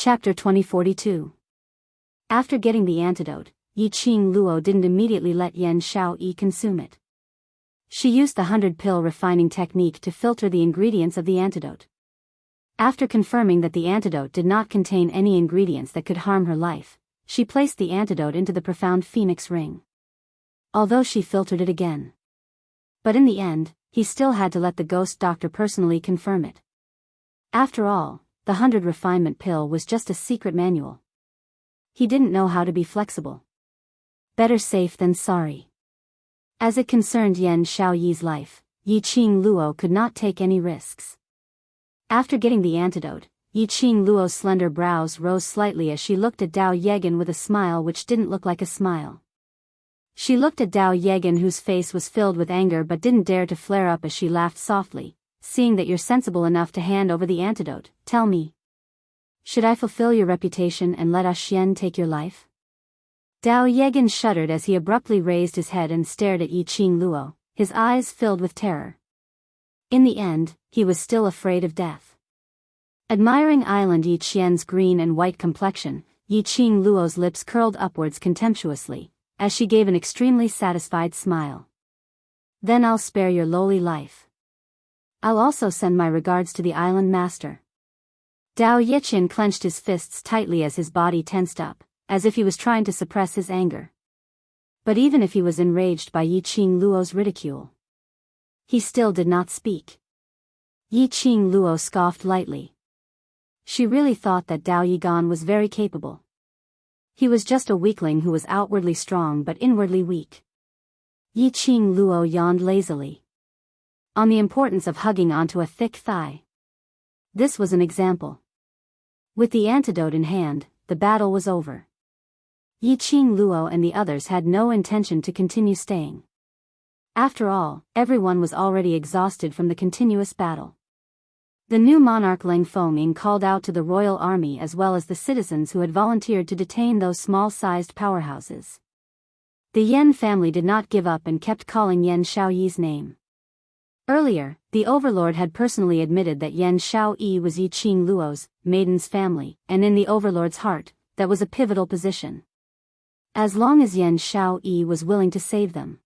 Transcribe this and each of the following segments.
Chapter 2042. After getting the antidote, Yiqing Luo didn't immediately let Yan Xiaoyi consume it. She used the 100-pill refining technique to filter the ingredients of the antidote. After confirming that the antidote did not contain any ingredients that could harm her life, she placed the antidote into the profound phoenix ring. Although she filtered it again. But in the end, he still had to let the ghost doctor personally confirm it. After all, the 100 refinement pill was just a secret manual. He didn't know how to be flexible. Better safe than sorry. As it concerned Yan Xiaoyi's life, Yiqing Luo could not take any risks. After getting the antidote, Yiqing Luo's slender brows rose slightly as she looked at Dao Yegan with a smile which didn't look like a smile. She looked at Dao Yegan, whose face was filled with anger but didn't dare to flare up as she laughed softly. Seeing that you're sensible enough to hand over the antidote, tell me. Should I fulfill your reputation and let Xian take your life? Dao Yegan shuddered as he abruptly raised his head and stared at Yiqing Luo, his eyes filled with terror. In the end, he was still afraid of death. Admiring Island Yiqian's green and white complexion, Yiqing Luo's lips curled upwards contemptuously, as she gave an extremely satisfied smile. Then I'll spare your lowly life. I'll also send my regards to the island master. Dao Yiqian clenched his fists tightly as his body tensed up, as if he was trying to suppress his anger. But even if he was enraged by Yiqing Luo's ridicule, he still did not speak. Yiqing Luo scoffed lightly. She really thought that Dao Yigan was very capable. He was just a weakling who was outwardly strong but inwardly weak. Yiqing Luo yawned lazily. On the importance of hugging onto a thick thigh. This was an example. With the antidote in hand, the battle was over. Yiqing Luo and the others had no intention to continue staying. After all, everyone was already exhausted from the continuous battle. The new monarch Leng Fengming called out to the royal army as well as the citizens who had volunteered to detain those small-sized powerhouses. The Yan family did not give up and kept calling Yan Xiaoyi's name. Earlier, the overlord had personally admitted that Yan Xiaoyi was Yiqing Luo's, maiden's family, and in the overlord's heart, that was a pivotal position. As long as Yan Xiaoyi was willing to save them.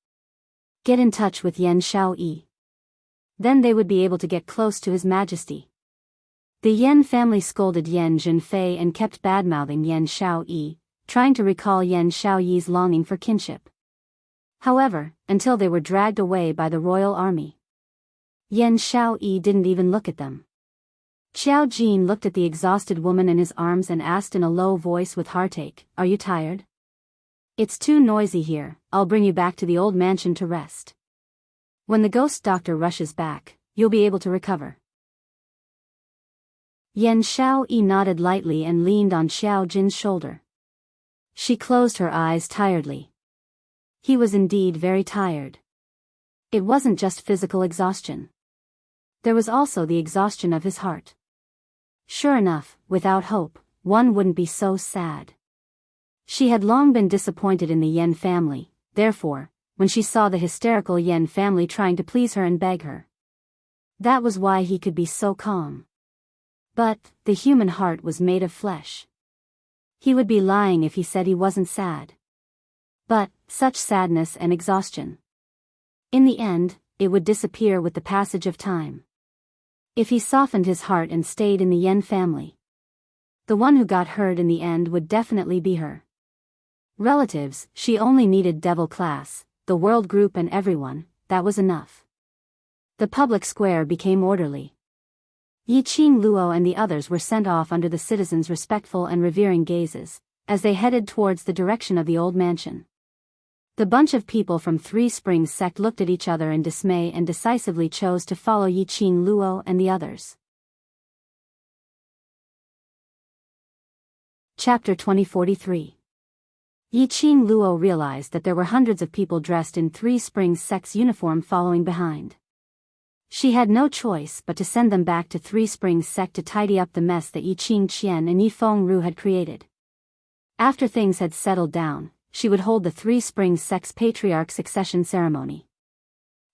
Get in touch with Yan Xiaoyi. Then they would be able to get close to His Majesty. The Yan family scolded Yan Zhenfei and kept badmouthing Yan Xiaoyi, trying to recall Yan Xiaoyi's longing for kinship. However, until they were dragged away by the royal army. Yan Xiaoyi didn't even look at them. Xiao Jin looked at the exhausted woman in his arms and asked in a low voice with heartache, "Are you tired? It's too noisy here, I'll bring you back to the old mansion to rest. When the ghost doctor rushes back, you'll be able to recover." Yan Xiaoyi nodded lightly and leaned on Xiao Jin's shoulder. She closed her eyes tiredly. He was indeed very tired. It wasn't just physical exhaustion. There was also the exhaustion of his heart. Sure enough, without hope, one wouldn't be so sad. She had long been disappointed in the Yan family, therefore, when she saw the hysterical Yan family trying to please her and beg her. That was why he could be so calm. But, the human heart was made of flesh. He would be lying if he said he wasn't sad. But, such sadness and exhaustion. In the end, it would disappear with the passage of time. If he softened his heart and stayed in the Yan family, the one who got hurt in the end would definitely be her. Relatives, she only needed devil class, the world group and everyone, that was enough. The public square became orderly. Yiqing Luo and the others were sent off under the citizens' respectful and revering gazes, as they headed towards the direction of the old mansion. The bunch of people from Three Springs sect looked at each other in dismay and decisively chose to follow Yiqing Luo and the others. Chapter 2043. Yiqing Luo realized that there were hundreds of people dressed in Three Springs sect's uniform following behind. She had no choice but to send them back to Three Springs sect to tidy up the mess that Yiqing Qian and Yifeng Ru had created. After things had settled down, she would hold the Three Springs sect's patriarch succession ceremony.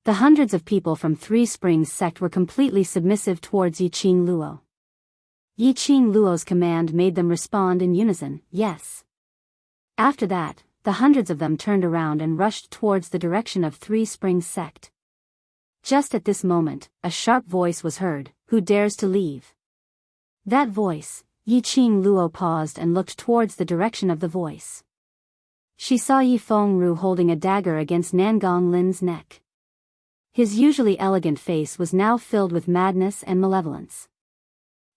The hundreds of people from Three Springs sect were completely submissive towards Yiqing Luo. Yi Qing Luo's command made them respond in unison, yes. After that, the hundreds of them turned around and rushed towards the direction of Three Springs sect. Just at this moment, a sharp voice was heard, "Who dares to leave?" That voice, Yi Qing Luo paused and looked towards the direction of the voice. She saw Yi Fengru holding a dagger against Nangong Lin's neck. His usually elegant face was now filled with madness and malevolence.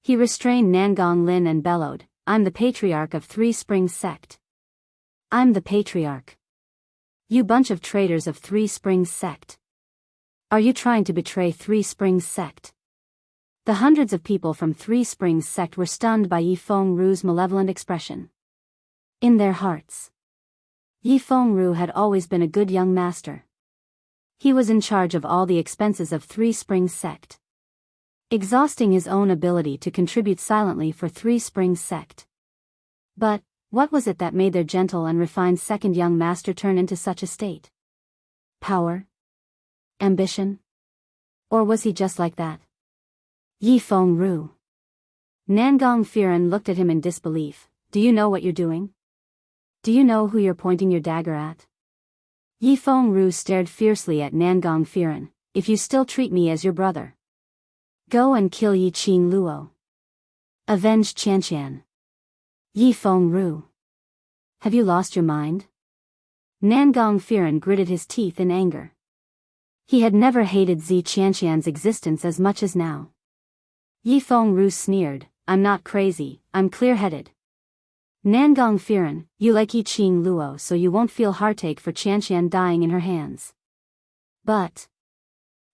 He restrained Nangong Lin and bellowed, "I'm the patriarch of Three Springs sect. I'm the patriarch. You bunch of traitors of Three Springs sect. Are you trying to betray Three Springs sect?" The hundreds of people from Three Springs sect were stunned by Yi Fengru's malevolent expression. In their hearts, Yi Fengru had always been a good young master. He was in charge of all the expenses of Three Springs sect, exhausting his own ability to contribute silently for Three Springs sect. But what was it that made their gentle and refined second young master turn into such a state? Power? Ambition? Or was he just like that? Yi Fengru. Nangong Firen looked at him in disbelief. "Do you know what you're doing? Do you know who you're pointing your dagger at?" Yi Fengru stared fiercely at Nangong Firen. "If you still treat me as your brother, go and kill Yi Qing Luo. Avenge Qianqian." Yi Fengru. Have you lost your mind? Nangong Firen gritted his teeth in anger. He had never hated Zi Qianqian's existence as much as now. Yi Fengru sneered, "I'm not crazy, I'm clear-headed. Nangong Firen, you like Yi Qing Luo so you won't feel heartache for Qianqian dying in her hands. But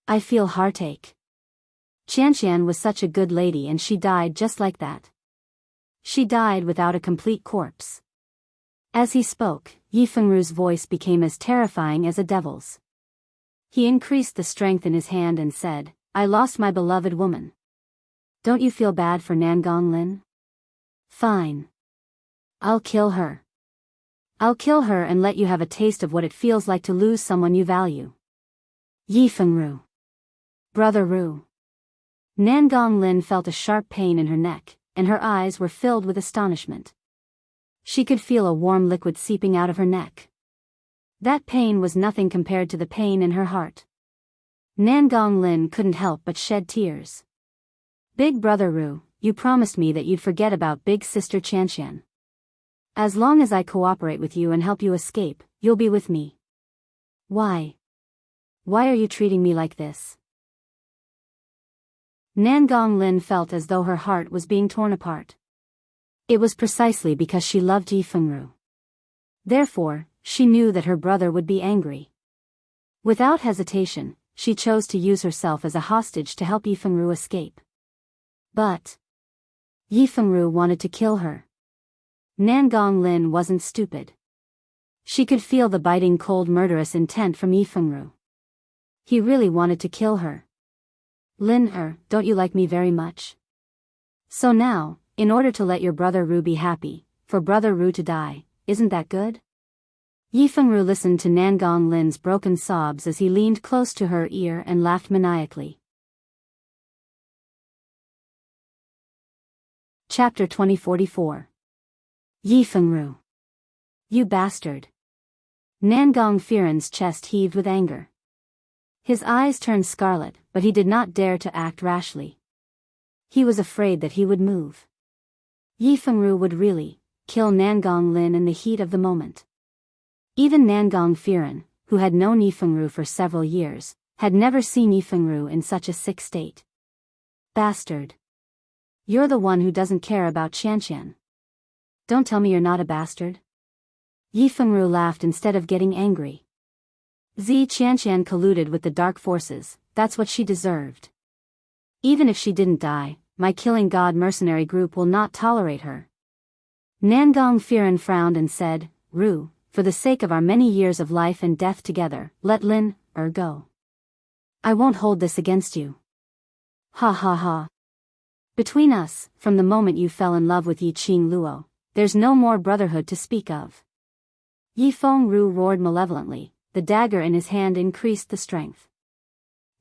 I feel heartache. Qianqian was such a good lady and she died just like that. She died without a complete corpse." As he spoke, Yi Fengru's voice became as terrifying as a devil's. He increased the strength in his hand and said, "I lost my beloved woman. Don't you feel bad for Nangong Lin? Fine. I'll kill her. I'll kill her and let you have a taste of what it feels like to lose someone you value." Yi Fengru. Brother Ru. Nangong Lin felt a sharp pain in her neck, and her eyes were filled with astonishment. She could feel a warm liquid seeping out of her neck. That pain was nothing compared to the pain in her heart. Nangong Lin couldn't help but shed tears. "Big brother Ru, you promised me that you'd forget about big sister Qianqian. As long as I cooperate with you and help you escape, you'll be with me. Why? Why are you treating me like this?" Nangong Lin felt as though her heart was being torn apart. It was precisely because she loved Yi Fengru. Therefore, she knew that her brother would be angry. Without hesitation, she chose to use herself as a hostage to help Yi Fengru escape. But Yi Fengru wanted to kill her. Nangong Lin wasn't stupid. She could feel the biting cold murderous intent from Yi Fengru. He really wanted to kill her. "Lin, don't you like me very much? So now, in order to let your brother Ru be happy, for brother Ru to die, isn't that good?" Yi Fengru listened to Nangong Lin's broken sobs as he leaned close to her ear and laughed maniacally. Chapter 2044. Yi Fengru. You bastard. Nangong Firen's chest heaved with anger. His eyes turned scarlet, but he did not dare to act rashly. He was afraid that he would move. Yi Fengru would really kill Nangong Lin in the heat of the moment. Even Nangong Firen, who had known Yi Fengru for several years, had never seen Yi Fengru in such a sick state. Bastard. You're the one who doesn't care about Qianqian. Don't tell me you're not a bastard. Yi Fengru laughed instead of getting angry. Zi Qianqian colluded with the dark forces, that's what she deserved. Even if she didn't die, my killing god mercenary group will not tolerate her. Nangong Firen frowned and said, "Ru, for the sake of our many years of life and death together, let Lin go. I won't hold this against you." Ha ha ha. Between us, from the moment you fell in love with Yi Qing Luo, there's no more brotherhood to speak of. Yi Fengru roared malevolently, the dagger in his hand increased the strength.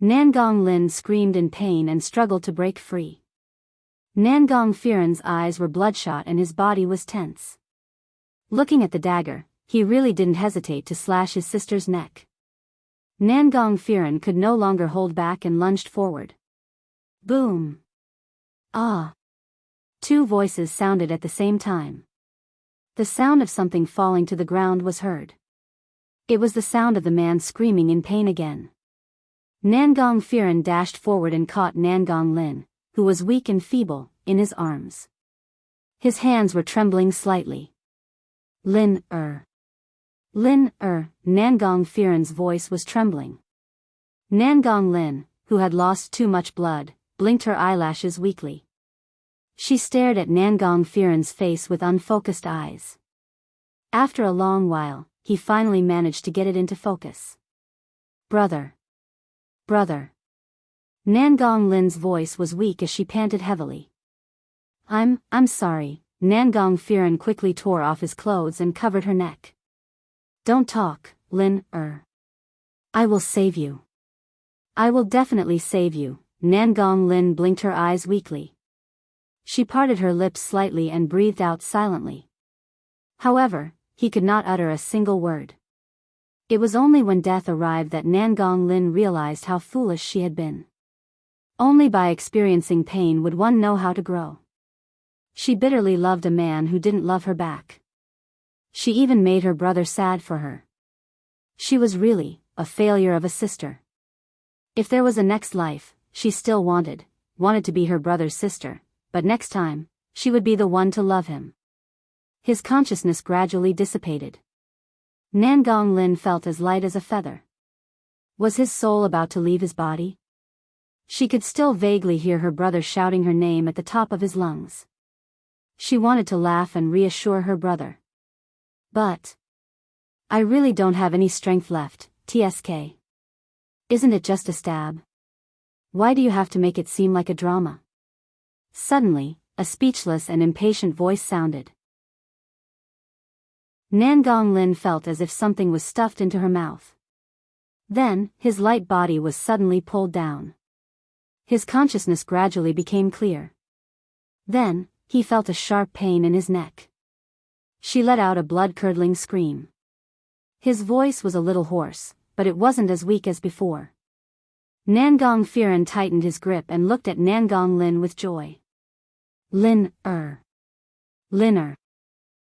Nangong Lin screamed in pain and struggled to break free. Nangong Firen's eyes were bloodshot and his body was tense. Looking at the dagger, he really didn't hesitate to slash his sister's neck. Nangong Firen could no longer hold back and lunged forward. Boom! Ah! Two voices sounded at the same time. The sound of something falling to the ground was heard. It was the sound of the man screaming in pain again. Nangong Firen dashed forward and caught Nangong Lin, who was weak and feeble, in his arms. His hands were trembling slightly. Nangong Firen's voice was trembling. Nangong Lin, who had lost too much blood, blinked her eyelashes weakly. She stared at Nangong Firen's face with unfocused eyes. After a long while, he finally managed to get it into focus. Brother. Brother. Nangong Lin's voice was weak as she panted heavily. I'm sorry. Nangong Firen quickly tore off his clothes and covered her neck. Don't talk, Lin. I will save you. I will definitely save you. Nangong Lin blinked her eyes weakly. She parted her lips slightly and breathed out silently. However, he could not utter a single word. It was only when death arrived that Nangong Lin realized how foolish she had been. Only by experiencing pain would one know how to grow. She bitterly loved a man who didn't love her back. She even made her brother sad for her. She was really a failure of a sister. If there was a next life, she still wanted to be her brother's sister, but next time, she would be the one to love him. His consciousness gradually dissipated. Nangong Lin felt as light as a feather. Was his soul about to leave his body? She could still vaguely hear her brother shouting her name at the top of his lungs. She wanted to laugh and reassure her brother. But I really don't have any strength left, TSK. Isn't it just a stab? Why do you have to make it seem like a drama? Suddenly, a speechless and impatient voice sounded. Nangong Lin felt as if something was stuffed into her mouth. Then, his light body was suddenly pulled down. His consciousness gradually became clear. Then, he felt a sharp pain in his neck. She let out a blood-curdling scream. His voice was a little hoarse, but it wasn't as weak as before. Nangong Firen tightened his grip and looked at Nangong Lin with joy. Lin.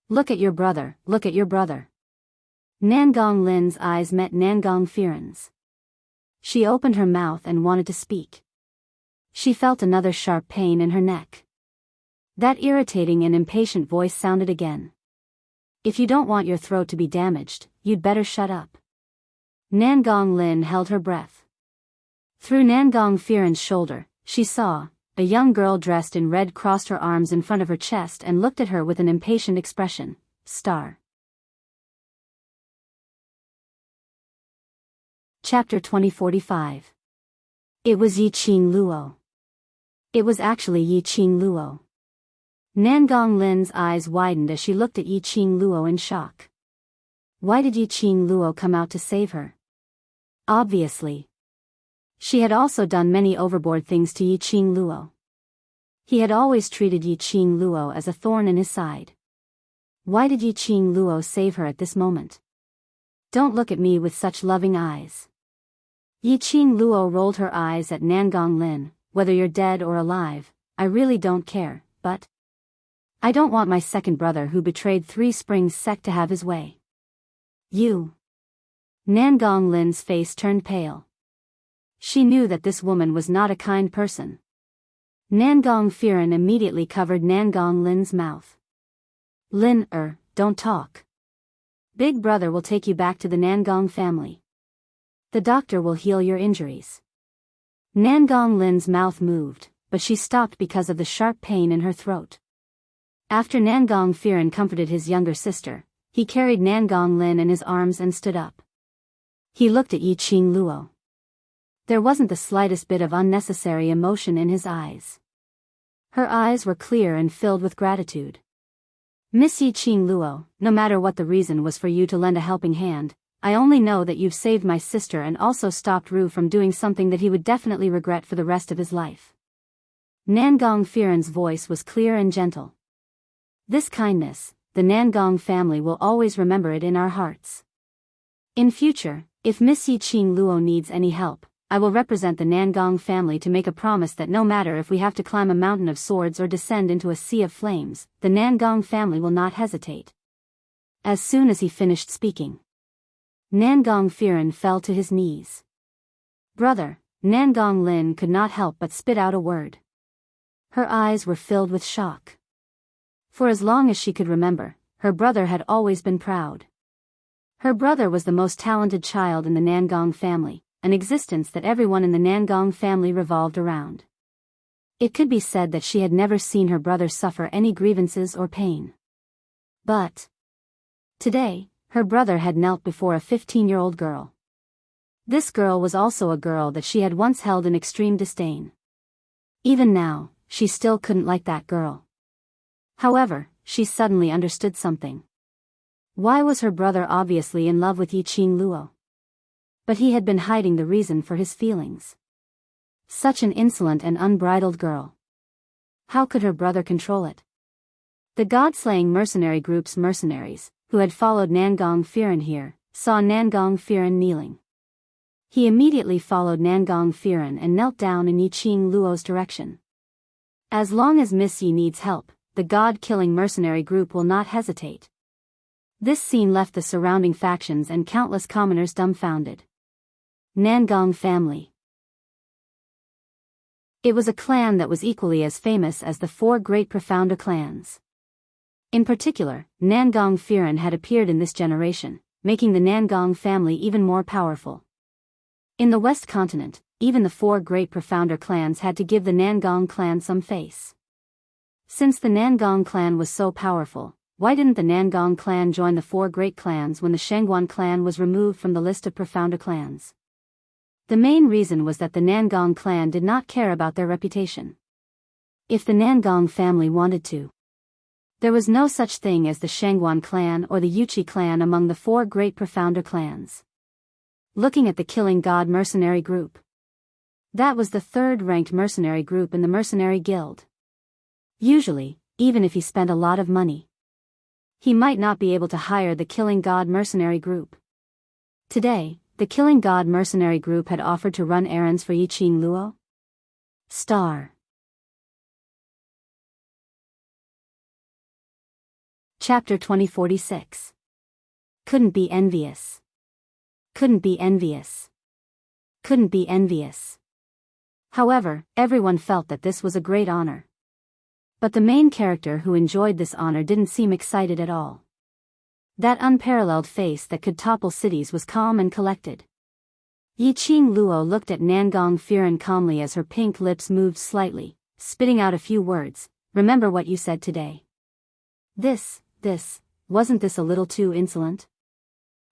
Look at your brother, look at your brother. Nangong Lin's eyes met Nangong Firen's. She opened her mouth and wanted to speak. She felt another sharp pain in her neck. That irritating and impatient voice sounded again. If you don't want your throat to be damaged, you'd better shut up. Nangong Lin held her breath. Through Nangong Firen's shoulder, she saw a young girl dressed in red crossed her arms in front of her chest and looked at her with an impatient expression. Star. Chapter 2045. It was Yiqing Luo. It was actually Yiqing Luo. Nangong Lin's eyes widened as she looked at Yiqing Luo in shock. Why did Yiqing Luo come out to save her? Obviously. She had also done many overboard things to Yiqing Luo. He had always treated Yiqing Luo as a thorn in his side. Why did Yiqing Luo save her at this moment? Don't look at me with such loving eyes. Yiqing Luo rolled her eyes at Nangong Lin. Whether you're dead or alive, I really don't care, but I don't want my second brother who betrayed Three Springs sect to have his way. You. Nangong Lin's face turned pale. She knew that this woman was not a kind person. Nangong Firen immediately covered Nangong Lin's mouth. Lin, don't talk. Big brother will take you back to the Nangong family. The doctor will heal your injuries. Nangong Lin's mouth moved, but she stopped because of the sharp pain in her throat. After Nangong Firen comforted his younger sister, he carried Nangong Lin in his arms and stood up. He looked at Yiqing Luo. There wasn't the slightest bit of unnecessary emotion in his eyes. Her eyes were clear and filled with gratitude. Miss Yiqing Luo, no matter what the reason was for you to lend a helping hand, I only know that you've saved my sister and also stopped Ru from doing something that he would definitely regret for the rest of his life. Nangong Firen's voice was clear and gentle. This kindness, the Nangong family will always remember it in our hearts. In future, if Miss Yiqing Luo needs any help, I will represent the Nangong family to make a promise that no matter if we have to climb a mountain of swords or descend into a sea of flames, the Nangong family will not hesitate. As soon as he finished speaking, Nangong Firen fell to his knees. Brother, Nangong Lin could not help but spit out a word. Her eyes were filled with shock. For as long as she could remember, her brother had always been proud. Her brother was the most talented child in the Nangong family, an existence that everyone in the Nangong family revolved around. It could be said that she had never seen her brother suffer any grievances or pain. But today, her brother had knelt before a 15-year-old girl. This girl was also a girl that she had once held in extreme disdain. Even now, she still couldn't like that girl. However, she suddenly understood something. Why was her brother obviously in love with Yiqing Luo? But he had been hiding the reason for his feelings. Such an insolent and unbridled girl. How could her brother control it? The god-slaying mercenary group's mercenaries, who had followed Nangong Firen here, saw Nangong Firen kneeling. He immediately followed Nangong Firen and knelt down in Yiqing Luo's direction. As long as Miss Yi needs help, the god-killing mercenary group will not hesitate. This scene left the surrounding factions and countless commoners dumbfounded. Nangong family. It was a clan that was equally as famous as the four great profounder clans. In particular, Nangong Firen had appeared in this generation, making the Nangong family even more powerful. In the West Continent, even the four great profounder clans had to give the Nangong clan some face. Since the Nangong clan was so powerful, why didn't the Nangong clan join the four great clans when the Shengguan clan was removed from the list of profounder clans? The main reason was that the Nangong clan did not care about their reputation. If the Nangong family wanted to, there was no such thing as the Shengguan clan or the Yuchi clan among the four great profounder clans. Looking at the Killing God mercenary group, that was the third-ranked mercenary group in the mercenary guild. Usually, even if he spent a lot of money, he might not be able to hire the Killing God mercenary group. Today, the Killing God mercenary group had offered to run errands for Yiqing Luo. Star. Chapter 2046. Couldn't be envious. Couldn't be envious. Couldn't be envious. However, everyone felt that this was a great honor. But the main character who enjoyed this honor didn't seem excited at all. That unparalleled face that could topple cities was calm and collected. Yiqing Luo looked at Nangong Firen calmly as her pink lips moved slightly, spitting out a few words. Remember what you said today. Wasn't this a little too insolent?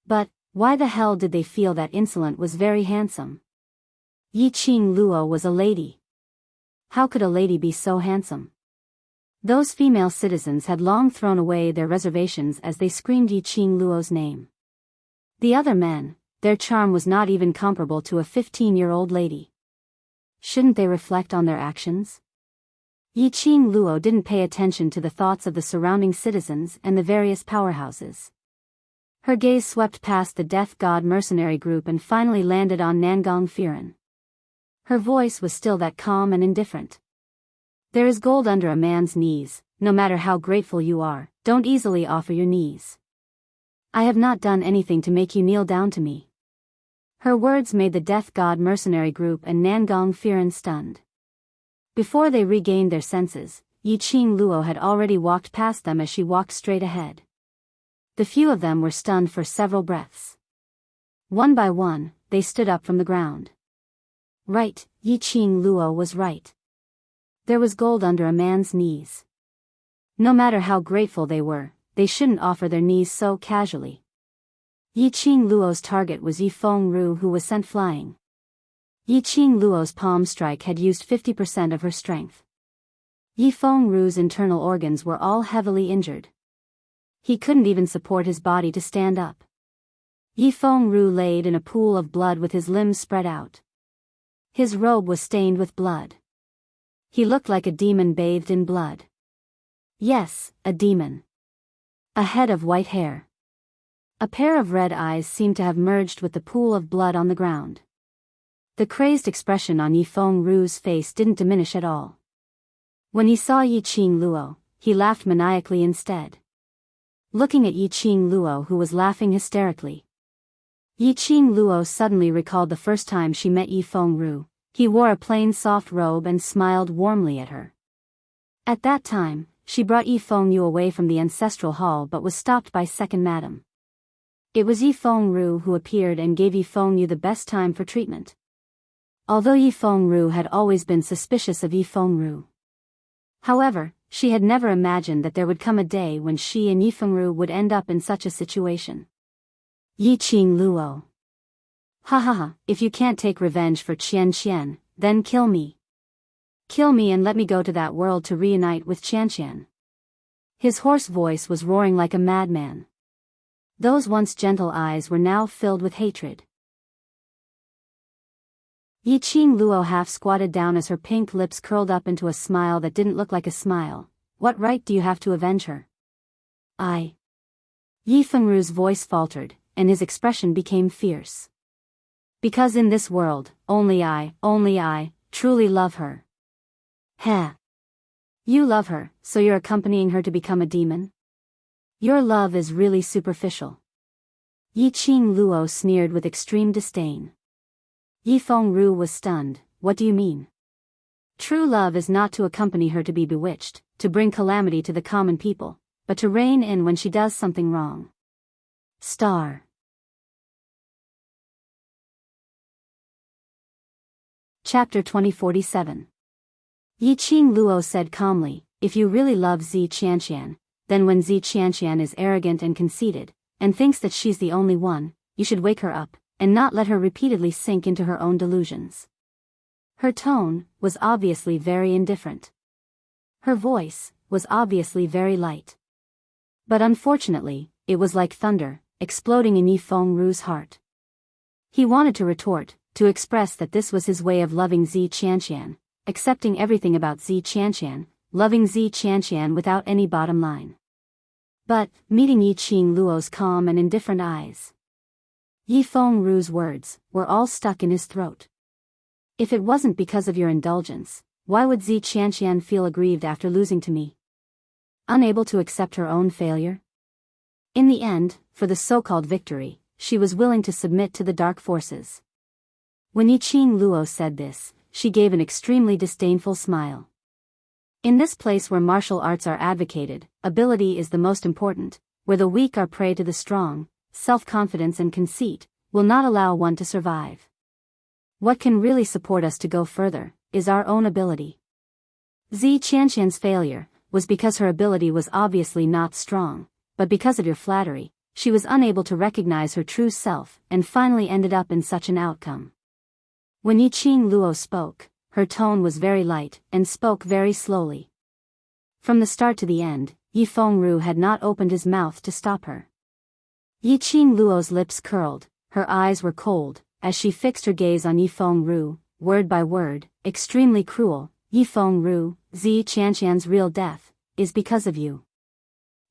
But, why the hell did they feel that insolent was very handsome? Yiqing Luo was a lady. How could a lady be so handsome? Those female citizens had long thrown away their reservations as they screamed Yiqing Luo's name. The other men, their charm was not even comparable to a 15-year-old lady. Shouldn't they reflect on their actions? Yiqing Luo didn't pay attention to the thoughts of the surrounding citizens and the various powerhouses. Her gaze swept past the Death God mercenary group and finally landed on Nangong Firen. Her voice was still that calm and indifferent. There is gold under a man's knees, no matter how grateful you are, don't easily offer your knees. I have not done anything to make you kneel down to me. Her words made the Death God mercenary group and Nangong Firen stunned. Before they regained their senses, Yiqing Luo had already walked past them as she walked straight ahead. The few of them were stunned for several breaths. One by one, they stood up from the ground. Right, Yiqing Luo was right. There was gold under a man's knees. No matter how grateful they were, they shouldn't offer their knees so casually. Yiqing Luo's target was Yifeng Ru, who was sent flying. Yiqing Luo's palm strike had used 50% of her strength. Yifeng Ru's internal organs were all heavily injured. He couldn't even support his body to stand up. Yifeng Ru laid in a pool of blood with his limbs spread out. His robe was stained with blood. He looked like a demon bathed in blood. Yes, a demon. A head of white hair. A pair of red eyes seemed to have merged with the pool of blood on the ground. The crazed expression on Yifeng Ru's face didn't diminish at all. When he saw Yiqing Luo, he laughed maniacally instead. Looking at Yiqing Luo, who was laughing hysterically. Yiqing Luo suddenly recalled the first time she met Yifeng Ru. He wore a plain soft robe and smiled warmly at her. At that time, she brought Yifeng Yu away from the ancestral hall but was stopped by second madam. It was Yifeng Ru who appeared and gave Yifeng Yu the best time for treatment. Although Yifeng Ru had always been suspicious of Yifeng Ru. However, she had never imagined that there would come a day when she and Yifeng Ru would end up in such a situation. Yiqing Luo. Ha ha ha, if you can't take revenge for Qian Qian, then kill me. Kill me and let me go to that world to reunite with Qian Qian. His hoarse voice was roaring like a madman. Those once gentle eyes were now filled with hatred. Yiqing Luo half squatted down as her pink lips curled up into a smile that didn't look like a smile. What right do you have to avenge her? Yifeng Ru's voice faltered, and his expression became fierce. Because in this world, only I, truly love her. Heh. You love her, so you're accompanying her to become a demon? Your love is really superficial. Yiqing Luo sneered with extreme disdain. Yifeng Ru was stunned. What do you mean? True love is not to accompany her to be bewitched, to bring calamity to the common people, but to rein in when she does something wrong. Chapter 2047. Yiqing Luo said calmly, if you really love Zi Qianqian, then when Zi Qianqian is arrogant and conceited, and thinks that she's the only one, you should wake her up, and not let her repeatedly sink into her own delusions. Her tone was obviously very indifferent. Her voice was obviously very light. But unfortunately, it was like thunder, exploding in Yifeng Ru's heart. He wanted to retort, to express that this was his way of loving Zi Qianqian, accepting everything about Zi Qianqian, loving Zi Qianqian without any bottom line. But, meeting Yiqing Luo's calm and indifferent eyes, Yifeng Ru's words were all stuck in his throat. If it wasn't because of your indulgence, why would Zi Qianqian feel aggrieved after losing to me? Unable to accept her own failure? In the end, for the so-called victory, she was willing to submit to the dark forces. When Yiqing Luo said this, she gave an extremely disdainful smile. In this place where martial arts are advocated, ability is the most important, where the weak are prey to the strong, self-confidence and conceit will not allow one to survive. What can really support us to go further is our own ability. Zi Qianqian's failure was because her ability was obviously not strong, but because of your flattery, she was unable to recognize her true self and finally ended up in such an outcome. When Yiqing Luo spoke, her tone was very light and spoke very slowly. From the start to the end, Yifeng Ru had not opened his mouth to stop her. Yiqing Luo's lips curled, her eyes were cold, as she fixed her gaze on Yifeng Ru, word by word, extremely cruel. Yifeng Ru, Zi Qianqian's real death is because of you.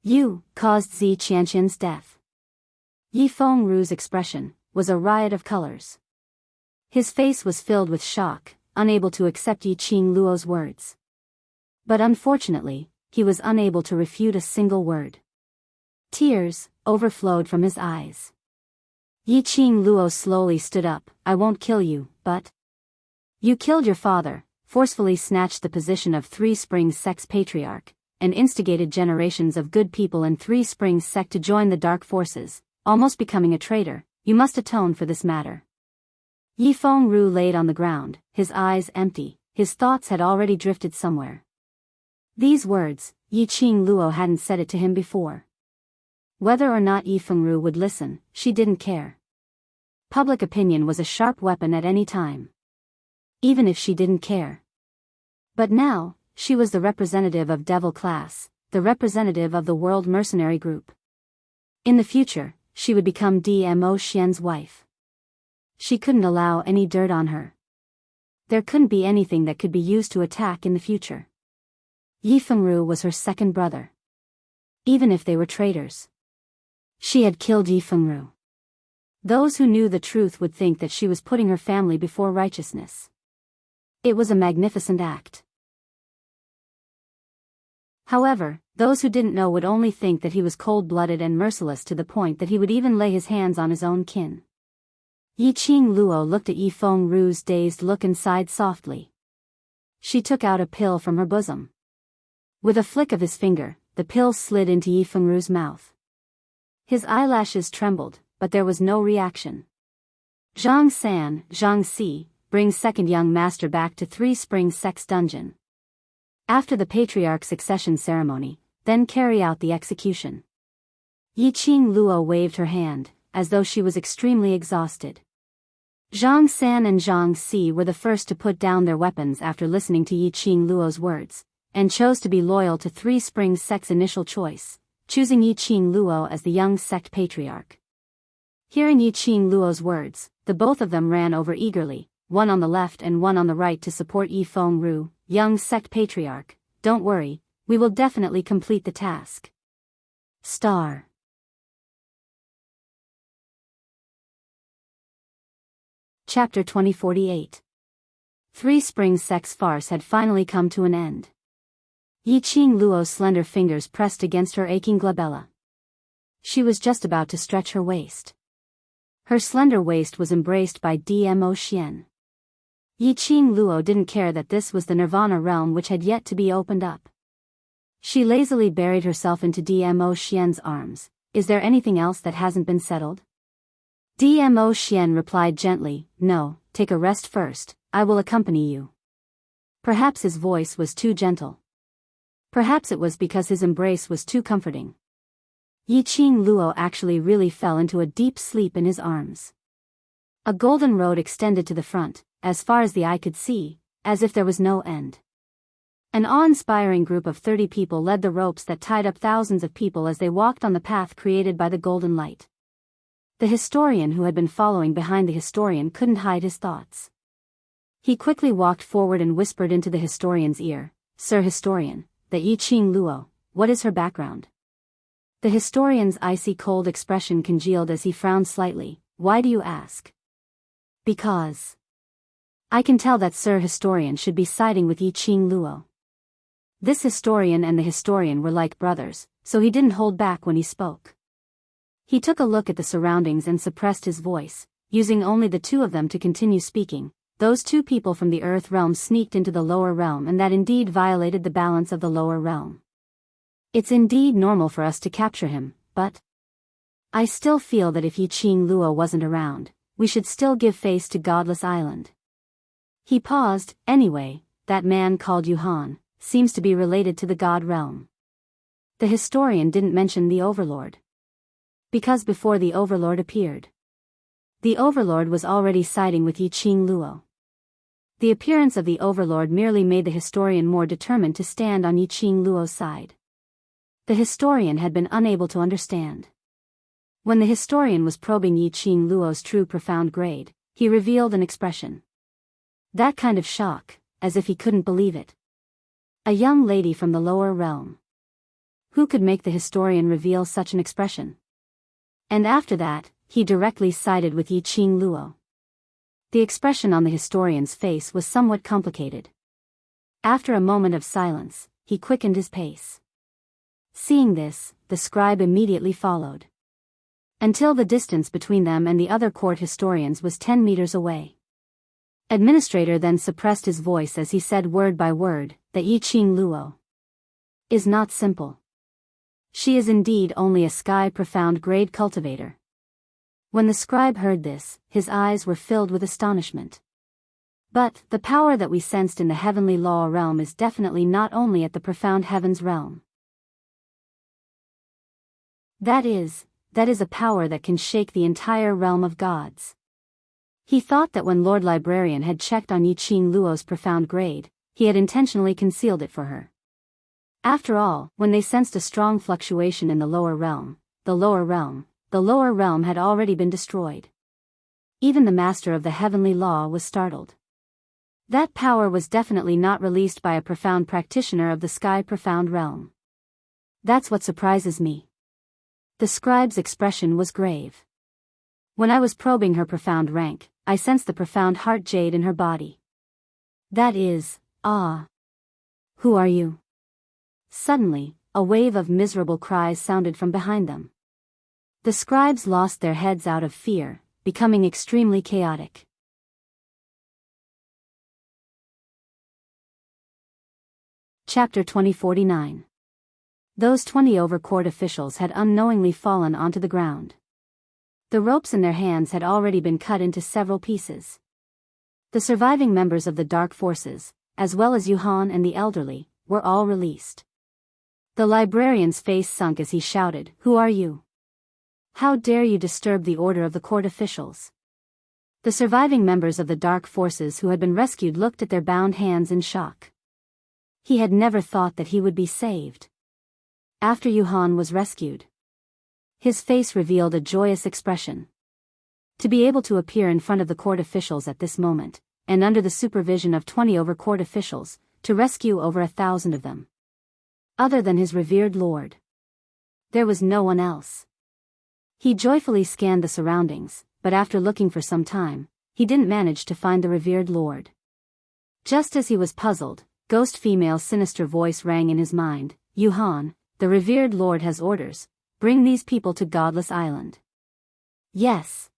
You caused Zi Qianqian's death. Yifeng Ru's expression was a riot of colors. His face was filled with shock, unable to accept Yiqing Luo's words. But unfortunately, he was unable to refute a single word. Tears overflowed from his eyes. Yiqing Luo slowly stood up. I won't kill you, but you killed your father, forcefully snatched the position of Three Springs sect's patriarch, and instigated generations of good people in Three Springs sect to join the dark forces, almost becoming a traitor. You must atone for this matter. Yifeng Ru laid on the ground, his eyes empty, his thoughts had already drifted somewhere. These words, Yiqing Luo hadn't said it to him before. Whether or not Yifeng Ru would listen, she didn't care. Public opinion was a sharp weapon at any time. Even if she didn't care. But now, she was the representative of Devil Class, the representative of the World Mercenary Group. In the future, she would become Dmo Xian's wife. She couldn't allow any dirt on her. There couldn't be anything that could be used to attack in the future. Yi Fengru was her second brother. Even if they were traitors, she had killed Yi Fengru. Those who knew the truth would think that she was putting her family before righteousness. It was a magnificent act. However, those who didn't know would only think that he was cold-blooded and merciless to the point that he would even lay his hands on his own kin. Yi Qing Luo looked at Yi Fengru's dazed look and sighed softly. She took out a pill from her bosom. With a flick of his finger, the pill slid into Yi Fengru's mouth. His eyelashes trembled, but there was no reaction. Zhang San, Zhang Si, brings second young master back to 3 Springs Sex Dungeon. After the patriarch's succession ceremony, then carry out the execution. Yi Qing Luo waved her hand, as though she was extremely exhausted. Zhang San and Zhang Si were the first to put down their weapons after listening to Yi Qing Luo's words, and chose to be loyal to 3 Springs Sect's initial choice, choosing Yi Qing Luo as the young sect patriarch. Hearing Yi Qing Luo's words, the both of them ran over eagerly, one on the left and one on the right to support Yi Fengru, young sect patriarch. Don't worry, we will definitely complete the task. Star. Chapter 2048. 3 Springs Sect's farce had finally come to an end. Yi Qing Luo's slender fingers pressed against her aching glabella. She was just about to stretch her waist. Her slender waist was embraced by Dmo Xian. Yi Qing Luo didn't care that this was the Nirvana realm which had yet to be opened up. She lazily buried herself into Dmo Xian's arms. Is there anything else that hasn't been settled? Dmo Xian replied gently, no, take a rest first, I will accompany you. Perhaps his voice was too gentle. Perhaps it was because his embrace was too comforting. Yi Qing Luo actually really fell into a deep sleep in his arms. A golden road extended to the front, as far as the eye could see, as if there was no end. An awe-inspiring group of 30 people led the ropes that tied up thousands of people as they walked on the path created by the golden light. The historian who had been following behind the historian couldn't hide his thoughts. He quickly walked forward and whispered into the historian's ear, Sir Historian, that Yi Qing Luo, what is her background? The historian's icy cold expression congealed as he frowned slightly. Why do you ask? Because I can tell that Sir Historian should be siding with Yi Qing Luo. This historian and the historian were like brothers, so he didn't hold back when he spoke. He took a look at the surroundings and suppressed his voice, using only the two of them to continue speaking. Those 2 people from the Earth realm sneaked into the lower realm, and that indeed violated the balance of the lower realm. It's indeed normal for us to capture him, but I still feel that if Yi Qing Luo wasn't around, we should still give face to Godless Island. He paused. Anyway, that man called Yuhan seems to be related to the God realm. The historian didn't mention the Overlord. Because before the Overlord appeared, the Overlord was already siding with Yi Qing Luo. The appearance of the Overlord merely made the historian more determined to stand on Yi Qing Luo's side. The historian had been unable to understand. When the historian was probing Yi Qing Luo's true profound grade, he revealed an expression. That kind of shock, as if he couldn't believe it. A young lady from the lower realm. Who could make the historian reveal such an expression? And after that, he directly sided with Yi Qing Luo. The expression on the historian's face was somewhat complicated. After a moment of silence, he quickened his pace. Seeing this, the scribe immediately followed. Until the distance between them and the other court historians was 10 meters away. Administrator then suppressed his voice as he said word by word, that Yi Qing Luo is not simple. She is indeed only a sky-profound grade cultivator. When the scribe heard this, his eyes were filled with astonishment. But the power that we sensed in the heavenly law realm is definitely not only at the profound heavens realm. That is a power that can shake the entire realm of gods. He thought that when Lord Librarian had checked on Yi Qing Luo's profound grade, he had intentionally concealed it for her. After all, when they sensed a strong fluctuation in the lower realm had already been destroyed. Even the master of the heavenly law was startled. That power was definitely not released by a profound practitioner of the sky profound realm. That's what surprises me. The scribe's expression was grave. When I was probing her profound rank, I sensed the profound heart jade in her body. That is, Who are you? Suddenly, a wave of miserable cries sounded from behind them. The scribes lost their heads out of fear, becoming extremely chaotic. Chapter 2049. Those 20 over-court officials had unknowingly fallen onto the ground. The ropes in their hands had already been cut into several pieces. The surviving members of the dark forces, as well as Yuhan and the elderly, were all released. The librarian's face sunk as he shouted, "Who are you? How dare you disturb the order of the court officials?" The surviving members of the dark forces who had been rescued looked at their bound hands in shock. He had never thought that he would be saved. After Yuhan was rescued, his face revealed a joyous expression. To be able to appear in front of the court officials at this moment, and under the supervision of 20 over court officials, to rescue over 1,000 of them. Other than his revered lord, there was no one else. He joyfully scanned the surroundings, but after looking for some time, he didn't manage to find the revered lord. Just as he was puzzled, ghost female's sinister voice rang in his mind, "Yuhan, the revered lord has orders, bring these people to Godless Island." Yes.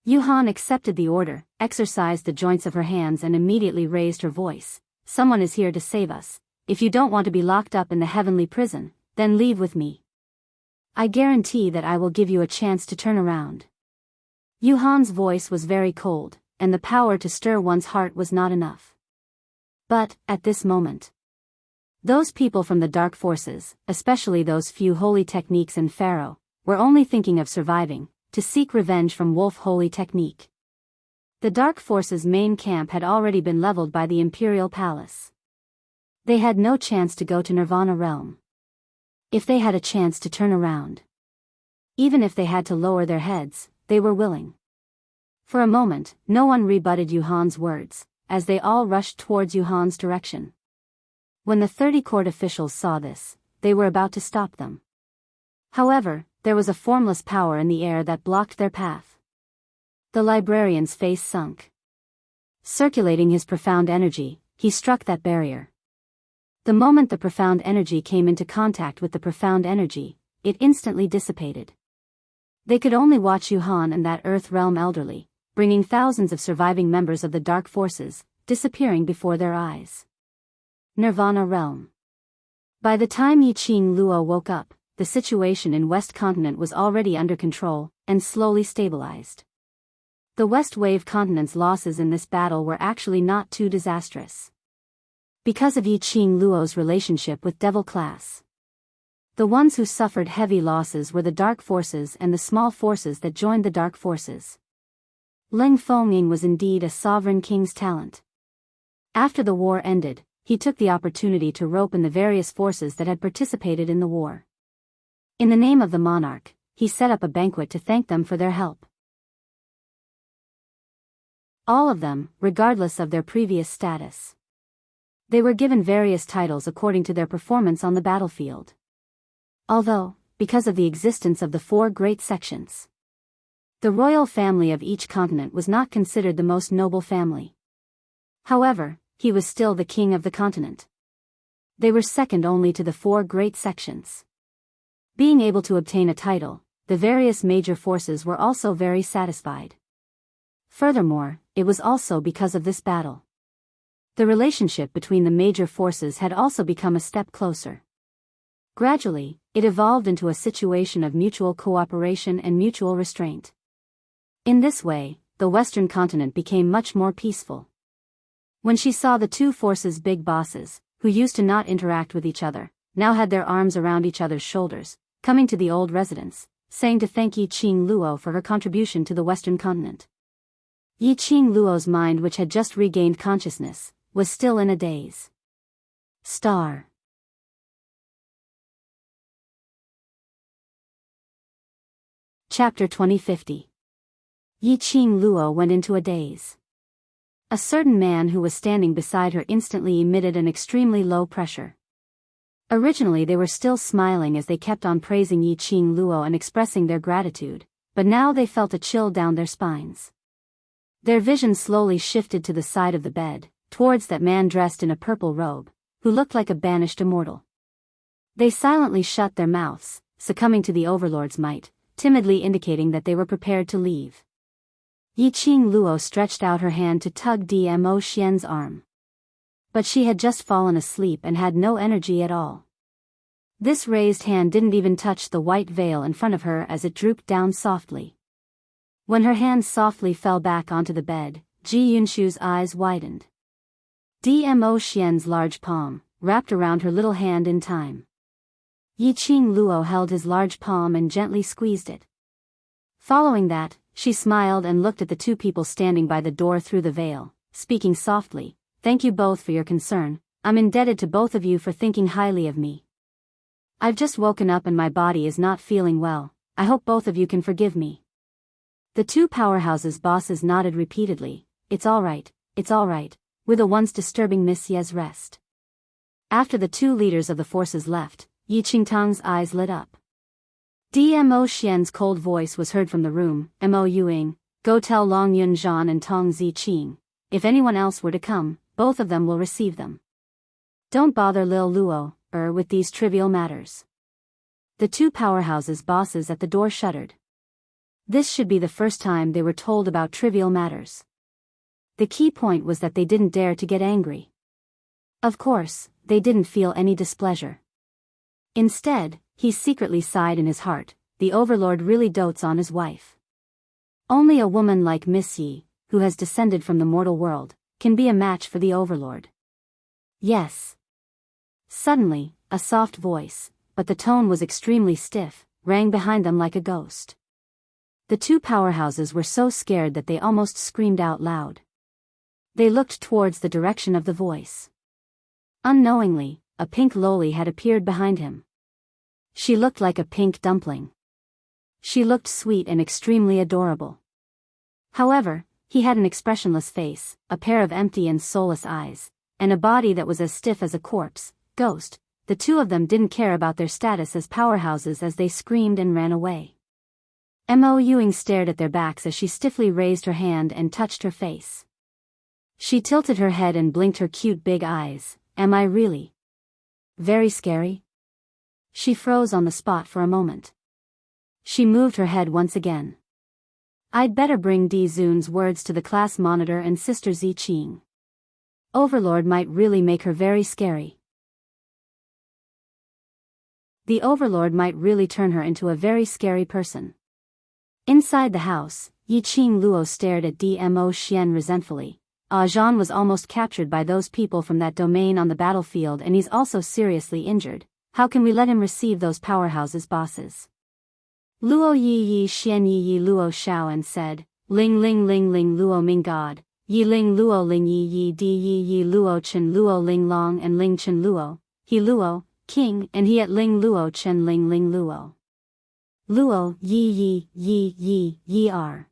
Yuhan accepted the order, exercised the joints of her hands and immediately raised her voice, "Someone is here to save us. If you don't want to be locked up in the heavenly prison, then leave with me. I guarantee that I will give you a chance to turn around." Yuhan's voice was very cold, and the power to stir one's heart was not enough. But, at this moment, those people from the dark forces, especially those few holy techniques in Pharaoh, were only thinking of surviving, to seek revenge from Wolf Holy Technique. The dark forces' main camp had already been leveled by the Imperial Palace. They had no chance to go to Nirvana Realm. If they had a chance to turn around, even if they had to lower their heads, they were willing. For a moment, no one rebutted Yuhan's words, as they all rushed towards Yuhan's direction. When the 30 court officials saw this, they were about to stop them. However, there was a formless power in the air that blocked their path. The librarian's face sunk. Circulating his profound energy, he struck that barrier. The moment the profound energy came into contact with the profound energy, it instantly dissipated. They could only watch Yuhan and that Earth Realm elderly, bringing thousands of surviving members of the dark forces, disappearing before their eyes. Nirvana Realm. By the time Yiqing Luo woke up, the situation in West Continent was already under control, and slowly stabilized. The West Wave Continent's losses in this battle were actually not too disastrous. Because of Yiqing Luo's relationship with Devil Class. The ones who suffered heavy losses were the dark forces and the small forces that joined the dark forces. Leng Fengying was indeed a sovereign king's talent. After the war ended, he took the opportunity to rope in the various forces that had participated in the war. In the name of the monarch, he set up a banquet to thank them for their help. All of them, regardless of their previous status. They were given various titles according to their performance on the battlefield. Although, because of the existence of the 4 great sections, the royal family of each continent was not considered the most noble family. However, he was still the king of the continent. They were second only to the 4 great sections. Being able to obtain a title, the various major forces were also very satisfied. Furthermore, it was also because of this battle. The relationship between the major forces had also become a step closer. Gradually, it evolved into a situation of mutual cooperation and mutual restraint. In this way, the Western continent became much more peaceful. When she saw the 2 forces' big bosses, who used to not interact with each other, now had their arms around each other's shoulders, coming to the old residence, saying to thank Yiqing Luo for her contribution to the Western continent. Yiqing Luo's mind, which had just regained consciousness, was still in a daze. Star. Chapter 2050. Yiqing Luo went into a daze. A certain man who was standing beside her instantly emitted an extremely low pressure. Originally they were still smiling as they kept on praising Yi Qing Luo and expressing their gratitude, but now they felt a chill down their spines. Their vision slowly shifted to the side of the bed, towards that man dressed in a purple robe, who looked like a banished immortal. They silently shut their mouths, succumbing to the overlord's might, timidly indicating that they were prepared to leave. Yi Qing Luo stretched out her hand to tug Dmo Xian's arm. But she had just fallen asleep and had no energy at all. This raised hand didn't even touch the white veil in front of her as it drooped down softly. When her hand softly fell back onto the bed, Ji Yunshu's eyes widened. Dmo Xian's large palm wrapped around her little hand in time. Yi Qing Luo held his large palm and gently squeezed it. Following that, she smiled and looked at the two people standing by the door through the veil, speaking softly, "Thank you both for your concern. I'm indebted to both of you for thinking highly of me. I've just woken up and my body is not feeling well. I hope both of you can forgive me." The two powerhouses' bosses nodded repeatedly. It's all right, with a once disturbing Miss Ye's rest. After the two leaders of the forces left, Yi Qingtang's eyes lit up. Dmo Xian's cold voice was heard from the room. "Mo Yuing, go tell Long Yun Zhan and Tong Ziqing. If anyone else were to come, both of them will receive them. Don't bother Lil Luo, with these trivial matters." The two powerhouses' bosses at the door shuddered. This should be the first time they were told about trivial matters. The key point was that they didn't dare to get angry. Of course, they didn't feel any displeasure. Instead, he secretly sighed in his heart, the overlord really dotes on his wife. Only a woman like Miss Yi, who has descended from the mortal world, can be a match for the overlord. Yes. Suddenly, a soft voice, but the tone was extremely stiff, rang behind them like a ghost. The two powerhouses were so scared that they almost screamed out loud. They looked towards the direction of the voice. Unknowingly, a pink loli had appeared behind him. She looked like a pink dumpling. She looked sweet and extremely adorable. However, he had an expressionless face, a pair of empty and soulless eyes, and a body that was as stiff as a corpse, ghost. The two of them didn't care about their status as powerhouses as they screamed and ran away. Mo Yuing stared at their backs as she stiffly raised her hand and touched her face. She tilted her head and blinked her cute big eyes. "Am I really very scary?" She froze on the spot for a moment. She moved her head once again. "I'd better bring Di Zun's words to the class monitor and Sister Ziqing. Overlord might really make her very scary. The overlord might really turn her into a very scary person." Inside the house, Yi Qing Luo stared at Dmo Xian resentfully. Zhan was almost captured by those people from that domain on the battlefield and he's also seriously injured. How can we let him receive those powerhouses' bosses? Luo Yi Xian Yi Luo Xiao and said, "Ling Ling Ling Ling Luo Ming God, Yi Ling Luo Ling Yi Di Yi Luo Chen Luo Ling Long and Ling Chen Luo, He Luo, King and He at Ling Luo Chen Ling Ling Luo. Luo Yi R.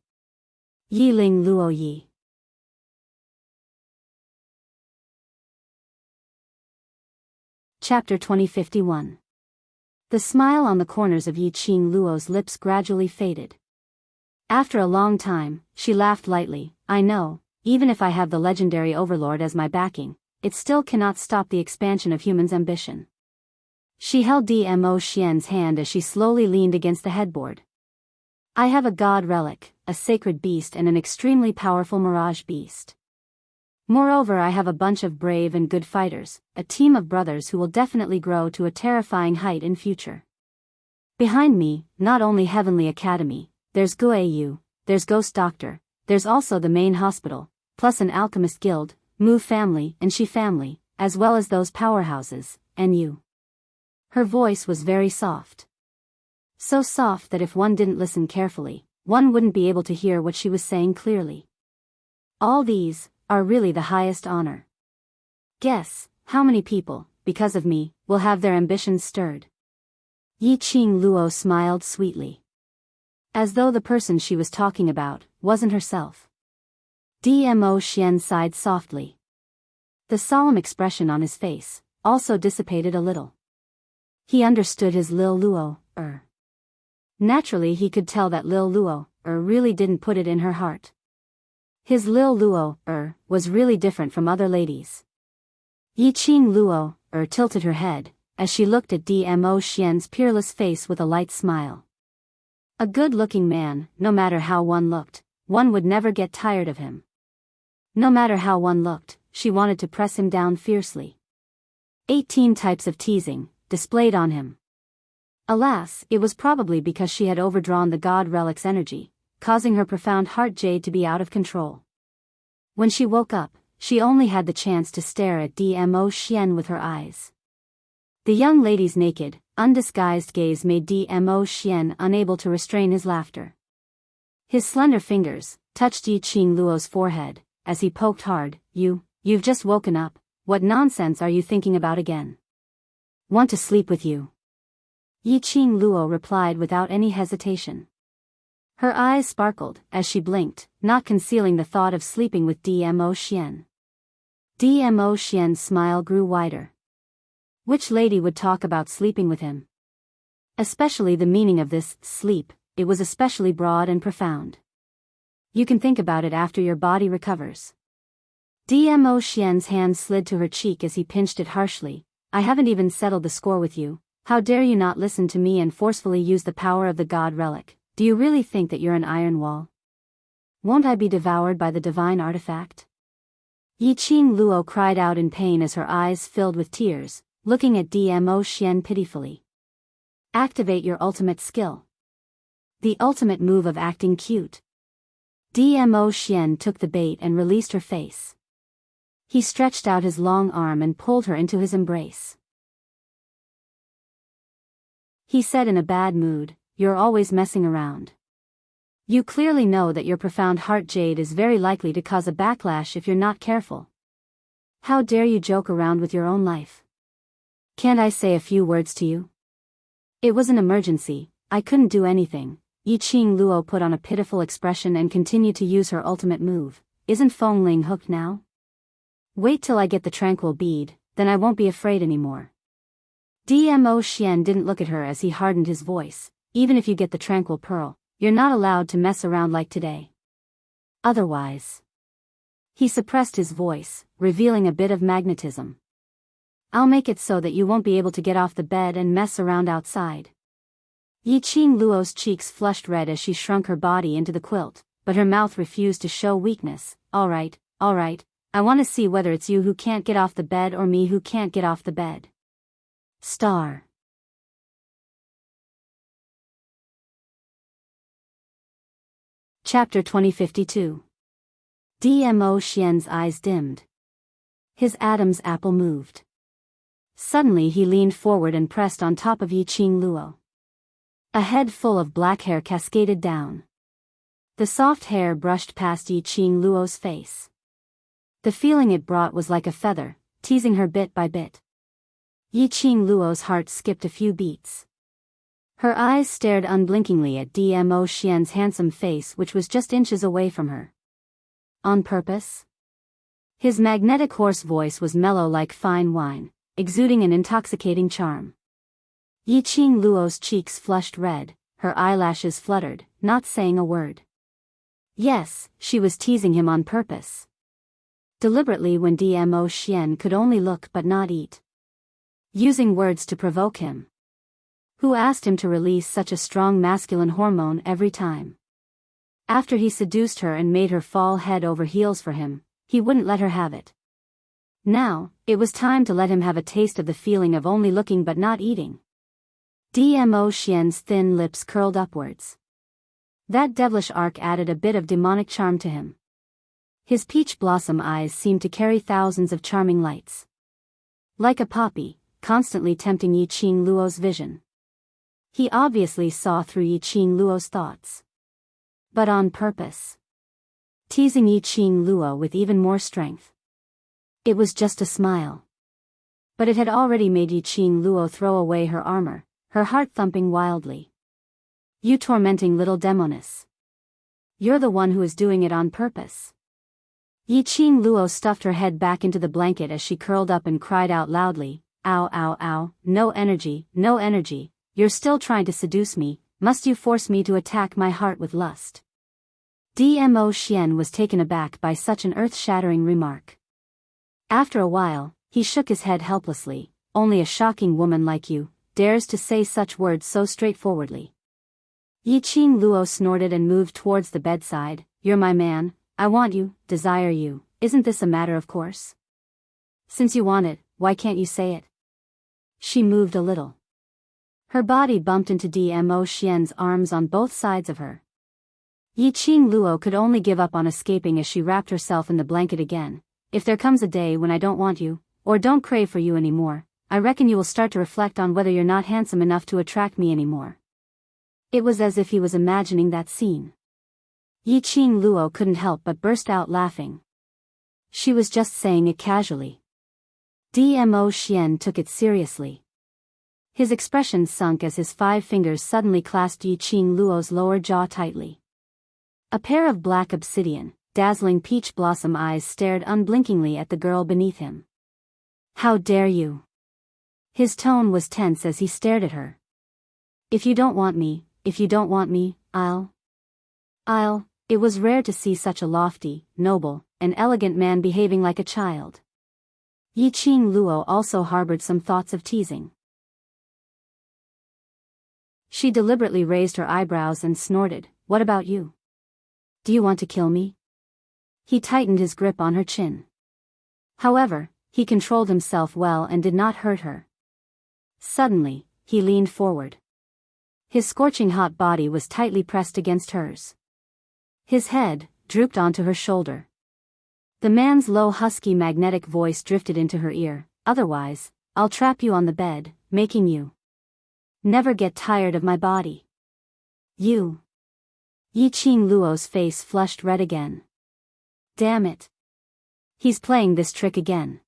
Yi Ling Luo Yi." Chapter 2051. The smile on the corners of Yi Qing Luo's lips gradually faded. After a long time, she laughed lightly. "I know, even if I have the legendary overlord as my backing, it still cannot stop the expansion of humans' ambition." She held Dmo Xian's hand as she slowly leaned against the headboard. "I have a god relic, a sacred beast and an extremely powerful mirage beast. Moreover, I have a bunch of brave and good fighters, a team of brothers who will definitely grow to a terrifying height in future. Behind me, not only Heavenly Academy, there's Guayu, there's Ghost Doctor, there's also the main hospital, plus an alchemist guild, Mu family and Shi family, as well as those powerhouses, and you." Her voice was very soft. So soft that if one didn't listen carefully, one wouldn't be able to hear what she was saying clearly. "All these are really the highest honor. Guess how many people, because of me, will have their ambitions stirred." Yi Qing Luo smiled sweetly, as though the person she was talking about wasn't herself. Dmo Xian sighed softly. The solemn expression on his face also dissipated a little. He understood his Lil Luo. Naturally he could tell that Lil Luo really didn't put it in her heart. His Lil Luo was really different from other ladies. Yiqing Luo tilted her head as she looked at Dmo Xian's peerless face with a light smile. A good-looking man, no matter how one looked, one would never get tired of him. No matter how one looked, she wanted to press him down fiercely. 18 types of teasing displayed on him. Alas, it was probably because she had overdrawn the god relic's energy, causing her profound heart jade to be out of control. When she woke up, she only had the chance to stare at Dmo Xian with her eyes. The young lady's naked, undisguised gaze made Dmo Xian unable to restrain his laughter. His slender fingers touched Yiqing Luo's forehead as he poked hard. You've just woken up, what nonsense are you thinking about again? Want to sleep with you? Yiqing Luo replied without any hesitation. Her eyes sparkled as she blinked, not concealing the thought of sleeping with Dmo Xian. Dmo Xian's smile grew wider. Which lady would talk about sleeping with him? Especially the meaning of this sleep, it was especially broad and profound. You can think about it after your body recovers. Dmo Xian's hand slid to her cheek as he pinched it harshly. I haven't even settled the score with you. How dare you not listen to me and forcefully use the power of the god relic? Do you really think that you're an iron wall? Won't I be devoured by the divine artifact? Yiqing Luo cried out in pain as her eyes filled with tears, looking at Dmo Xian pitifully. Activate your ultimate skill. The ultimate move of acting cute. Dmo Xian took the bait and released her face. He stretched out his long arm and pulled her into his embrace. He said in a bad mood, you're always messing around. You clearly know that your profound heart jade is very likely to cause a backlash if you're not careful. How dare you joke around with your own life? Can't I say a few words to you? It was an emergency, I couldn't do anything. Yiqing Luo put on a pitiful expression and continued to use her ultimate move. Isn't Fengling hooked now? Wait till I get the tranquil bead, then I won't be afraid anymore. Dmo Xian didn't look at her as he hardened his voice. Even if you get the tranquil pearl, you're not allowed to mess around like today. Otherwise. He suppressed his voice, revealing a bit of magnetism. I'll make it so that you won't be able to get off the bed and mess around outside. Yiqing Luo's cheeks flushed red as she shrunk her body into the quilt, but her mouth refused to show weakness. All right, I want to see whether it's you who can't get off the bed or me who can't get off the bed. Star. Chapter 2052. Dmo Xian's eyes dimmed. His Adam's apple moved. Suddenly he leaned forward and pressed on top of Yiqing Luo. A head full of black hair cascaded down. The soft hair brushed past Yiqing Luo's face. The feeling it brought was like a feather, teasing her bit by bit. Yiqing Luo's heart skipped a few beats. Her eyes stared unblinkingly at Dmo Xian's handsome face, which was just inches away from her. On purpose? His magnetic hoarse voice was mellow like fine wine, exuding an intoxicating charm. Yiqing Luo's cheeks flushed red, her eyelashes fluttered, not saying a word. Yes, she was teasing him on purpose. Deliberately when Dmo Xian could only look but not eat. Using words to provoke him. Who asked him to release such a strong masculine hormone every time? After he seduced her and made her fall head over heels for him, he wouldn't let her have it. Now, it was time to let him have a taste of the feeling of only looking but not eating. Dmo Xian's thin lips curled upwards. That devilish arc added a bit of demonic charm to him. His peach blossom eyes seemed to carry thousands of charming lights. Like a poppy, constantly tempting Yiqing Luo's vision. He obviously saw through Yiqing Luo's thoughts. But on purpose. Teasing Yiqing Luo with even more strength. It was just a smile. But it had already made Yiqing Luo throw away her armor, her heart thumping wildly. You tormenting little demoness. You're the one who is doing it on purpose. Yi Qing Luo stuffed her head back into the blanket as she curled up and cried out loudly, "Ow, ow, ow, no energy, no energy, you're still trying to seduce me, must you force me to attack my heart with lust?" Dmo Xian was taken aback by such an earth-shattering remark. After a while, he shook his head helplessly. "Only a shocking woman like you dares to say such words so straightforwardly." Yi Qing Luo snorted and moved towards the bedside. "You're my man, I want you, desire you, isn't this a matter of course? Since you want it, why can't you say it?" She moved a little. Her body bumped into Dmo Xian's arms on both sides of her. Yi Qing Luo could only give up on escaping as she wrapped herself in the blanket again. "If there comes a day when I don't want you, or don't crave for you anymore, I reckon you will start to reflect on whether you're not handsome enough to attract me anymore." It was as if he was imagining that scene. Yi Qing Luo couldn't help but burst out laughing. She was just saying it casually. Dmo Xian took it seriously. His expression sunk as his 5 fingers suddenly clasped Yi Qing Luo's lower jaw tightly. A pair of black obsidian, dazzling peach blossom eyes stared unblinkingly at the girl beneath him. "How dare you?" His tone was tense as he stared at her. If you don't want me, I'll. It was rare to see such a lofty, noble, and elegant man behaving like a child. Yi Qing Luo also harbored some thoughts of teasing. She deliberately raised her eyebrows and snorted, "What about you? Do you want to kill me?" He tightened his grip on her chin. However, he controlled himself well and did not hurt her. Suddenly, he leaned forward. His scorching hot body was tightly pressed against hers. His head drooped onto her shoulder. The man's low husky magnetic voice drifted into her ear. "Otherwise, I'll trap you on the bed, making you never get tired of my body." "You." Yi Qing Luo's face flushed red again. Damn it. He's playing this trick again.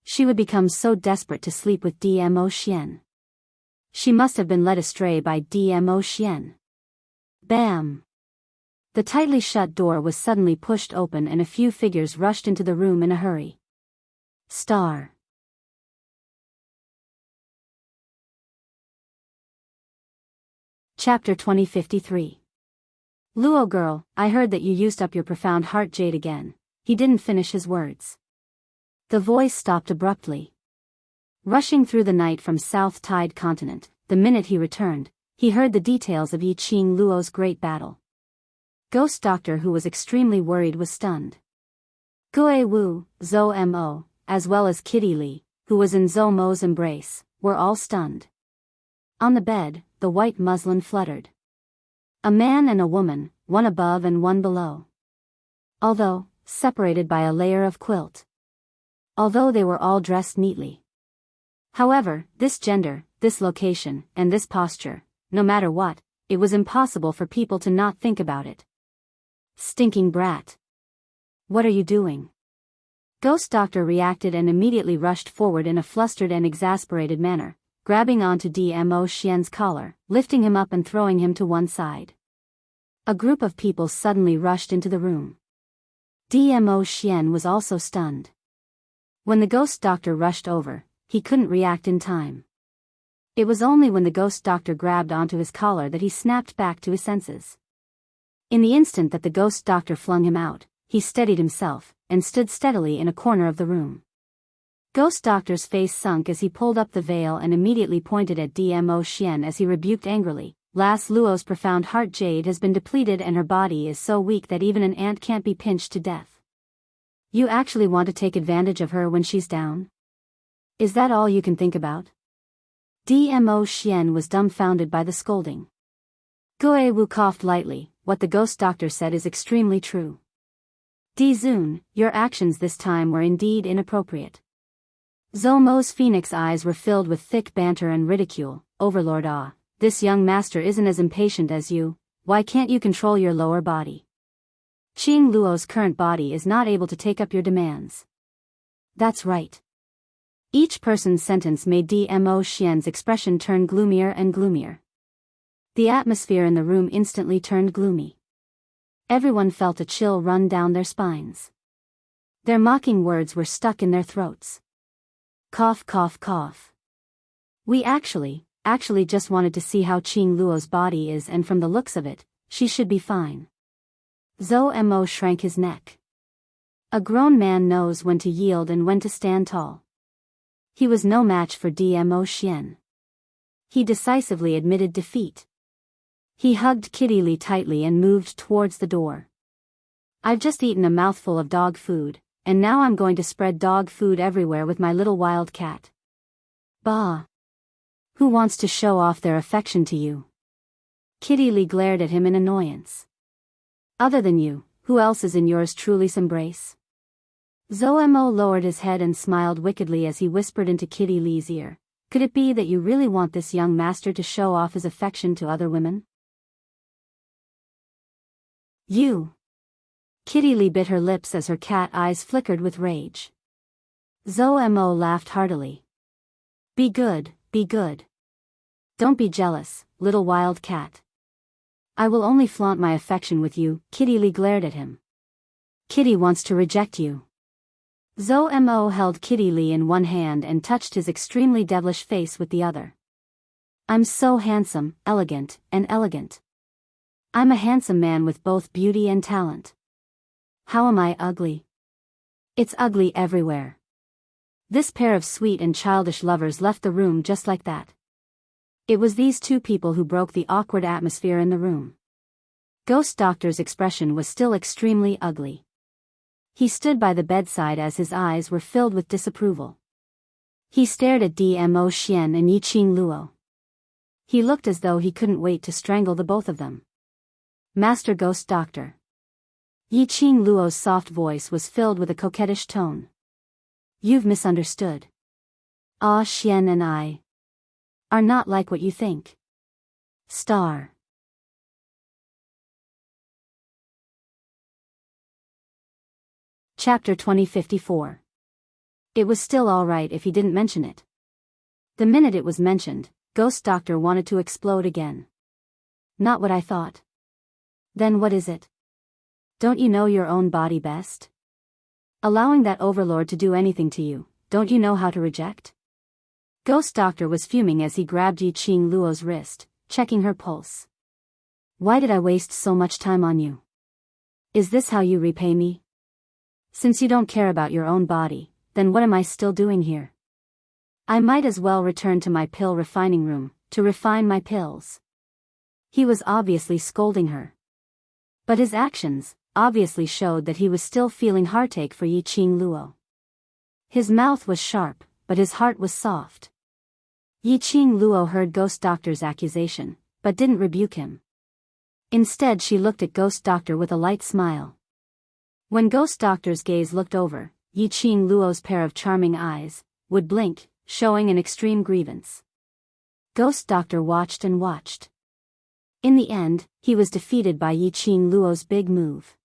She would become so desperate to sleep with Dmo Xian. She must have been led astray by Dmo Xian. Bam! The tightly shut door was suddenly pushed open and a few figures rushed into the room in a hurry. Star. Chapter 2053. "Luo girl, I heard that you used up your profound heart jade again." He didn't finish his words. The voice stopped abruptly. Rushing through the night from South Tide Continent, the minute he returned, he heard the details of Yi Qing Luo's great battle. Ghost Doctor, who was extremely worried, was stunned. Gue Wu, Zhou Mo, as well as Kitty Li, who was in Zhou Mo's embrace, were all stunned. On the bed, the white muslin fluttered. A man and a woman, one above and one below. Although separated by a layer of quilt. Although they were all dressed neatly. However, this gender, this location, and this posture, no matter what, it was impossible for people to not think about it. Stinking brat. What are you doing? Ghost Doctor reacted and immediately rushed forward in a flustered and exasperated manner, grabbing onto Dmo Xian's collar, lifting him up and throwing him to one side. A group of people suddenly rushed into the room. Dmo Xian was also stunned. When the Ghost Doctor rushed over, he couldn't react in time. It was only when the Ghost Doctor grabbed onto his collar that he snapped back to his senses. In the instant that the Ghost Doctor flung him out, he steadied himself, and stood steadily in a corner of the room. Ghost Doctor's face sunk as he pulled up the veil and immediately pointed at Dmo Xian as he rebuked angrily, "Lass Luo's profound heart jade has been depleted and her body is so weak that even an ant can't be pinched to death. You actually want to take advantage of her when she's down? Is that all you can think about?" Dmo Xian was dumbfounded by the scolding. Gue Wu coughed lightly. "What the Ghost Doctor said is extremely true. Di Zun, your actions this time were indeed inappropriate." Zhou Mo's phoenix eyes were filled with thick banter and ridicule. "Overlord this young master isn't as impatient as you, why can't you control your lower body? Qing Luo's current body is not able to take up your demands." "That's right." Each person's sentence made Dmo Xian's expression turn gloomier and gloomier. The atmosphere in the room instantly turned gloomy. Everyone felt a chill run down their spines. Their mocking words were stuck in their throats. Cough, cough, cough. We actually just wanted to see how Qing Luo's body is, and from the looks of it, she should be fine. Zhou Mo shrank his neck. A grown man knows when to yield and when to stand tall. He was no match for Dmo Xian. He decisively admitted defeat. He hugged Kitty Li tightly and moved towards the door. I've just eaten a mouthful of dog food, and now I'm going to spread dog food everywhere with my little wild cat. Bah! Who wants to show off their affection to you? Kitty Li glared at him in annoyance. Other than you, who else is in yours truly's embrace? Zhou Mo lowered his head and smiled wickedly as he whispered into Kitty Li's ear. Could it be that you really want this young master to show off his affection to other women? You! Kitty Li bit her lips as her cat eyes flickered with rage. Zhou Mo laughed heartily. Be good, be good. Don't be jealous, little wild cat. I will only flaunt my affection with you. Kitty Li glared at him. Kitty wants to reject you. Zhou Mo held Kitty Li in one hand and touched his extremely devilish face with the other. I'm so handsome, elegant, and elegant. I'm a handsome man with both beauty and talent. How am I ugly? It's ugly everywhere. This pair of sweet and childish lovers left the room just like that. It was these two people who broke the awkward atmosphere in the room. Ghost Doctor's expression was still extremely ugly. He stood by the bedside as his eyes were filled with disapproval. He stared at Dmo Xian and Yiqing Luo. He looked as though he couldn't wait to strangle the both of them. Master Ghost Doctor. Yiqing Luo's soft voice was filled with a coquettish tone. You've misunderstood. Ah, Xian and I are not like what you think. Star. Chapter 2054. It was still all right if he didn't mention it. The minute it was mentioned, Ghost Doctor wanted to explode again. Not what I thought. Then what is it? Don't you know your own body best? Allowing that overlord to do anything to you, don't you know how to reject? Ghost Doctor was fuming as he grabbed Yiqing Luo's wrist, checking her pulse. Why did I waste so much time on you? Is this how you repay me? Since you don't care about your own body, then what am I still doing here? I might as well return to my pill refining room, to refine my pills. He was obviously scolding her. But his actions obviously showed that he was still feeling heartache for Yiqing Luo. His mouth was sharp, but his heart was soft. Yiqing Luo heard Ghost Doctor's accusation, but didn't rebuke him. Instead she looked at Ghost Doctor with a light smile. When Ghost Doctor's gaze looked over, Yiqing Luo's pair of charming eyes would blink, showing an extreme grievance. Ghost Doctor watched and watched. In the end, he was defeated by Yiqing Luo's big move.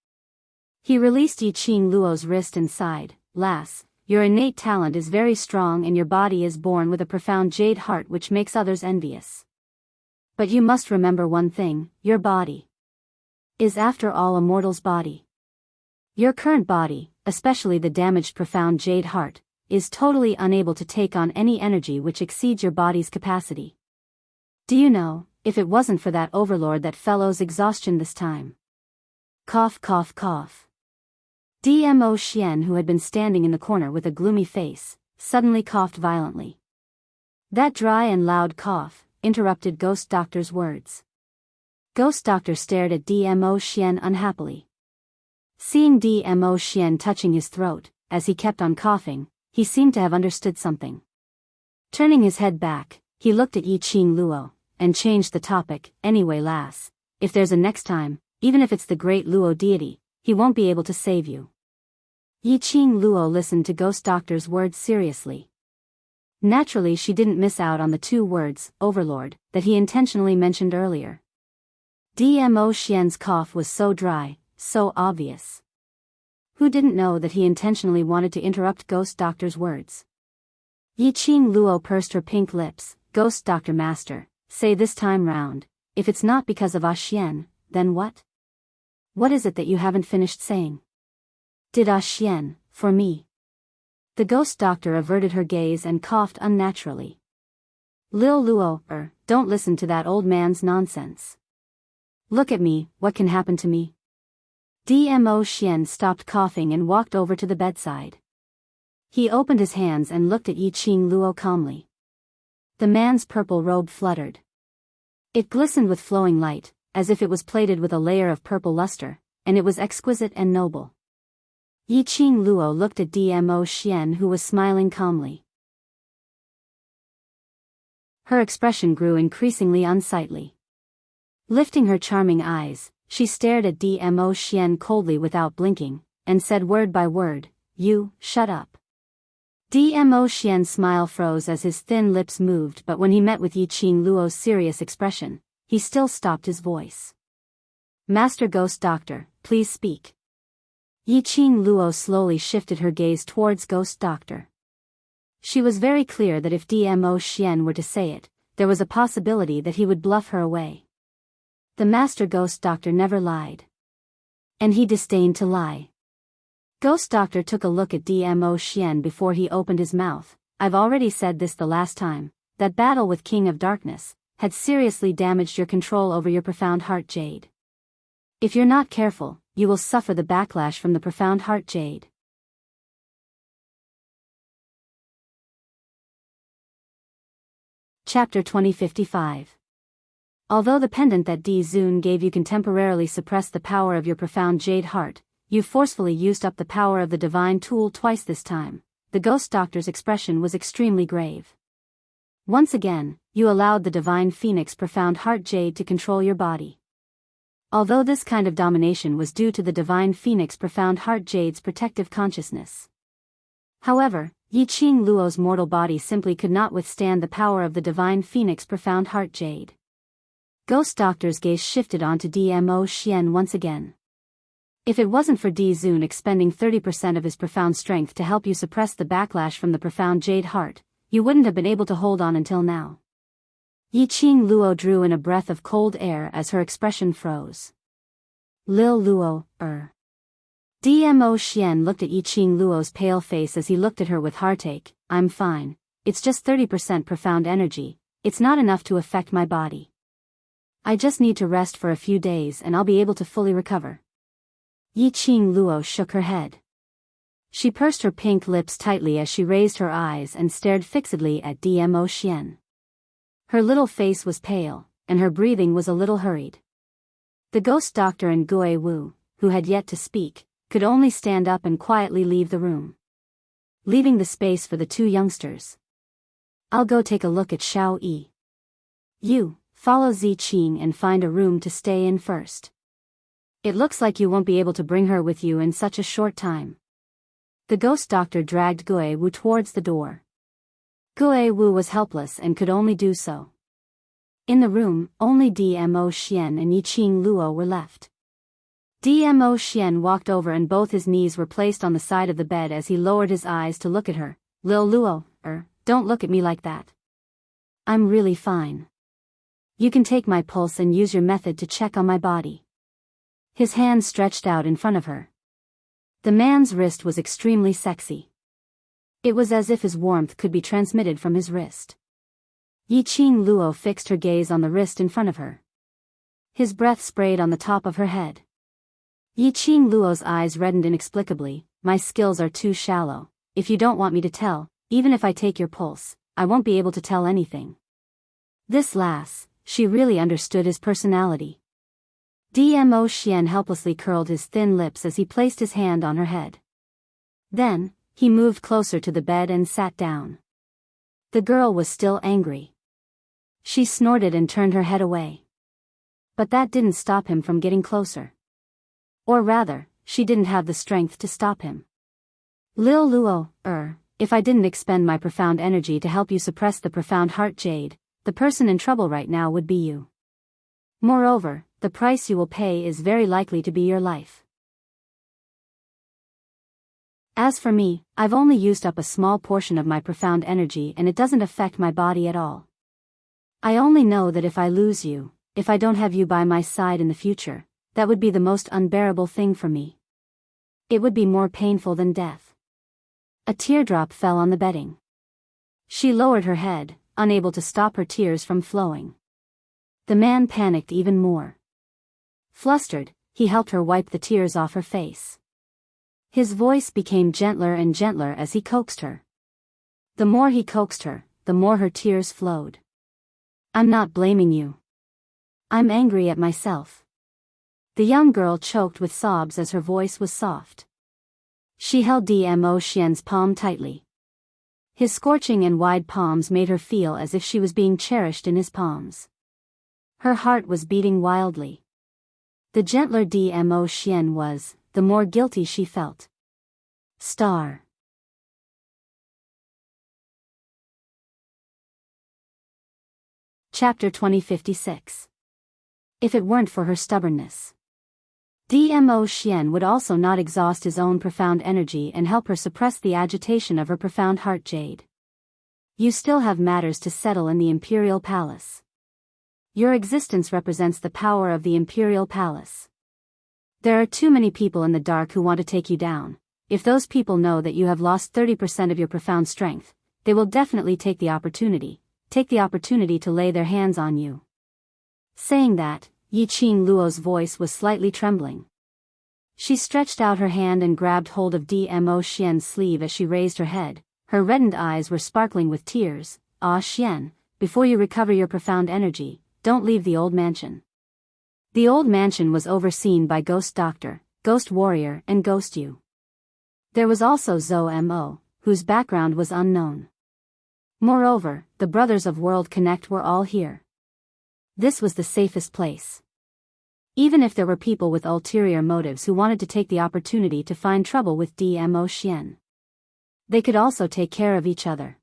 He released Yiqing Luo's wrist and sighed, Lass, your innate talent is very strong and your body is born with a profound jade heart which makes others envious. But you must remember one thing, your body is after all a mortal's body. Your current body, especially the damaged profound jade heart, is totally unable to take on any energy which exceeds your body's capacity. Do you know, if it wasn't for that overlord that fellow's exhaustion this time. Cough, cough, cough. Dmo Xian, who had been standing in the corner with a gloomy face, suddenly coughed violently. That dry and loud cough interrupted Ghost Doctor's words. Ghost Doctor stared at Dmo Xian unhappily. Seeing Dmo Xian touching his throat, as he kept on coughing, he seemed to have understood something. Turning his head back, he looked at Yiqing Luo, and changed the topic. Anyway, lass, if there's a next time, even if it's the great Luo deity, he won't be able to save you. Yiqing Luo listened to Ghost Doctor's words seriously. Naturally she didn't miss out on the two words, overlord, that he intentionally mentioned earlier. Dmo Xian's cough was so dry, so obvious. Who didn't know that he intentionally wanted to interrupt Ghost Doctor's words? Yiqing Luo pursed her pink lips. Ghost Doctor Master, say this time round, if it's not because of Xian, then what? What is it that you haven't finished saying? Did Xian for me. The ghost doctor averted her gaze and coughed unnaturally. Lil Luo, don't listen to that old man's nonsense. Look at me, what can happen to me? Dmo Xian stopped coughing and walked over to the bedside. He opened his hands and looked at Yiqing Luo calmly. The man's purple robe fluttered. It glistened with flowing light, as if it was plated with a layer of purple luster, and it was exquisite and noble. Yiqing Luo looked at Dmo Xian, who was smiling calmly. Her expression grew increasingly unsightly. Lifting her charming eyes, she stared at Dmo Xian coldly without blinking, and said word by word, "You, shut up." Dmo Xian's smile froze as his thin lips moved, but when he met with Yiqing Luo's serious expression, he still stopped his voice. "Master Ghost Doctor, please speak." Yiqing Luo slowly shifted her gaze towards Ghost Doctor. She was very clear that if Dmo Xian were to say it, there was a possibility that he would bluff her away. The Master Ghost Doctor never lied. And he disdained to lie. Ghost Doctor took a look at Dmo Xian before he opened his mouth. "I've already said this the last time. That battle with King of Darkness had seriously damaged your control over your profound heart jade. If you're not careful, you will suffer the backlash from the profound heart jade." Chapter 2055. Although the pendant that Di Zun gave you can temporarily suppress the power of your profound jade heart, you forcefully used up the power of the divine tool twice this time. The ghost doctor's expression was extremely grave. Once again, you allowed the divine phoenix profound heart jade to control your body. Although this kind of domination was due to the divine phoenix profound heart jade's protective consciousness. However, Yiqing Luo's mortal body simply could not withstand the power of the divine phoenix profound heart jade. Ghost Doctor's gaze shifted onto Dmo Xian once again. If it wasn't for Di Zun expending 30% of his profound strength to help you suppress the backlash from the profound jade heart, you wouldn't have been able to hold on until now. Yiqing Luo drew in a breath of cold air as her expression froze. Lil Luo, Dmo Xian looked at Yiqing Luo's pale face as he looked at her with heartache. "I'm fine. It's just 30% profound energy. It's not enough to affect my body. I just need to rest for a few days and I'll be able to fully recover." Yiqing Luo shook her head. She pursed her pink lips tightly as she raised her eyes and stared fixedly at Dmo Xian. Her little face was pale, and her breathing was a little hurried. The ghost doctor and Gui Wu, who had yet to speak, could only stand up and quietly leave the room, leaving the space for the two youngsters. "I'll go take a look at Xiao Yi. You, follow Zi Qing and find a room to stay in first. It looks like you won't be able to bring her with you in such a short time." The ghost doctor dragged Gui Wu towards the door. Gui Wu was helpless and could only do so. In the room, only Dmo Xian and Yiqing Luo were left. Dmo Xian walked over and both his knees were placed on the side of the bed as he lowered his eyes to look at her. "Lil Luo, don't look at me like that. I'm really fine. You can take my pulse and use your method to check on my body." His hand stretched out in front of her. The man's wrist was extremely sexy. It was as if his warmth could be transmitted from his wrist. Yiqing Luo fixed her gaze on the wrist in front of her. His breath sprayed on the top of her head. Yiqing Luo's eyes reddened inexplicably. "My skills are too shallow. If you don't want me to tell, even if I take your pulse, I won't be able to tell anything." This lass, she really understood his personality. Dmo Xian helplessly curled his thin lips as he placed his hand on her head. Then, he moved closer to the bed and sat down. The girl was still angry. She snorted and turned her head away. But that didn't stop him from getting closer. Or rather, she didn't have the strength to stop him. "Lil Luo, if I didn't expend my profound energy to help you suppress the profound heart jade, the person in trouble right now would be you. Moreover, the price you will pay is very likely to be your life. As for me, I've only used up a small portion of my profound energy and it doesn't affect my body at all. I only know that if I lose you, if I don't have you by my side in the future, that would be the most unbearable thing for me. It would be more painful than death." A teardrop fell on the bedding. She lowered her head, unable to stop her tears from flowing. The man panicked even more. Flustered, he helped her wipe the tears off her face. His voice became gentler and gentler as he coaxed her. The more he coaxed her, the more her tears flowed. "I'm not blaming you. I'm angry at myself." The young girl choked with sobs as her voice was soft. She held Dmo Xian's palm tightly. His scorching and wide palms made her feel as if she was being cherished in his palms. Her heart was beating wildly. The gentler Dmo Xian was, the more guilty she felt. Star. Chapter 2056. If it weren't for her stubbornness. Dmo Xian would also not exhaust his own profound energy and help her suppress the agitation of her profound heart jade. You still have matters to settle in the Imperial Palace. Your existence represents the power of the Imperial Palace. There are too many people in the dark who want to take you down. If those people know that you have lost 30% of your profound strength, they will definitely take the opportunity to lay their hands on you. Saying that, Yiqing Luo's voice was slightly trembling. She stretched out her hand and grabbed hold of Dmo Xian's sleeve as she raised her head. Her reddened eyes were sparkling with tears. "Ah Xian, before you recover your profound energy, don't leave the old mansion." The old mansion was overseen by Ghost Doctor, Ghost Warrior and Ghost Yu. There was also Zhou Mo, whose background was unknown. Moreover, the Brothers of World Connect were all here. This was the safest place. Even if there were people with ulterior motives who wanted to take the opportunity to find trouble with Dmo Xian, they could also take care of each other.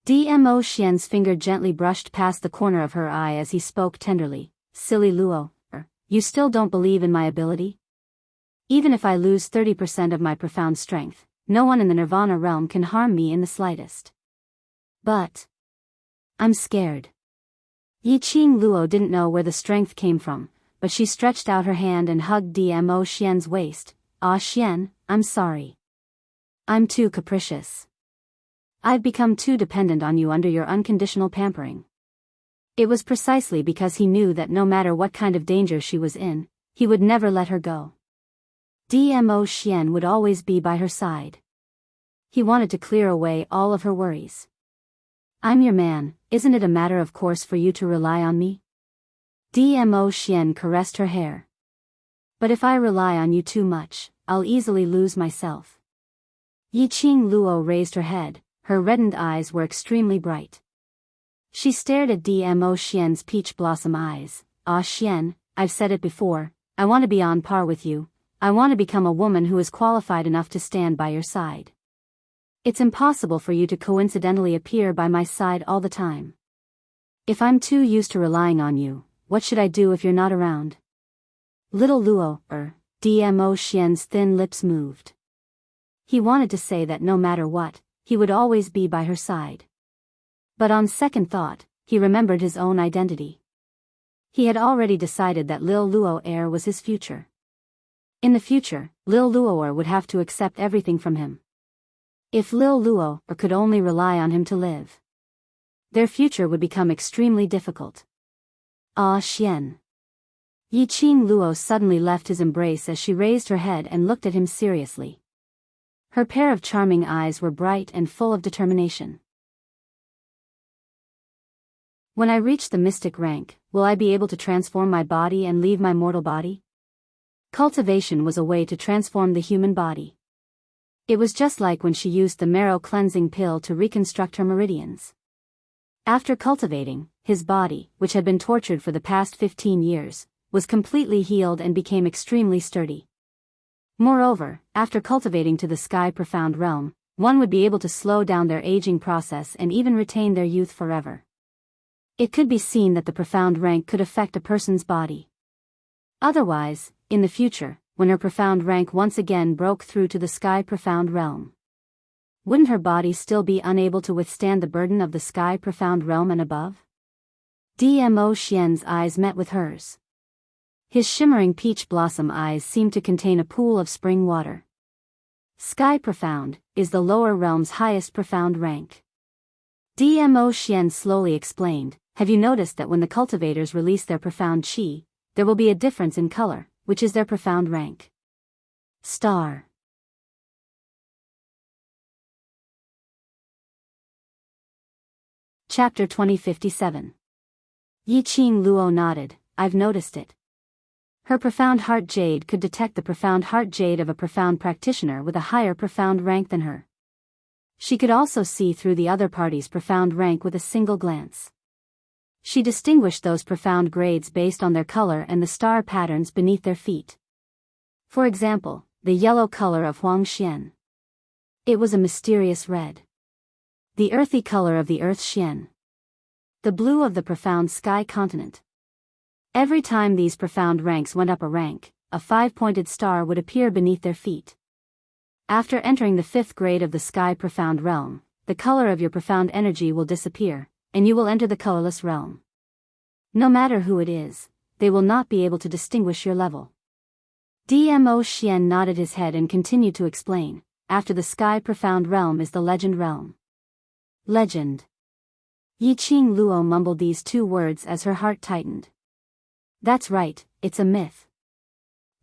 Dmo Xian's finger gently brushed past the corner of her eye as he spoke tenderly. "Silly Luo, you still don't believe in my ability? Even if I lose 30% of my profound strength, no one in the Nirvana realm can harm me in the slightest. But I'm scared." Yiqing Luo didn't know where the strength came from, but she stretched out her hand and hugged Dmo Xian's waist. "Ah Xian, I'm sorry. I'm too capricious. I've become too dependent on you under your unconditional pampering." It was precisely because he knew that no matter what kind of danger she was in, he would never let her go. Dmo Xian would always be by her side. He wanted to clear away all of her worries. "I'm your man, isn't it a matter of course for you to rely on me?" Dmo Xian caressed her hair. "But if I rely on you too much, I'll easily lose myself." Yiqing Luo raised her head, her reddened eyes were extremely bright. She stared at Dmo Xian's peach blossom eyes. "Ah Xian, I've said it before, I want to be on par with you. I want to become a woman who is qualified enough to stand by your side. It's impossible for you to coincidentally appear by my side all the time. If I'm too used to relying on you, what should I do if you're not around?" "Little Luo, Dmo Xian's thin lips moved. He wanted to say that no matter what, he would always be by her side. But on second thought, he remembered his own identity. He had already decided that Lil Luo was his future. In the future, Lil Luo would have to accept everything from him. If Lil Luo could only rely on him to live, their future would become extremely difficult. "Ah Xian." Yiqing Luo suddenly left his embrace as she raised her head and looked at him seriously. Her pair of charming eyes were bright and full of determination. "When I reach the mystic rank, will I be able to transform my body and leave my mortal body?" Cultivation was a way to transform the human body. It was just like when she used the marrow cleansing pill to reconstruct her meridians. After cultivating, his body, which had been tortured for the past 15 years, was completely healed and became extremely sturdy. Moreover, after cultivating to the sky profound realm, one would be able to slow down their aging process and even retain their youth forever. It could be seen that the profound rank could affect a person's body. Otherwise, in the future, when her profound rank once again broke through to the sky profound realm, wouldn't her body still be unable to withstand the burden of the sky profound realm and above? Dmo Xian's eyes met with hers. His shimmering peach blossom eyes seemed to contain a pool of spring water. Sky Profound, is the lower realm's highest profound rank. Dmo Xian slowly explained, have you noticed that when the cultivators release their profound qi, there will be a difference in color, which is their profound rank? Star. Chapter 2057. Yiqing Luo nodded, I've noticed it. Her profound heart jade could detect the profound heart jade of a profound practitioner with a higher profound rank than her. She could also see through the other party's profound rank with a single glance. She distinguished those profound grades based on their color and the star patterns beneath their feet. For example, the yellow color of Huang Xian. It was a mysterious red. The earthy color of the earth Xian. The blue of the profound sky continent. Every time these profound ranks went up a rank, a 5-pointed star would appear beneath their feet. After entering the 5th grade of the sky profound realm, the color of your profound energy will disappear, and you will enter the colorless realm. No matter who it is, they will not be able to distinguish your level. Dmo Xian nodded his head and continued to explain, after the sky profound realm is the legend realm. Legend. Yiqing Luo mumbled these 2 words as her heart tightened. That's right, it's a myth.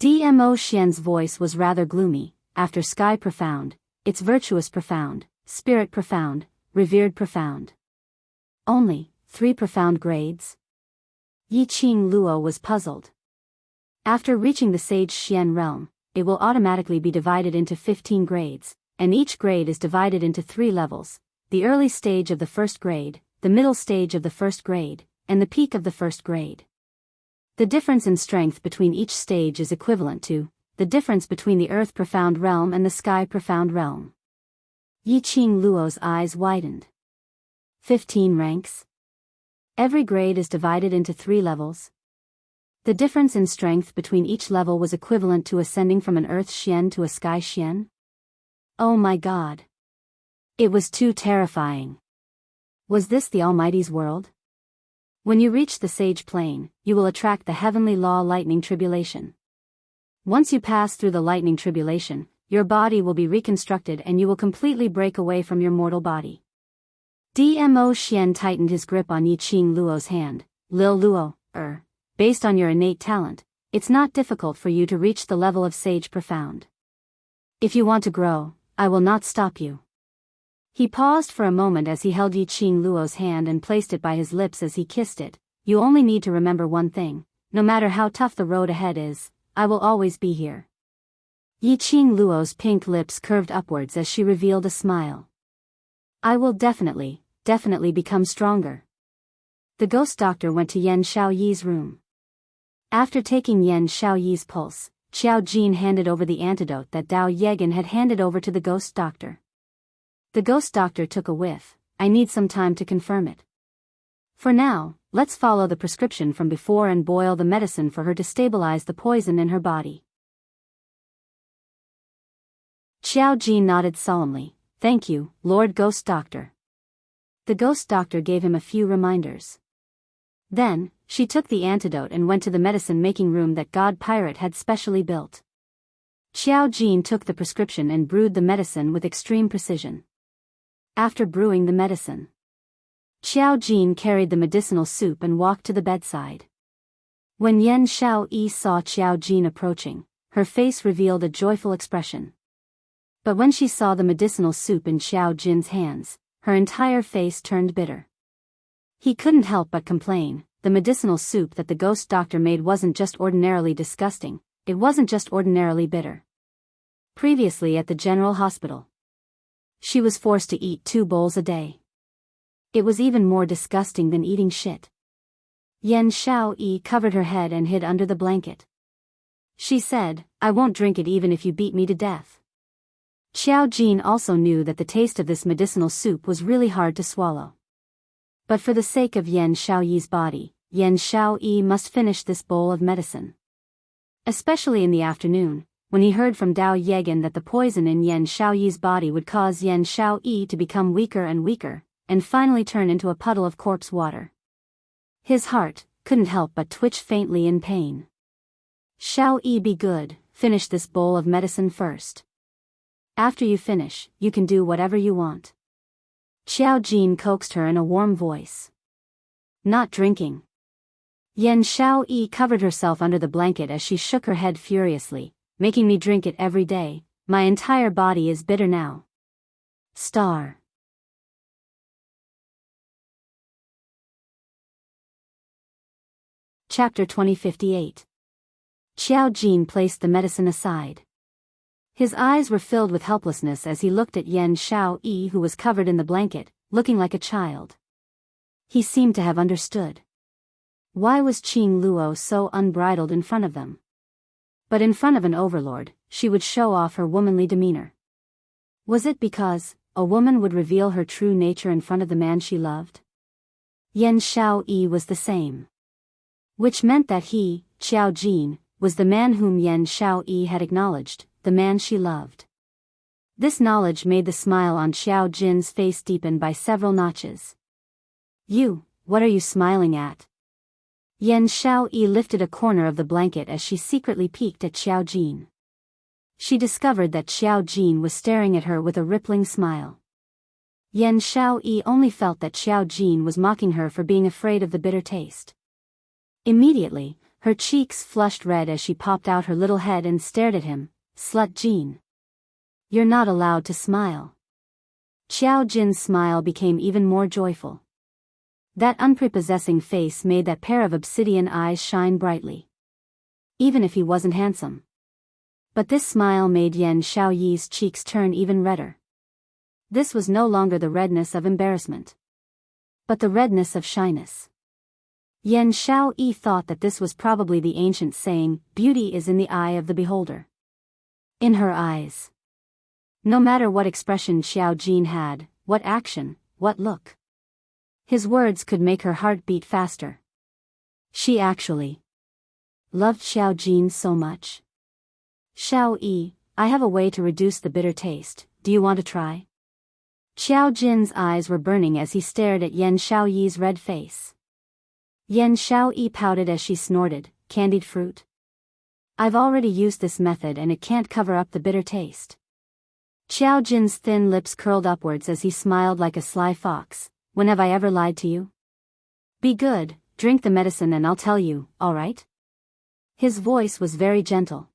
Dmo Xian's voice was rather gloomy. After sky profound, it's virtuous profound, spirit profound, revered profound. Only 3 profound grades? Yiqing Luo was puzzled. After reaching the sage Xian realm, it will automatically be divided into 15 grades, and each grade is divided into 3 levels, the early stage of the 1st grade, the middle stage of the 1st grade, and the peak of the 1st grade. The difference in strength between each stage is equivalent to the difference between the earth profound realm and the sky profound realm. Yiqing Luo's eyes widened. 15 ranks? Every grade is divided into 3 levels. The difference in strength between each level was equivalent to ascending from an earth Xian to a sky Xian? Oh my God. It was too terrifying. Was this the Almighty's world? When you reach the sage plane, you will attract the heavenly law lightning tribulation. Once you pass through the lightning tribulation, your body will be reconstructed and you will completely break away from your mortal body. Dmo Xian tightened his grip on Yiqing Luo's hand. Lil Luo, based on your innate talent, it's not difficult for you to reach the level of sage profound. If you want to grow, I will not stop you. He paused for a moment as he held Yiqing Luo's hand and placed it by his lips as he kissed it. You only need to remember one thing, no matter how tough the road ahead is, I will always be here. Yiqing Luo's pink lips curved upwards as she revealed a smile. I will definitely become stronger. The ghost doctor went to Yan Xiaoyi's room. After taking Yan Xiaoyi's pulse, Qiao Jin handed over the antidote that Dao Yegan had handed over to the ghost doctor. The ghost doctor took a whiff. I need some time to confirm it. For now, let's follow the prescription from before and boil the medicine for her to stabilize the poison in her body. Qiao Jin nodded solemnly. Thank you, Lord Ghost Doctor. The ghost doctor gave him a few reminders. Then, she took the antidote and went to the medicine-making room that God Pirate had specially built. Qiao Jin took the prescription and brewed the medicine with extreme precision. After brewing the medicine, Qiao Jin carried the medicinal soup and walked to the bedside. When Yan Xiaoyi saw Qiao Jin approaching, her face revealed a joyful expression. But when she saw the medicinal soup in Qiao Jin's hands, her entire face turned bitter. He couldn't help but complain, the medicinal soup that the ghost doctor made wasn't just ordinarily disgusting, it wasn't just ordinarily bitter. Previously at the general hospital, she was forced to eat 2 bowls a day. It was even more disgusting than eating shit. Yan Xiaoyi covered her head and hid under the blanket. She said, I won't drink it even if you beat me to death. Qiao Jin also knew that the taste of this medicinal soup was really hard to swallow. But for the sake of Yan Xiaoyi's body, Yan Xiaoyi must finish this bowl of medicine. Especially in the afternoon, when he heard from Dao Yegan that the poison in Yan Xiaoyi's body would cause Yan Xiaoyi to become weaker and weaker, and finally turn into a puddle of corpse water. His heart couldn't help but twitch faintly in pain. Xiaoyi, be good, finish this bowl of medicine first. After you finish, you can do whatever you want. Xiao Jin coaxed her in a warm voice. Not drinking. Yan Xiaoyi covered herself under the blanket as she shook her head furiously, making me drink it every day. My entire body is bitter now. Star. Chapter 2058. Xiao Jin placed the medicine aside. His eyes were filled with helplessness as he looked at Yan Xiaoyi, who was covered in the blanket, looking like a child. He seemed to have understood. Why was Qing Luo so unbridled in front of them? But in front of an overlord, she would show off her womanly demeanor. Was it because a woman would reveal her true nature in front of the man she loved? Yan Xiaoyi was the same. Which meant that he, Xiao Jin, was the man whom Yan Xiaoyi had acknowledged, the man she loved. This knowledge made the smile on Xiao Jin's face deepen by several notches. You, what are you smiling at? Yan Xiaoyi lifted a corner of the blanket as she secretly peeked at Xiao Jin. She discovered that Xiao Jin was staring at her with a rippling smile. Yan Xiaoyi only felt that Xiao Jin was mocking her for being afraid of the bitter taste. Immediately, her cheeks flushed red as she popped out her little head and stared at him. Slut Jin. You're not allowed to smile. Xiao Jin's smile became even more joyful. That unprepossessing face made that pair of obsidian eyes shine brightly. Even if he wasn't handsome. But this smile made Yan Xiaoyi's cheeks turn even redder. This was no longer the redness of embarrassment, but the redness of shyness. Yan Xiaoyi thought that this was probably the ancient saying, beauty is in the eye of the beholder. In her eyes. No matter what expression Xiao Jin had, what action, what look. His words could make her heart beat faster. She actually loved Xiao Jin so much. Xiaoyi, I have a way to reduce the bitter taste, do you want to try? Xiao Jin's eyes were burning as he stared at Yan Xiaoyi's red face. Yan Xiaoyi pouted as she snorted, candied fruit? I've already used this method and it can't cover up the bitter taste. Xiao Jin's thin lips curled upwards as he smiled like a sly fox. When have I ever lied to you? Be good, drink the medicine and I'll tell you, all right? His voice was very gentle.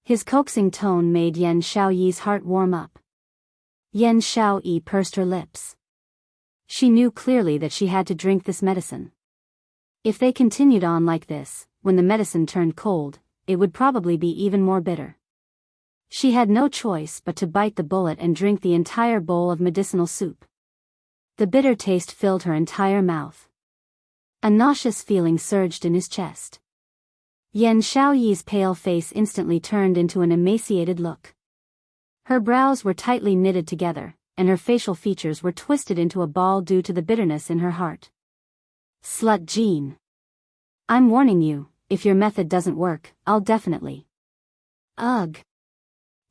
His coaxing tone made Yan Xiaoyi's heart warm up. Yan Xiaoyi pursed her lips. She knew clearly that she had to drink this medicine. If they continued on like this, when the medicine turned cold, it would probably be even more bitter. She had no choice but to bite the bullet and drink the entire bowl of medicinal soup. The bitter taste filled her entire mouth. A nauseous feeling surged in his chest. Yan Xiaoyi's pale face instantly turned into an emaciated look. Her brows were tightly knitted together, and her facial features were twisted into a ball due to the bitterness in her heart. Slut Jin. I'm warning you, if your method doesn't work, I'll definitely. Ugh.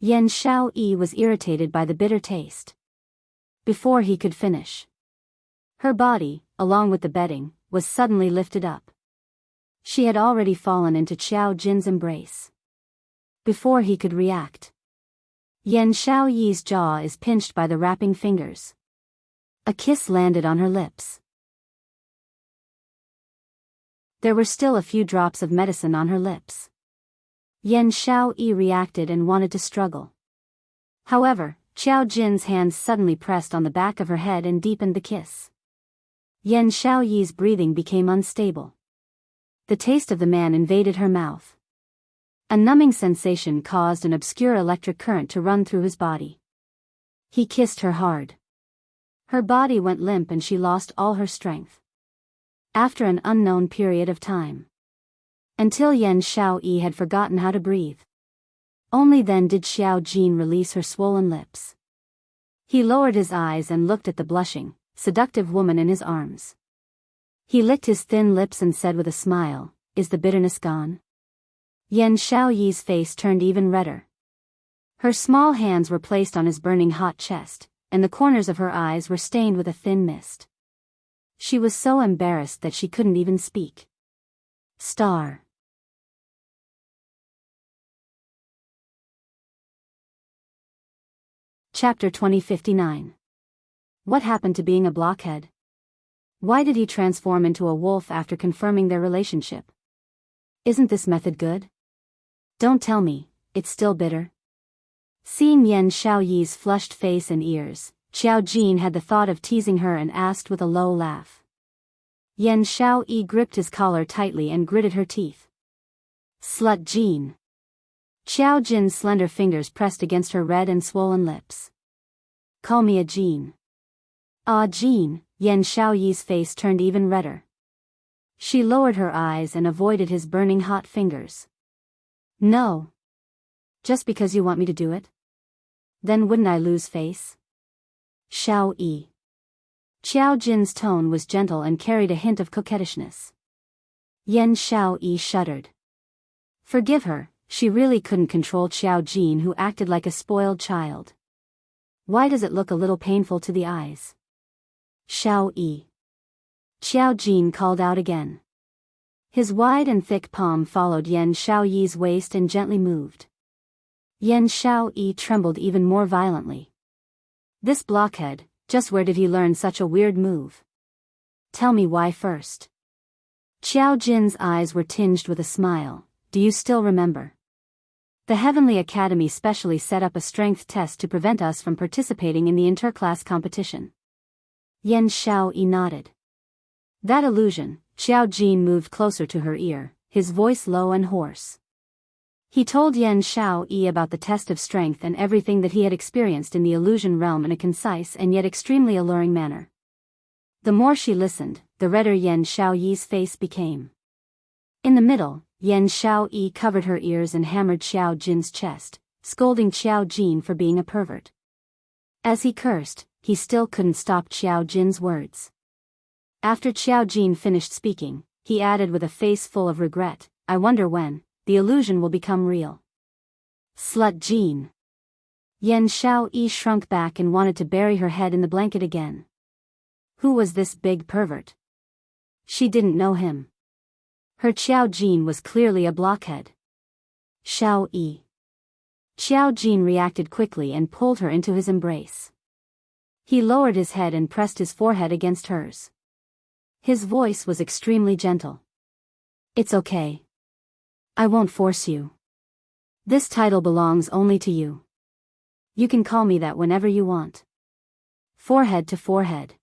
Yan Xiaoyi was irritated by the bitter taste. Before he could finish, her body, along with the bedding, was suddenly lifted up. She had already fallen into Xiao Jin's embrace. Before he could react, Yan Xiaoyi's jaw is pinched by the wrapping fingers. A kiss landed on her lips. There were still a few drops of medicine on her lips. Yan Xiaoyi reacted and wanted to struggle. However, Xiao Jin's hands suddenly pressed on the back of her head and deepened the kiss. Yan Xiaoyi's breathing became unstable. The taste of the man invaded her mouth. A numbing sensation caused an obscure electric current to run through his body. He kissed her hard. Her body went limp and she lost all her strength. After an unknown period of time. Until Yan Xiaoyi had forgotten how to breathe. Only then did Xiao Jin release her swollen lips. He lowered his eyes and looked at the blushing, seductive woman in his arms. He licked his thin lips and said with a smile, "Is the bitterness gone?" Yan Xiaoyi's face turned even redder. Her small hands were placed on his burning hot chest, and the corners of her eyes were stained with a thin mist. She was so embarrassed that she couldn't even speak. Star. Chapter 2059. What happened to being a blockhead? Why did he transform into a wolf after confirming their relationship? Isn't this method good? Don't tell me, it's still bitter. Seeing Yan Xiaoyi's flushed face and ears, Xiao Jin had the thought of teasing her and asked with a low laugh. Yan Xiaoyi gripped his collar tightly and gritted her teeth. Slut Jin. Xiao Jin's slender fingers pressed against her red and swollen lips. Call me a Jin. Ah, Jin. Yan Xiaoyi's face turned even redder. She lowered her eyes and avoided his burning hot fingers. No. Just because you want me to do it? Then wouldn't I lose face? Xiaoyi. Xiao Jin's tone was gentle and carried a hint of coquettishness. Yan Xiaoyi shuddered. Forgive her, she really couldn't control Xiao Jin, who acted like a spoiled child. Why does it look a little painful to the eyes? Xiaoyi. Xiao Jin called out again. His wide and thick palm followed Yan Xiaoyi's waist and gently moved. Yan Xiaoyi trembled even more violently. This blockhead, just where did he learn such a weird move? Tell me why first. Xiao Jin's eyes were tinged with a smile. Do you still remember? The Heavenly Academy specially set up a strength test to prevent us from participating in the interclass competition. Yan Xiaoyi nodded. That illusion. Xiao Jin moved closer to her ear, his voice low and hoarse. He told Yan Xiaoyi about the test of strength and everything that he had experienced in the illusion realm in a concise and yet extremely alluring manner. The more she listened, the redder Yan Xiaoyi's face became. In the middle, Yan Xiaoyi covered her ears and hammered Xiao Jin's chest, scolding Xiao Jin for being a pervert. As he cursed, he still couldn't stop Xiao Jin's words. After Xiao Jin finished speaking, he added with a face full of regret, I wonder when the illusion will become real. Slut Jin. Yan Xiaoyi shrunk back and wanted to bury her head in the blanket again. Who was this big pervert? She didn't know him. Her Xiao Jin was clearly a blockhead. Xiaoyi. Xiao Jin reacted quickly and pulled her into his embrace. He lowered his head and pressed his forehead against hers. His voice was extremely gentle. It's okay. I won't force you. This title belongs only to you. You can call me that whenever you want. Forehead to forehead.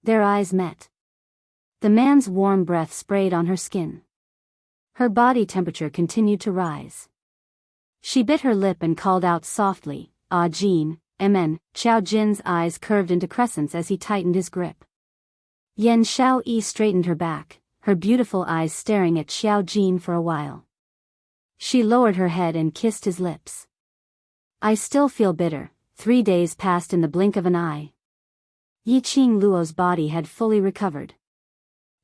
Their eyes met. The man's warm breath sprayed on her skin. Her body temperature continued to rise. She bit her lip and called out softly, Ah Jin, Mn. Xiao Jin's eyes curved into crescents as he tightened his grip. Yan Xiaoyi straightened her back, her beautiful eyes staring at Xiao Jin for a while. She lowered her head and kissed his lips. I still feel bitter. 3 days passed in the blink of an eye. Yiqing Luo's body had fully recovered.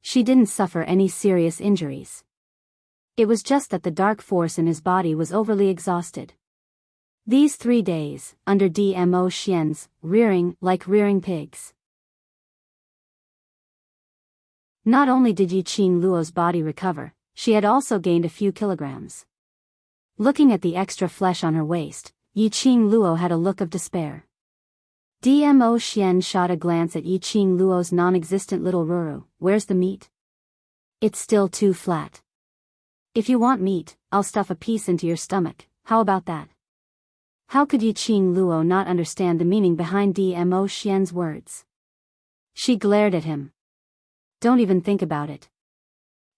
She didn't suffer any serious injuries. It was just that the dark force in his body was overly exhausted. These 3 days, under Dmo Xian's, rearing like rearing pigs. Not only did Yiqing Luo's body recover, she had also gained a few kilograms. Looking at the extra flesh on her waist, Yiqing Luo had a look of despair. Dmo Xian shot a glance at Yiqing Luo's non-existent little Ruru. Where's the meat? It's still too flat. If you want meat, I'll stuff a piece into your stomach, how about that? How could Yiqing Luo not understand the meaning behind Dmo Xian's words? She glared at him. Don't even think about it.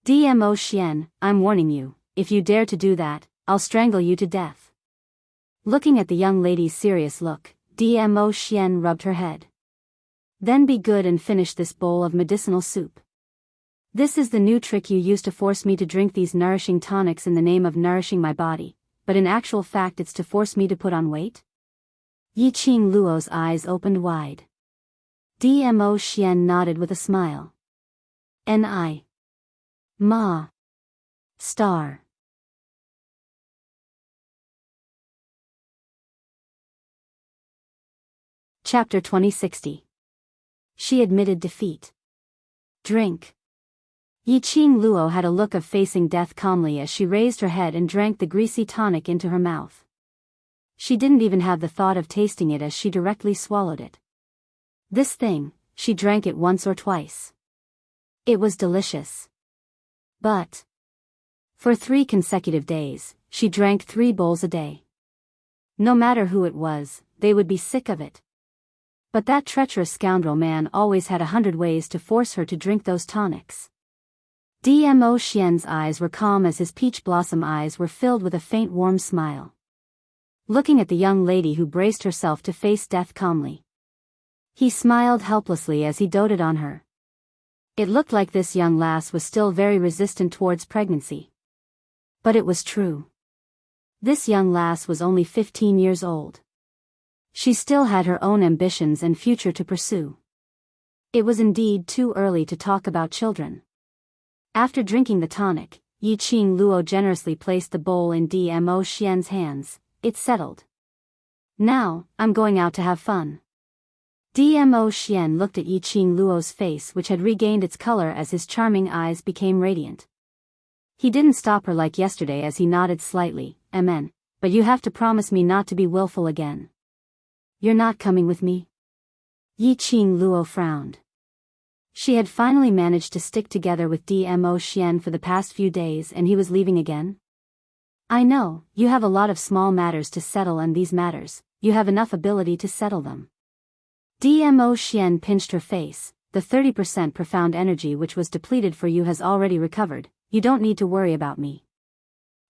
Dmo Xian, I'm warning you, if you dare to do that, I'll strangle you to death. Looking at the young lady's serious look, Dmo Xian rubbed her head. Then be good and finish this bowl of medicinal soup. This is the new trick you use to force me to drink these nourishing tonics in the name of nourishing my body, but in actual fact it's to force me to put on weight? Yiqing Luo's eyes opened wide. Dmo Xian nodded with a smile. Ni. Ma. Star. Chapter 2060. She admitted defeat. Drink. Yiqing Luo had a look of facing death calmly as she raised her head and drank the greasy tonic into her mouth. She didn't even have the thought of tasting it as she directly swallowed it. This thing, she drank it once or twice. It was delicious. But for 3 consecutive days, she drank 3 bowls a day. No matter who it was, they would be sick of it. But that treacherous scoundrel man always had 100 ways to force her to drink those tonics. Dmo Xian's eyes were calm as his peach blossom eyes were filled with a faint warm smile. Looking at the young lady who braced herself to face death calmly, he smiled helplessly as he doted on her. It looked like this young lass was still very resistant towards pregnancy. But it was true. This young lass was only 15 years old. She still had her own ambitions and future to pursue. It was indeed too early to talk about children. After drinking the tonic, Yiqing Luo generously placed the bowl in Dmo Xian's hands. It's settled. Now, I'm going out to have fun. Dmo Xian looked at Yiqing Luo's face, which had regained its color as his charming eyes became radiant. He didn't stop her like yesterday as he nodded slightly. Amen, but you have to promise me not to be willful again. You're not coming with me? Yiqing Luo frowned. She had finally managed to stick together with Dmo Xian for the past few days and he was leaving again? I know, you have a lot of small matters to settle and these matters, you have enough ability to settle them. Dmo Xian pinched her face. The 30% profound energy which was depleted for you has already recovered, you don't need to worry about me.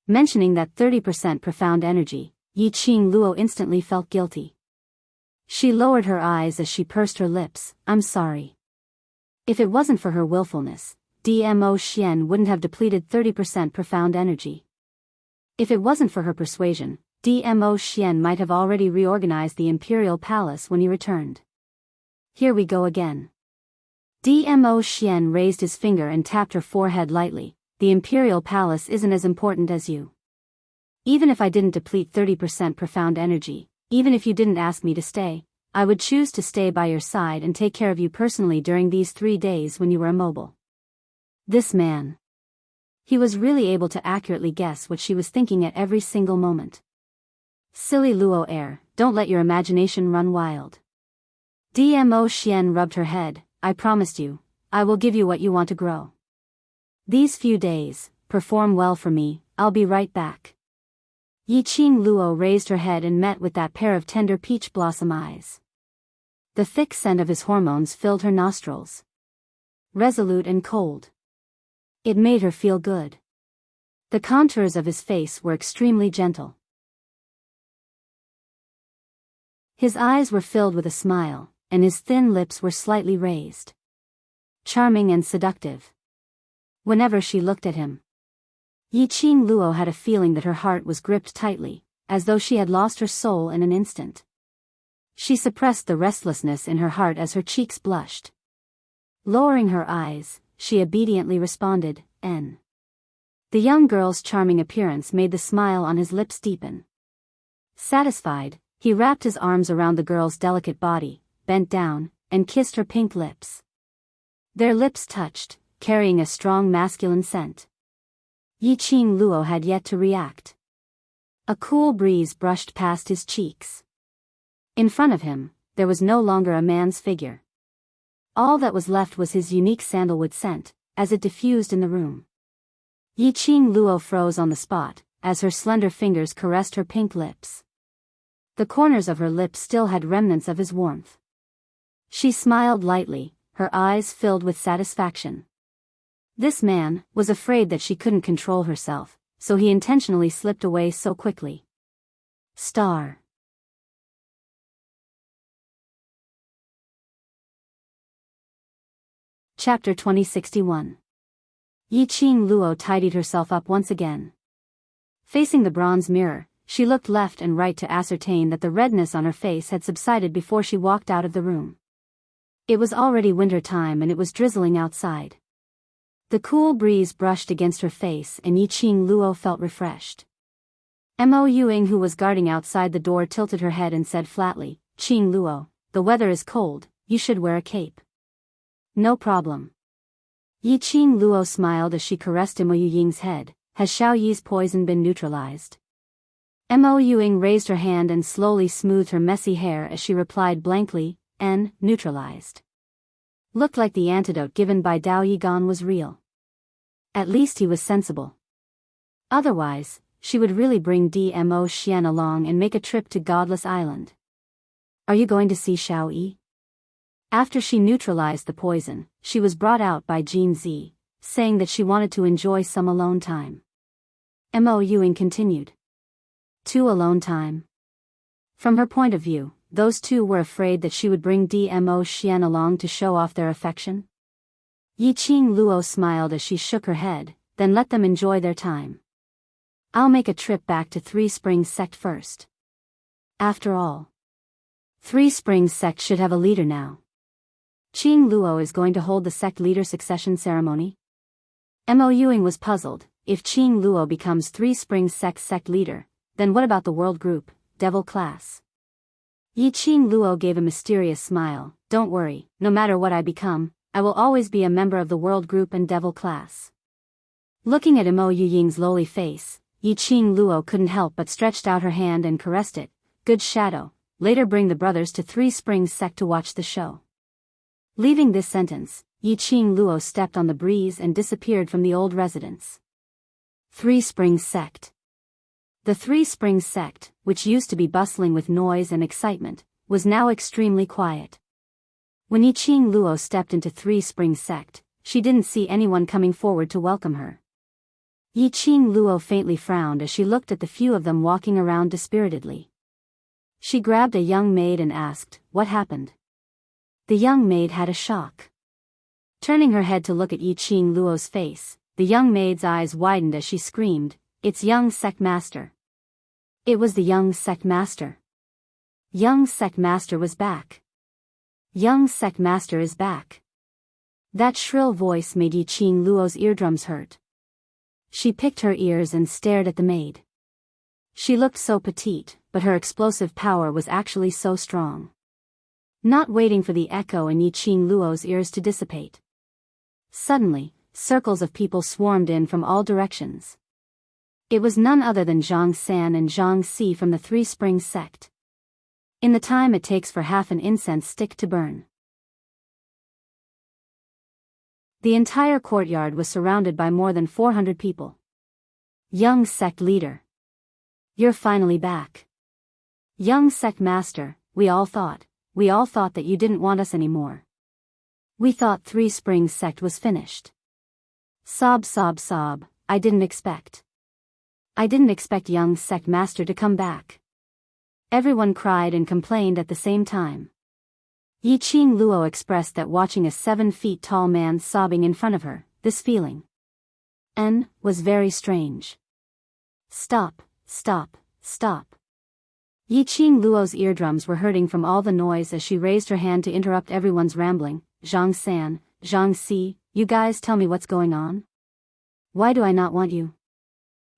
Mentioning that 30% profound energy, Yiqing Luo instantly felt guilty. She lowered her eyes as she pursed her lips. I'm sorry. If it wasn't for her willfulness, Dmo Xian wouldn't have depleted 30% profound energy. If it wasn't for her persuasion, Dmo Xian might have already reorganized the Imperial Palace when he returned. Here we go again. Dmo Xian raised his finger and tapped her forehead lightly. The Imperial Palace isn't as important as you. Even if I didn't deplete 30% profound energy, even if you didn't ask me to stay, I would choose to stay by your side and take care of you personally during these 3 days when you were immobile. This man. He was really able to accurately guess what she was thinking at every single moment. Silly Luo heir, don't let your imagination run wild. Dmo Xian rubbed her head. I promised you, I will give you what you want to grow. These few days, perform well for me, I'll be right back. Yiqing Luo raised her head and met with that pair of tender peach blossom eyes. The thick scent of his hormones filled her nostrils. Resolute and cold. It made her feel good. The contours of his face were extremely gentle. His eyes were filled with a smile, and his thin lips were slightly raised. Charming and seductive. Whenever she looked at him, Yiqing Luo had a feeling that her heart was gripped tightly, as though she had lost her soul in an instant. She suppressed the restlessness in her heart as her cheeks blushed. Lowering her eyes, she obediently responded, N. The young girl's charming appearance made the smile on his lips deepen. Satisfied, he wrapped his arms around the girl's delicate body, bent down, and kissed her pink lips. Their lips touched, carrying a strong masculine scent. Yiqing Luo had yet to react. A cool breeze brushed past his cheeks. In front of him, there was no longer a man's figure. All that was left was his unique sandalwood scent, as it diffused in the room. Yiqing Luo froze on the spot, as her slender fingers caressed her pink lips. The corners of her lips still had remnants of his warmth. She smiled lightly, her eyes filled with satisfaction. This man was afraid that she couldn't control herself, so he intentionally slipped away so quickly. Star. Chapter 2061. Yiqing Luo tidied herself up once again. Facing the bronze mirror, she looked left and right to ascertain that the redness on her face had subsided before she walked out of the room. It was already winter time and it was drizzling outside. The cool breeze brushed against her face and Yiqing Luo felt refreshed. Mo Yuing, who was guarding outside the door, tilted her head and said flatly, Qing Luo, the weather is cold, you should wear a cape. No problem. Yiqing Luo smiled as she caressed Mo Yuying's head. Has Xiao Yi's poison been neutralized? Mo Yuing raised her hand and slowly smoothed her messy hair as she replied blankly, N, neutralized. Looked like the antidote given by Dao Yigan was real. At least he was sensible. Otherwise, she would really bring Dmo Xian along and make a trip to Godless Island. Are you going to see Xiao Yi? After she neutralized the poison, she was brought out by Jean Zi, saying that she wanted to enjoy some alone time. Mo Yuing continued. Two alone time. From her point of view, those two were afraid that she would bring Dmo Xian along to show off their affection. Yiqing Luo smiled as she shook her head, then let them enjoy their time. I'll make a trip back to Three Springs Sect first. After all, Three Springs Sect should have a leader now. Qing Luo is going to hold the sect leader succession ceremony? Mo Yuing was puzzled. If Qing Luo becomes Three Springs sect leader, then what about the world group, devil class? Yiqing Luo gave a mysterious smile. Don't worry, no matter what I become, I will always be a member of the world group and devil class. Looking at Mo Yuying's lowly face, Yiqing Luo couldn't help but stretched out her hand and caressed it. Good shadow, later bring the brothers to Three Springs Sect to watch the show. Leaving this sentence, Yiqing Luo stepped on the breeze and disappeared from the old residence. Three Springs Sect. The Three Springs Sect, which used to be bustling with noise and excitement, was now extremely quiet. When Yiqing Luo stepped into Three Springs Sect, she didn't see anyone coming forward to welcome her. Yiqing Luo faintly frowned as she looked at the few of them walking around dispiritedly. She grabbed a young maid and asked, "What happened?" The young maid had a shock. Turning her head to look at Yiqing Luo's face, the young maid's eyes widened as she screamed, "It's young sect master." It was the young sect master. Young sect master was back. Young sect master is back. That shrill voice made Yiqing Luo's eardrums hurt. She picked her ears and stared at the maid. She looked so petite, but her explosive power was actually so strong. Not waiting for the echo in Yiqing Luo's ears to dissipate. Suddenly, circles of people swarmed in from all directions. It was none other than Zhang San and Zhang Si from the Three Springs Sect. In the time it takes for half an incense stick to burn. The entire courtyard was surrounded by more than 400 people. Young sect leader. You're finally back. Young sect master, we all thought that you didn't want us anymore. We thought Three Springs Sect was finished. Sob sob sob, I didn't expect young sect master to come back. Everyone cried and complained at the same time. Yiqing Luo expressed that watching a 7 feet tall man sobbing in front of her, this feeling was very strange. Stop, stop, stop. Yiqing Luo's eardrums were hurting from all the noise as she raised her hand to interrupt everyone's rambling. Zhang San, Zhang Si, you guys tell me what's going on? Why do I not want you?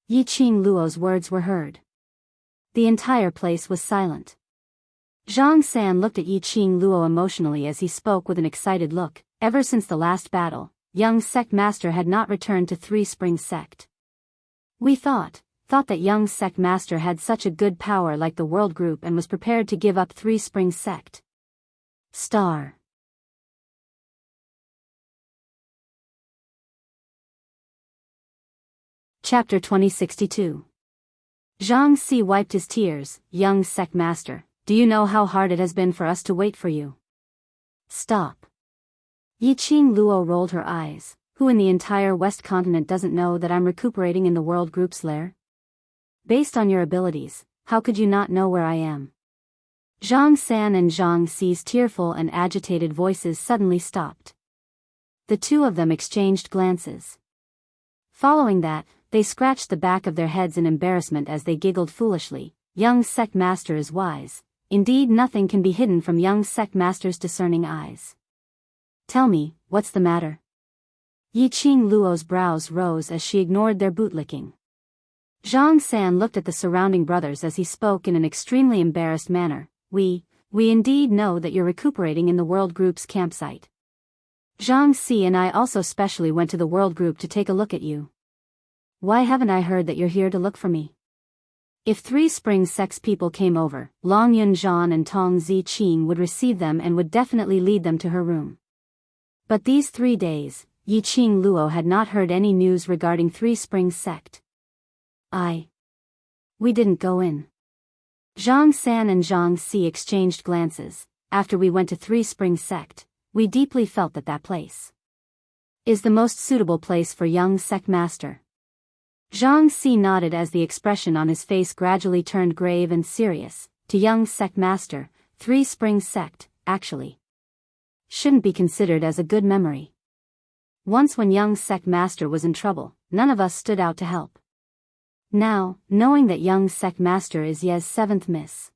Yiqing Luo's words were heard. The entire place was silent. Zhang San looked at Yiqing Luo emotionally as he spoke with an excited look. Ever since the last battle, young sect master had not returned to Three Springs Sect. We thought that young sect master had such a good power like the world group and was prepared to give up Three Springs Sect. Star. Chapter 2062. Zhang Si wiped his tears. Young sect master, do you know how hard it has been for us to wait for you? Stop. Yiqing Luo rolled her eyes. Who in the entire West continent doesn't know that I'm recuperating in the world group's lair? Based on your abilities, how could you not know where I am? Zhang San and Zhang Si's tearful and agitated voices suddenly stopped. The two of them exchanged glances. Following that, they scratched the back of their heads in embarrassment as they giggled foolishly. Young sect master is wise. Indeed, nothing can be hidden from young sect master's discerning eyes. Tell me, what's the matter? Yiqing Luo's brows rose as she ignored their bootlicking. Zhang San looked at the surrounding brothers as he spoke in an extremely embarrassed manner. We indeed know that you're recuperating in the world group's campsite. Zhang Si and I also specially went to the world group to take a look at you. Why haven't I heard that you're here to look for me? If 3 Spring Sect's people came over, Long Yunzhan and Tong Ziqing would receive them and would definitely lead them to her room. But these 3 days, Yiqing Luo had not heard any news regarding 3 Spring Sect. We didn't go in. Zhang San and Zhang Si exchanged glances. After we went to 3 Spring Sect, we deeply felt that that place is the most suitable place for young sect master. Zhang Si nodded as the expression on his face gradually turned grave and serious. To young sect master, 3 Spring Sect, actually, shouldn't be considered as a good memory. Once when young sect master was in trouble, none of us stood out to help. Now, knowing that young sect master is Ye's 7th miss,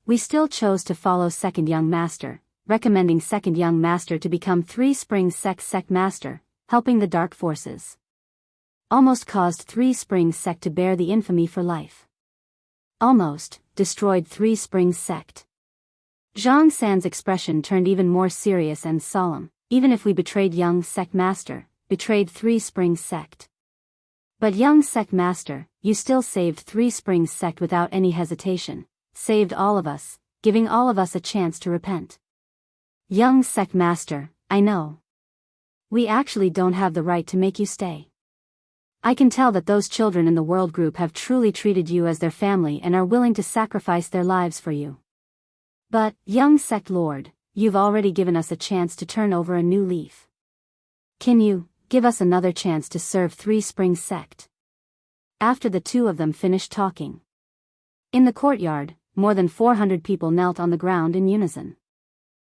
we still chose to follow second young master, recommending second young master to become 3 Spring Sect master, helping the dark forces. Almost caused 3 Spring Sect to bear the infamy for life. Almost destroyed 3 Spring Sect. Zhang San's expression turned even more serious and solemn. Even if we betrayed young sect master, betrayed 3 Spring Sect. But young sect master, you still saved 3 Spring Sect without any hesitation, saved all of us, giving all of us a chance to repent. Young sect master, I know. We actually don't have the right to make you stay. I can tell that those children in the world group have truly treated you as their family and are willing to sacrifice their lives for you. But, young sect lord, you've already given us a chance to turn over a new leaf. Can you give us another chance to serve 3 Spring Sect? After the two of them finished talking, in the courtyard, more than 400 people knelt on the ground in unison.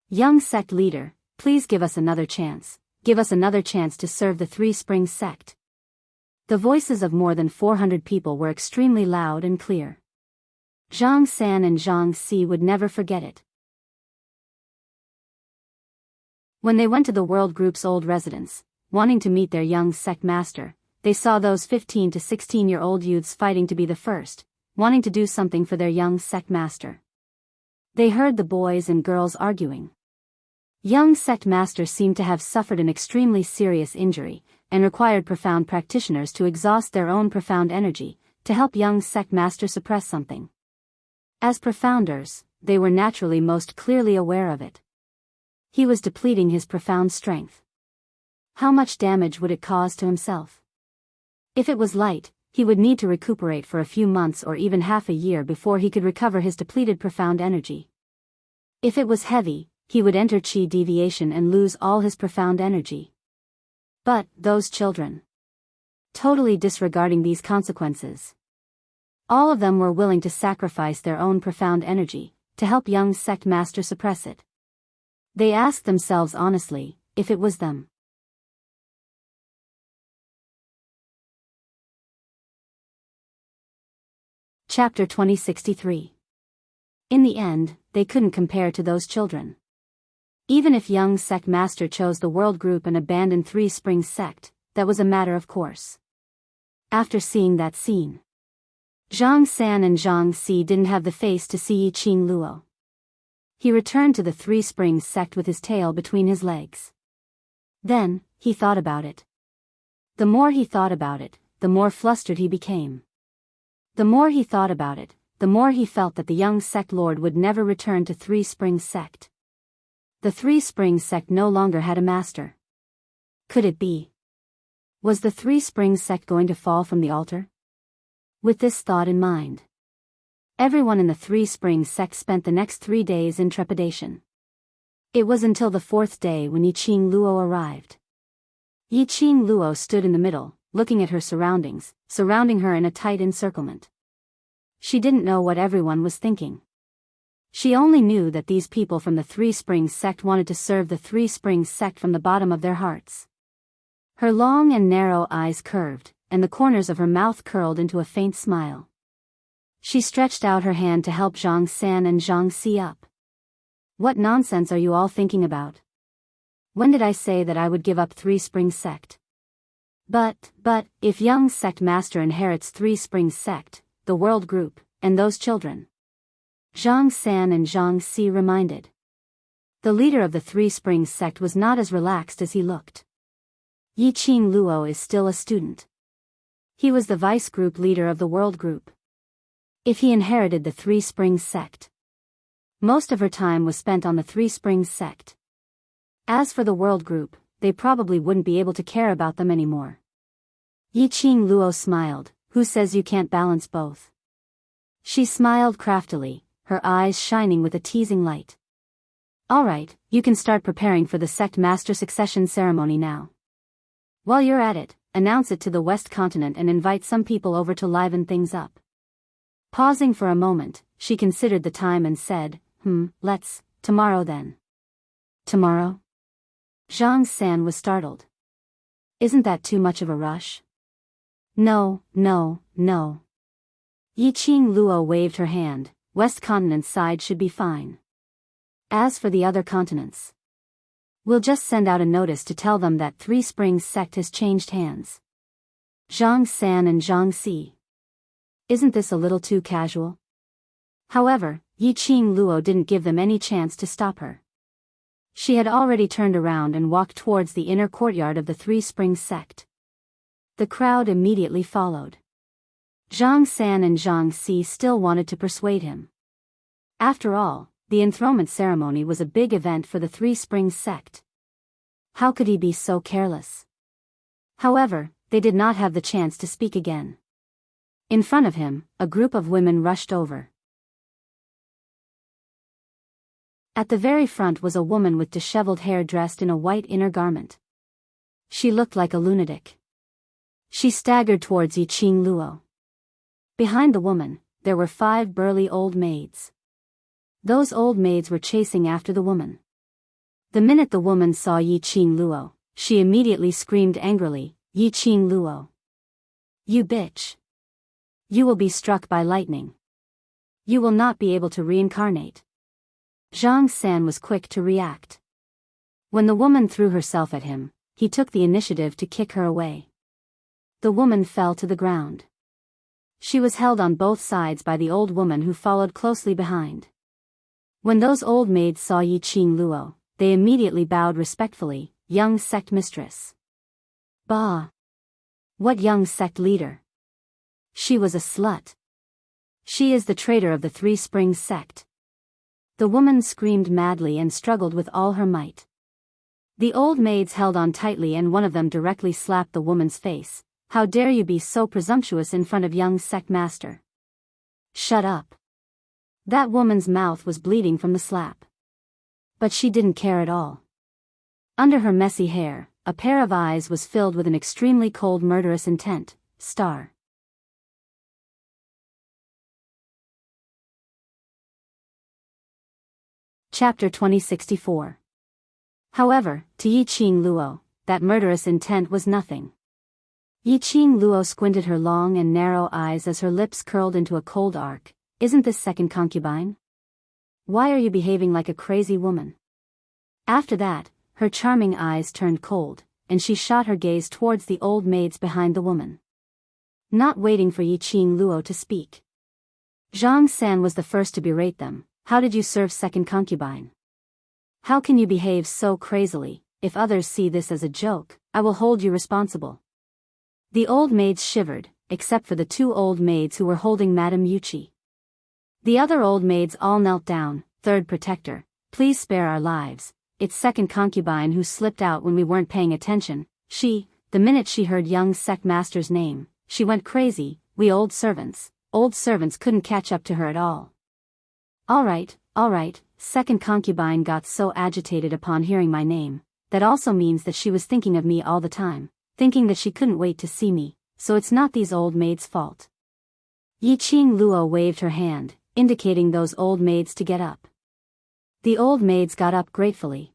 Young sect leader, please give us another chance. Give us another chance to serve the 3 Spring Sect. The voices of more than 400 people were extremely loud and clear. Zhang San and Zhang Si would never forget it. When they went to the World Group's old residence, wanting to meet their young sect master, they saw those 15 to 16-year-old youths fighting to be the first, wanting to do something for their young sect master. They heard the boys and girls arguing. Young sect master seemed to have suffered an extremely serious injury, and required profound practitioners to exhaust their own profound energy, to help young sect master suppress something. As profounders, they were naturally most clearly aware of it. He was depleting his profound strength. How much damage would it cause to himself? If it was light, he would need to recuperate for a few months or even half a year before he could recover his depleted profound energy. If it was heavy, he would enter chi deviation and lose all his profound energy. But, those children, totally disregarding these consequences, all of them were willing to sacrifice their own profound energy, to help young sect master suppress it. They asked themselves honestly, if it was them. Chapter 2063. In the end, they couldn't compare to those children. Even if young sect master chose the world group and abandoned 3 Spring Sect, that was a matter of course. After seeing that scene, Zhang San and Zhang Si didn't have the face to see Yiqing Luo. He returned to the 3 Spring Sect with his tail between his legs. Then, he thought about it. The more he thought about it, the more flustered he became. The more he thought about it, the more he felt that the young sect lord would never return to 3 Spring Sect. The 3 Spring Sect no longer had a master. Could it be? Was the 3 Spring Sect going to fall from the altar? With this thought in mind, everyone in the 3 Spring Sect spent the next 3 days in trepidation. It was until the 4th day when Yiqing Luo arrived. Yiqing Luo stood in the middle, looking at her surroundings, surrounding her in a tight encirclement. She didn't know what everyone was thinking. She only knew that these people from the 3 Spring Sect wanted to serve the 3 Spring Sect from the bottom of their hearts. Her long and narrow eyes curved, and the corners of her mouth curled into a faint smile. She stretched out her hand to help Zhang San and Zhang Si up. What nonsense are you all thinking about? When did I say that I would give up 3 Spring Sect? But, if young sect master inherits 3 Spring Sect, the world group, and those children, Zhang San and Zhang Si reminded. The leader of the 3 Spring Sect was not as relaxed as he looked. Yiqing Luo is still a student. He was the vice group leader of the world group. If he inherited the Three Springs sect. Most of her time was spent on the Three Springs sect. As for the world group, they probably wouldn't be able to care about them anymore. Yiqing Luo smiled. Who says you can't balance both? She smiled craftily, her eyes shining with a teasing light. Alright, you can start preparing for the sect master succession ceremony now. While you're at it, announce it to the West Continent and invite some people over to liven things up. Pausing for a moment, she considered the time and said, tomorrow then. Tomorrow? Zhang San was startled. Isn't that too much of a rush? No. Yiqing Luo waved her hand. West Continent's side should be fine. As for the other continents, we'll just send out a notice to tell them that Three Springs sect has changed hands. Zhang San and Zhang Si. Isn't this a little too casual? However, Yiqing Luo didn't give them any chance to stop her. She had already turned around and walked towards the inner courtyard of the Three Springs sect. The crowd immediately followed. Zhang San and Zhang Si still wanted to persuade him. After all, the enthronement ceremony was a big event for the Three Springs sect. How could he be so careless? However, they did not have the chance to speak again. In front of him, a group of women rushed over. At the very front was a woman with disheveled hair dressed in a white inner garment. She looked like a lunatic. She staggered towards Yiqing Luo. Behind the woman, there were 5 burly old maids. Those old maids were chasing after the woman. The minute the woman saw Yiqing Luo, she immediately screamed angrily, Yiqing Luo. You bitch. You will be struck by lightning. You will not be able to reincarnate. Zhang San was quick to react. When the woman threw herself at him, he took the initiative to kick her away. The woman fell to the ground. She was held on both sides by the old woman who followed closely behind. When those old maids saw Yiqing Luo, they immediately bowed respectfully. Young sect mistress. Bah! What young sect leader? She was a slut. She is the traitor of the Three Springs sect. The woman screamed madly and struggled with all her might. The old maids held on tightly and one of them directly slapped the woman's face. How dare you be so presumptuous in front of young sect master? Shut up. That woman's mouth was bleeding from the slap. But she didn't care at all. Under her messy hair, a pair of eyes was filled with an extremely cold murderous intent. Star. Chapter 2064. However, to Yiqing Luo, that murderous intent was nothing. Yiqing Luo squinted her long and narrow eyes as her lips curled into a cold arc. Isn't this second concubine? Why are you behaving like a crazy woman? After that, her charming eyes turned cold, and she shot her gaze towards the old maids behind the woman. Not waiting for Yiqing Luo to speak, Zhang San was the first to berate them. How did you serve second concubine? How can you behave so crazily? If others see this as a joke, I will hold you responsible. The old maids shivered, except for the 2 old maids who were holding Madame Yuchi. The other old maids all knelt down. Third protector, please spare our lives. It's second concubine who slipped out when we weren't paying attention. The minute she heard young sect master's name, she went crazy. We old servants couldn't catch up to her at all. All right, second concubine got so agitated upon hearing my name. That also means that she was thinking of me all the time, thinking that she couldn't wait to see me, so it's not these old maids' fault. Yiqing Luo waved her hand, indicating those old maids to get up. The old maids got up gratefully.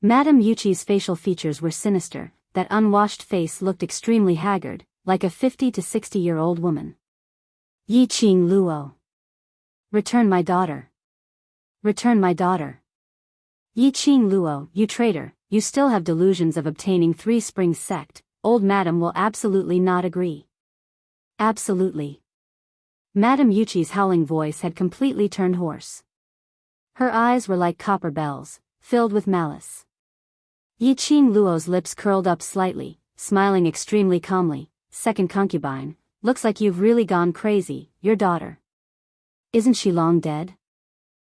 Madame Yuchi's facial features were sinister. That unwashed face looked extremely haggard, like a 50 to 60-year-old woman. Yiqing Luo. Return my daughter. Return my daughter. Yiqing Luo, you traitor, you still have delusions of obtaining Three Springs sect. Old madam will absolutely not agree. Absolutely. Madame Yuchi's howling voice had completely turned hoarse. Her eyes were like copper bells, filled with malice. Yiqing Luo's lips curled up slightly, smiling extremely calmly. Second concubine, looks like you've really gone crazy. Your daughter, Isn't she long dead?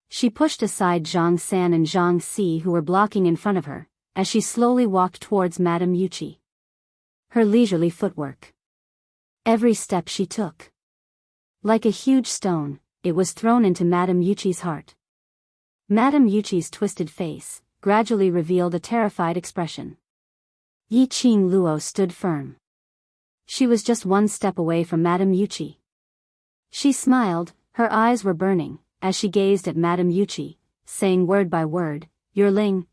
She pushed aside Zhang San and Zhang Si who were blocking in front of her, as she slowly walked towards Madame Yuchi. Her leisurely footwork. Every step she took. Like a huge stone, it was thrown into Madame Yuchi's heart. Madame Yuchi's twisted face gradually revealed a terrified expression. Yi Qing Luo stood firm. She was just one step away from Madame Yuchi. She smiled, her eyes were burning, as she gazed at Madame Yuchi, saying word by word, "Your Ling,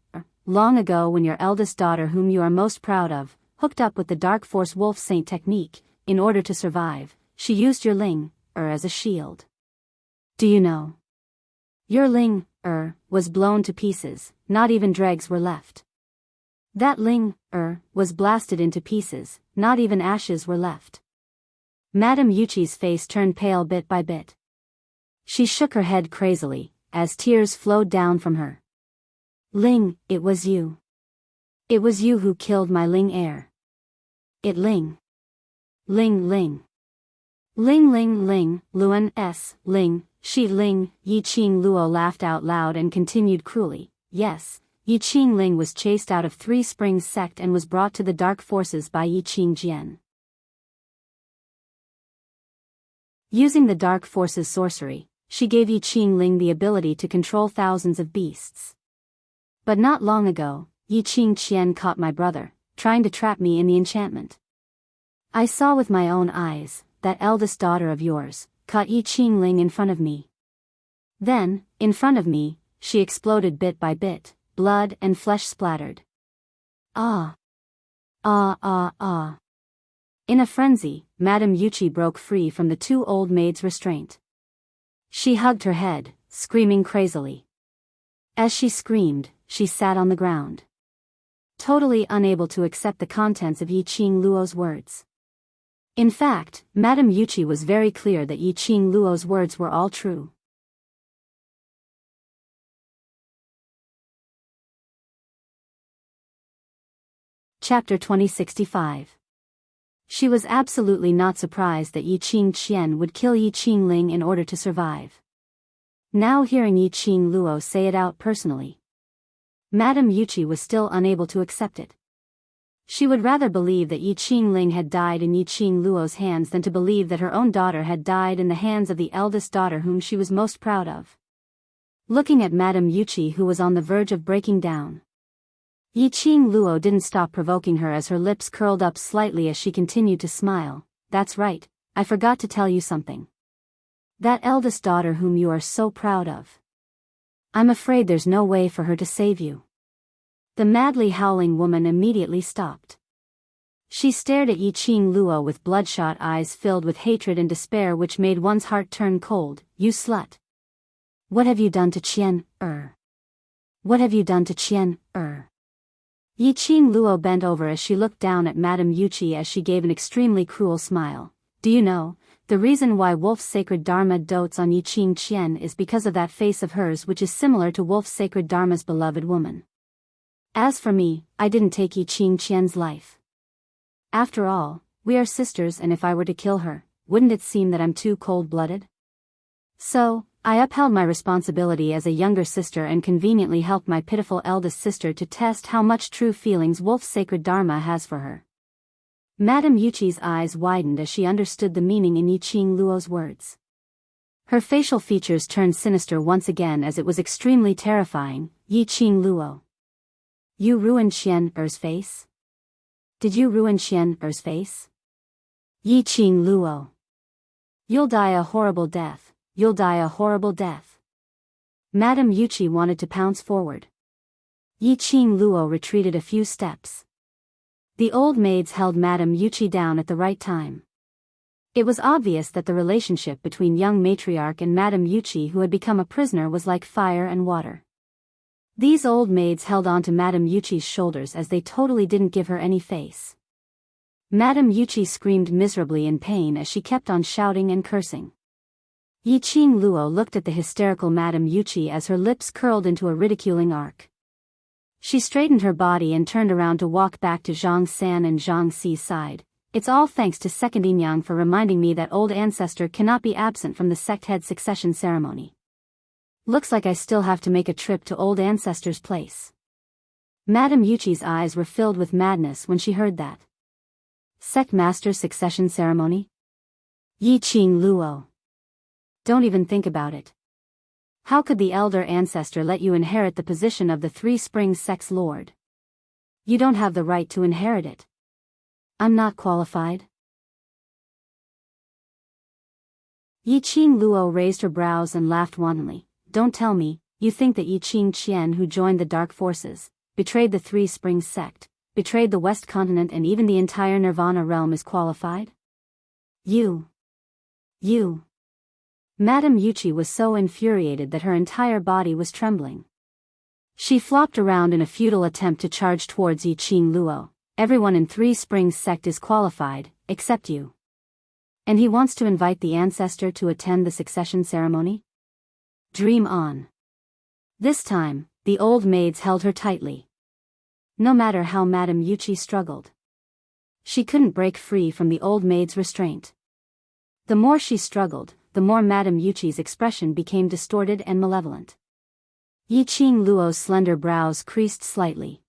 long ago when your eldest daughter whom you are most proud of, hooked up with the Dark Force Wolf Saint technique, in order to survive, she used your Ling, as a shield. Do you know? Your Ling, was blown to pieces, not even dregs were left. That Ling, was blasted into pieces, not even ashes were left." Madame Yuchi's face turned pale bit by bit. She shook her head crazily, as tears flowed down from her. "Ling, it was you. It was you who killed my Ling heir. It Ling. Ling Ling. Ling Ling Ling, Luan S. Ling, she Ling." Yi Qing Luo laughed out loud and continued cruelly, "Yes, Yi Qing Ling was chased out of Three Springs sect and was brought to the dark forces by Yi Qing Jian. Using the dark forces sorcery, she gave Yi Qing Ling the ability to control thousands of beasts. But not long ago, Yi Qing Qian caught my brother, trying to trap me in the enchantment. I saw with my own eyes, that eldest daughter of yours, caught Yi Qing Ling in front of me. Then, in front of me, she exploded bit by bit, blood and flesh splattered. Ah! Ah ah ah! In a frenzy, Madame Yuchi broke free from the two old maids' restraint. She hugged her head, screaming crazily. As she screamed, she sat on the ground. Totally unable to accept the contents of Yi Qing Luo's words. In fact, Madame Yuchi was very clear that Yi Qing Luo's words were all true. Chapter 2065. She was absolutely not surprised that Yi Qing Qian would kill Yi Qing Ling in order to survive. Now hearing Yi Qing Luo say it out personally, Madame Yuchi was still unable to accept it. She would rather believe that Yi Qing Ling had died in Yi Qing Luo's hands than to believe that her own daughter had died in the hands of the eldest daughter whom she was most proud of. Looking at Madame Yuchi who was on the verge of breaking down, Yi Qing Luo didn't stop provoking her as her lips curled up slightly as she continued to smile. "That's right, I forgot to tell you something. That eldest daughter whom you are so proud of. I'm afraid there's no way for her to save you." The madly howling woman immediately stopped. She stared at Yi Qing Luo with bloodshot eyes filled with hatred and despair which made one's heart turn cold. "You slut! What have you done to Qian, What have you done to Qian, Yi Qing Luo bent over as she looked down at Madame Yuchi as she gave an extremely cruel smile. "Do you know, the reason why Wolf's sacred Dharma dotes on Yi Qing Qian is because of that face of hers which is similar to Wolf's sacred Dharma's beloved woman. As for me, I didn't take Yi Qing Qian's life. After all, we are sisters and if I were to kill her, wouldn't it seem that I'm too cold-blooded? So, I upheld my responsibility as a younger sister and conveniently helped my pitiful eldest sister to test how much true feelings Wolf's sacred Dharma has for her." Madame Yuchi's eyes widened as she understood the meaning in Yi Qing Luo's words. Her facial features turned sinister once again as it was extremely terrifying. "Yi Qing Luo. You ruined Qian Er's face? Did you ruin Qian Er's face? Yi Qing Luo. You'll die a horrible death. You'll die a horrible death." Madame Yuchi wanted to pounce forward. Yi Qing Luo retreated a few steps. The old maids held Madame Yuchi down at the right time. It was obvious that the relationship between young matriarch and Madame Yuchi who had become a prisoner was like fire and water. These old maids held on to Madame Yuchi's shoulders as they totally didn't give her any face. Madame Yuchi screamed miserably in pain as she kept on shouting and cursing. Yi Qing Luo looked at the hysterical Madame Yuchi as her lips curled into a ridiculing arc. She straightened her body and turned around to walk back to Zhang San and Zhang Si's side, It's all thanks to second Yang for reminding me that old ancestor cannot be absent from the sect head succession ceremony. Looks like I still have to make a trip to old ancestor's place. Madame Yuchi's eyes were filled with madness when she heard that. Sect master's succession ceremony? Yi Qing Luo. Don't even think about it. How could the elder ancestor let you inherit the position of the Three Springs sect's lord? You don't have the right to inherit it. I'm not qualified. Yi Qing Luo raised her brows and laughed wantonly. Don't tell me, you think that Yi Qing Qian, who joined the dark forces, betrayed the Three Springs sect, betrayed the West Continent and even the entire Nirvana realm, is qualified? You. Madame Yuchi was so infuriated that her entire body was trembling. She flopped around in a futile attempt to charge towards Yi Qing Luo. Everyone in Three Springs sect is qualified, except you. And he wants to invite the ancestor to attend the succession ceremony? Dream on. This time, the old maids held her tightly. No matter how Madame Yuchi struggled, she couldn't break free from the old maid's restraint. The more she struggled, the more Madame Yuchi's expression became distorted and malevolent. Yi Qing Luo's slender brows creased slightly.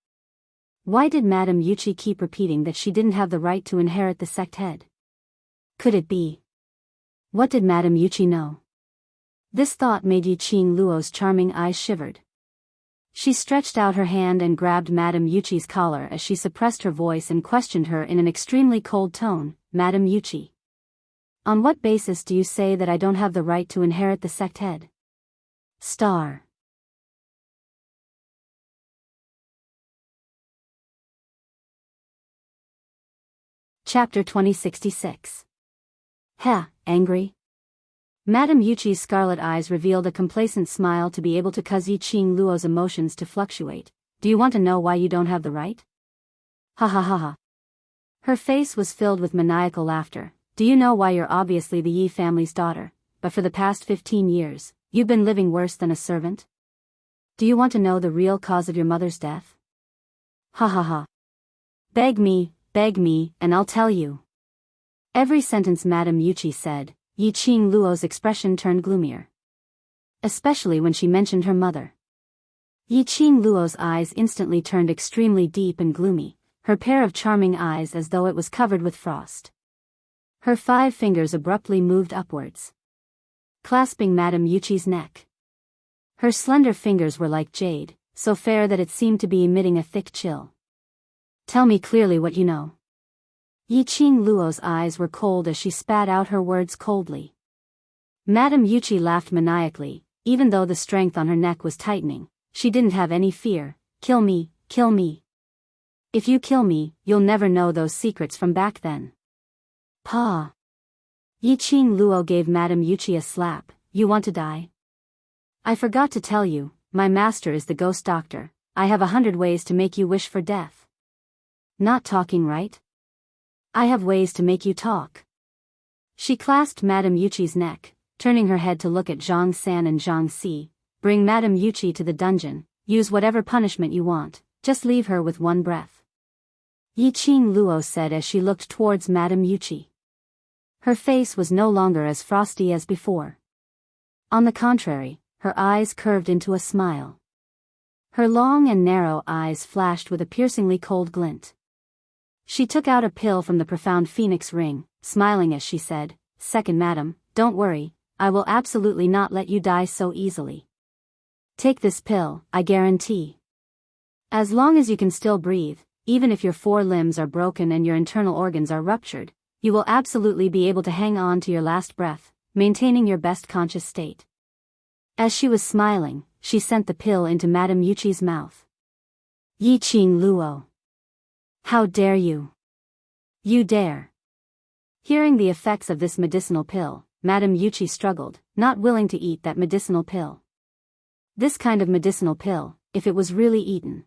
Why did Madame Yuchi keep repeating that she didn't have the right to inherit the sect head? Could it be? What did Madame Yuchi know? This thought made Yi Qing Luo's charming eyes shivered. She stretched out her hand and grabbed Madame Yuchi's collar as she suppressed her voice and questioned her in an extremely cold tone. Madame Yuchi, on what basis do you say that I don't have the right to inherit the sect head? Star. Chapter 2066. Heh, angry? Madame Yuchi's scarlet eyes revealed a complacent smile to be able to cause Yi Qing Luo's emotions to fluctuate. Do you want to know why you don't have the right? Ha ha ha ha. Her face was filled with maniacal laughter. Do you know why you're obviously the Yi family's daughter, but for the past 15 years, you've been living worse than a servant? Do you want to know the real cause of your mother's death? Ha ha ha. Beg me, and I'll tell you. Every sentence Madame Yuchi said, Yi Qing Luo's expression turned gloomier. Especially when she mentioned her mother. Yi Qing Luo's eyes instantly turned extremely deep and gloomy, her pair of charming eyes as though it was covered with frost. Her 5 fingers abruptly moved upwards, clasping Madame Yuchi's neck. Her slender fingers were like jade, so fair that it seemed to be emitting a thick chill. Tell me clearly what you know. Yi Qing Luo's eyes were cold as she spat out her words coldly. Madame Yuchi laughed maniacally, even though the strength on her neck was tightening. She didn't have any fear. Kill me, kill me. If you kill me, you'll never know those secrets from back then. Pa. Yi Qing Luo gave Madame Yuchi a slap. You want to die? I forgot to tell you, my master is the ghost doctor. I have 100 ways to make you wish for death. Not talking, right? I have ways to make you talk. She clasped Madame Yuchi's neck, turning her head to look at Zhang San and Zhang Si. Bring Madame Yuchi to the dungeon, use whatever punishment you want, just leave her with one breath. Yi Qing Luo said as she looked towards Madame Yuchi. Her face was no longer as frosty as before. On the contrary, her eyes curved into a smile. Her long and narrow eyes flashed with a piercingly cold glint. She took out a pill from the profound phoenix ring, smiling as she said, Second madam, don't worry, I will absolutely not let you die so easily. Take this pill, I guarantee. As long as you can still breathe, even if your 4 limbs are broken and your internal organs are ruptured, you will absolutely be able to hang on to your last breath, maintaining your best conscious state. As she was smiling, she sent the pill into Madame Yuchi's mouth. Yi Qing Luo. How dare you? You dare. Hearing the effects of this medicinal pill, Madame Yuchi struggled, not willing to eat that medicinal pill. This kind of medicinal pill, if it was really eaten,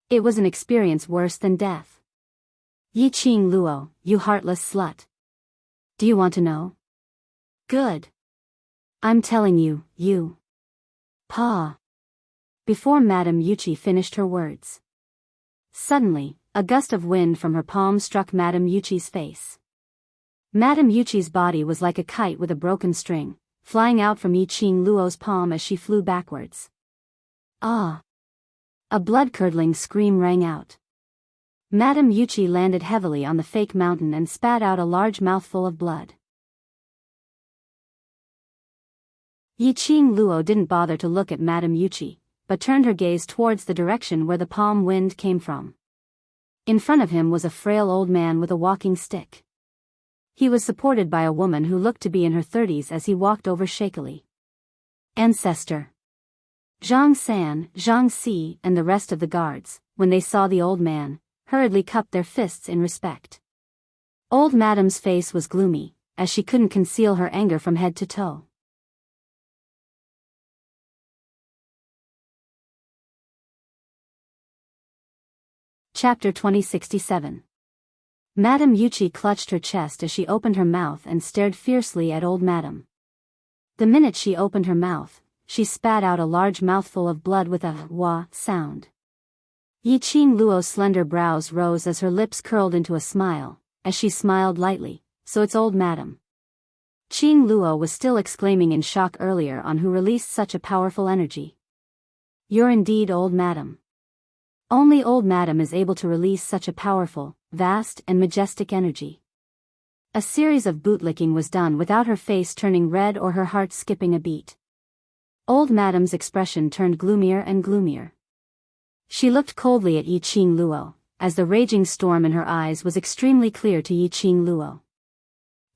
it was an experience worse than death. Yi Qing Luo, you heartless slut. Do you want to know? Good. I'm telling you, you. Pa. Before Madame Yuchi finished her words, suddenly, A gust of wind from her palm struck Madame Yuchi's face. Madame Yuchi's body was like a kite with a broken string, flying out from Yiqing Luo's palm as she flew backwards. Ah! A blood-curdling scream rang out. Madame Yuchi landed heavily on the fake mountain and spat out a large mouthful of blood. Yiqing Luo didn't bother to look at Madame Yuchi, but turned her gaze towards the direction where the palm wind came from. In front of him was a frail old man with a walking stick. He was supported by a woman who looked to be in her 30s as he walked over shakily. Ancestor. Zhang San, Zhang Si, and the rest of the guards, when they saw the old man, hurriedly cupped their fists in respect. Old Madame's face was gloomy, as she couldn't conceal her anger from head to toe. Chapter 2067. Madame Yuchi clutched her chest as she opened her mouth and stared fiercely at old Madame. The minute she opened her mouth, she spat out a large mouthful of blood with a wah sound. Yiqing Luo's slender brows rose as her lips curled into a smile, as she smiled lightly, so it's old Madame. Qing Luo was still exclaiming in shock earlier on who released such a powerful energy. You're indeed old Madame. Only old Madame is able to release such a powerful, vast and majestic energy. A series of bootlicking was done without her face turning red or her heart skipping a beat. Old Madame's expression turned gloomier and gloomier. She looked coldly at Yiqing Luo, as the raging storm in her eyes was extremely clear to Yiqing Luo.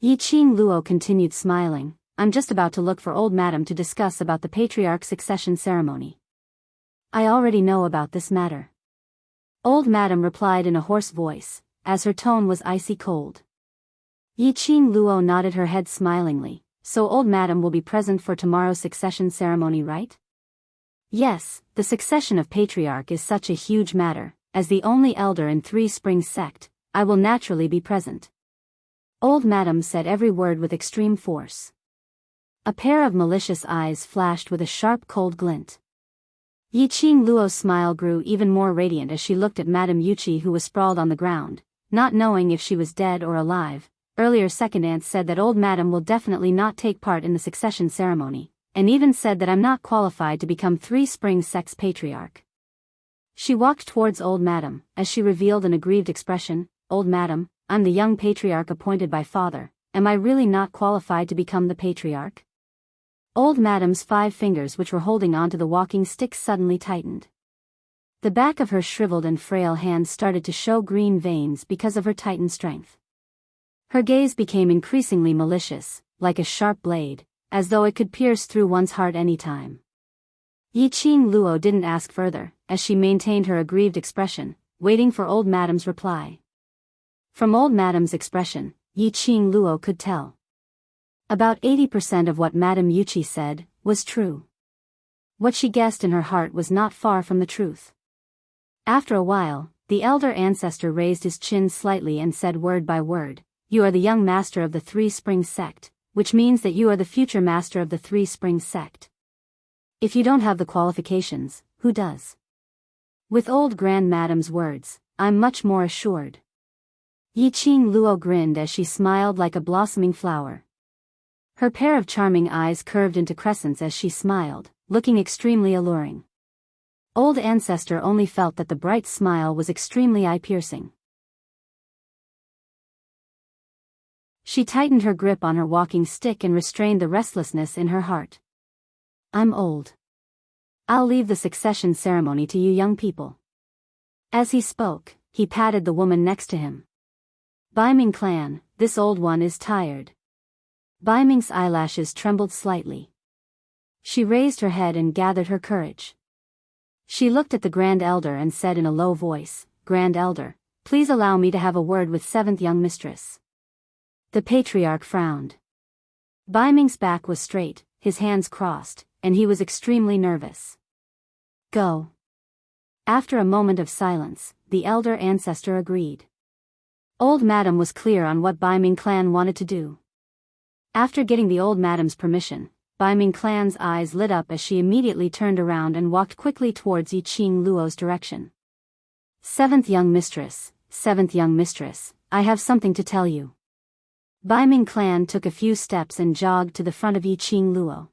Yiqing Luo continued smiling, I'm just about to look for old Madame to discuss about the patriarch succession ceremony. I already know about this matter. Old Madame replied in a hoarse voice, as her tone was icy cold. Yiqing Luo nodded her head smilingly, so old Madame will be present for tomorrow's succession ceremony, right? Yes, the succession of patriarch is such a huge matter, as the only elder in Three Springs sect, I will naturally be present. Old Madame said every word with extreme force. A pair of malicious eyes flashed with a sharp cold glint. Yiqing Luo's smile grew even more radiant as she looked at Madame Yuchi, who was sprawled on the ground, not knowing if she was dead or alive. Earlier second aunt said that old Madame will definitely not take part in the succession ceremony, and even said that I'm not qualified to become Three Springs sect's patriarch. She walked towards old Madame, as she revealed an aggrieved expression, Old Madame, I'm the young patriarch appointed by father, am I really not qualified to become the patriarch? Old Madame's 5 fingers which were holding onto the walking stick suddenly tightened. The back of her shriveled and frail hands started to show green veins because of her tightened strength. Her gaze became increasingly malicious, like a sharp blade, as though it could pierce through one's heart any time. Yiqing Luo didn't ask further, as she maintained her aggrieved expression, waiting for old Madame's reply. From old Madame's expression, Yiqing Luo could tell. About 80% of what Madame Yuchi said was true. What she guessed in her heart was not far from the truth. After a while, the elder ancestor raised his chin slightly and said word by word, You are the young master of the Three Springs sect, which means that you are the future master of the Three Springs sect. If you don't have the qualifications, who does? With old Grand Madame's words, I'm much more assured. Yiqing Luo grinned as she smiled like a blossoming flower. Her pair of charming eyes curved into crescents as she smiled, looking extremely alluring. Old ancestor only felt that the bright smile was extremely eye-piercing. She tightened her grip on her walking stick and restrained the restlessness in her heart. I'm old. I'll leave the succession ceremony to you young people. As he spoke, he patted the woman next to him. Baiming clan, this old one is tired. Baiming's eyelashes trembled slightly. She raised her head and gathered her courage. She looked at the Grand Elder and said in a low voice, Grand Elder, please allow me to have a word with 7th young mistress. The patriarch frowned. Baiming's back was straight, his hands crossed, and he was extremely nervous. Go. After a moment of silence, the elder ancestor agreed. Old Madame was clear on what Baiming clan wanted to do. After getting the old Madame's permission, Baiming clan's eyes lit up as she immediately turned around and walked quickly towards Yiqing Luo's direction. Seventh young mistress, I have something to tell you. Baiming clan took a few steps and jogged to the front of Yiqing Luo.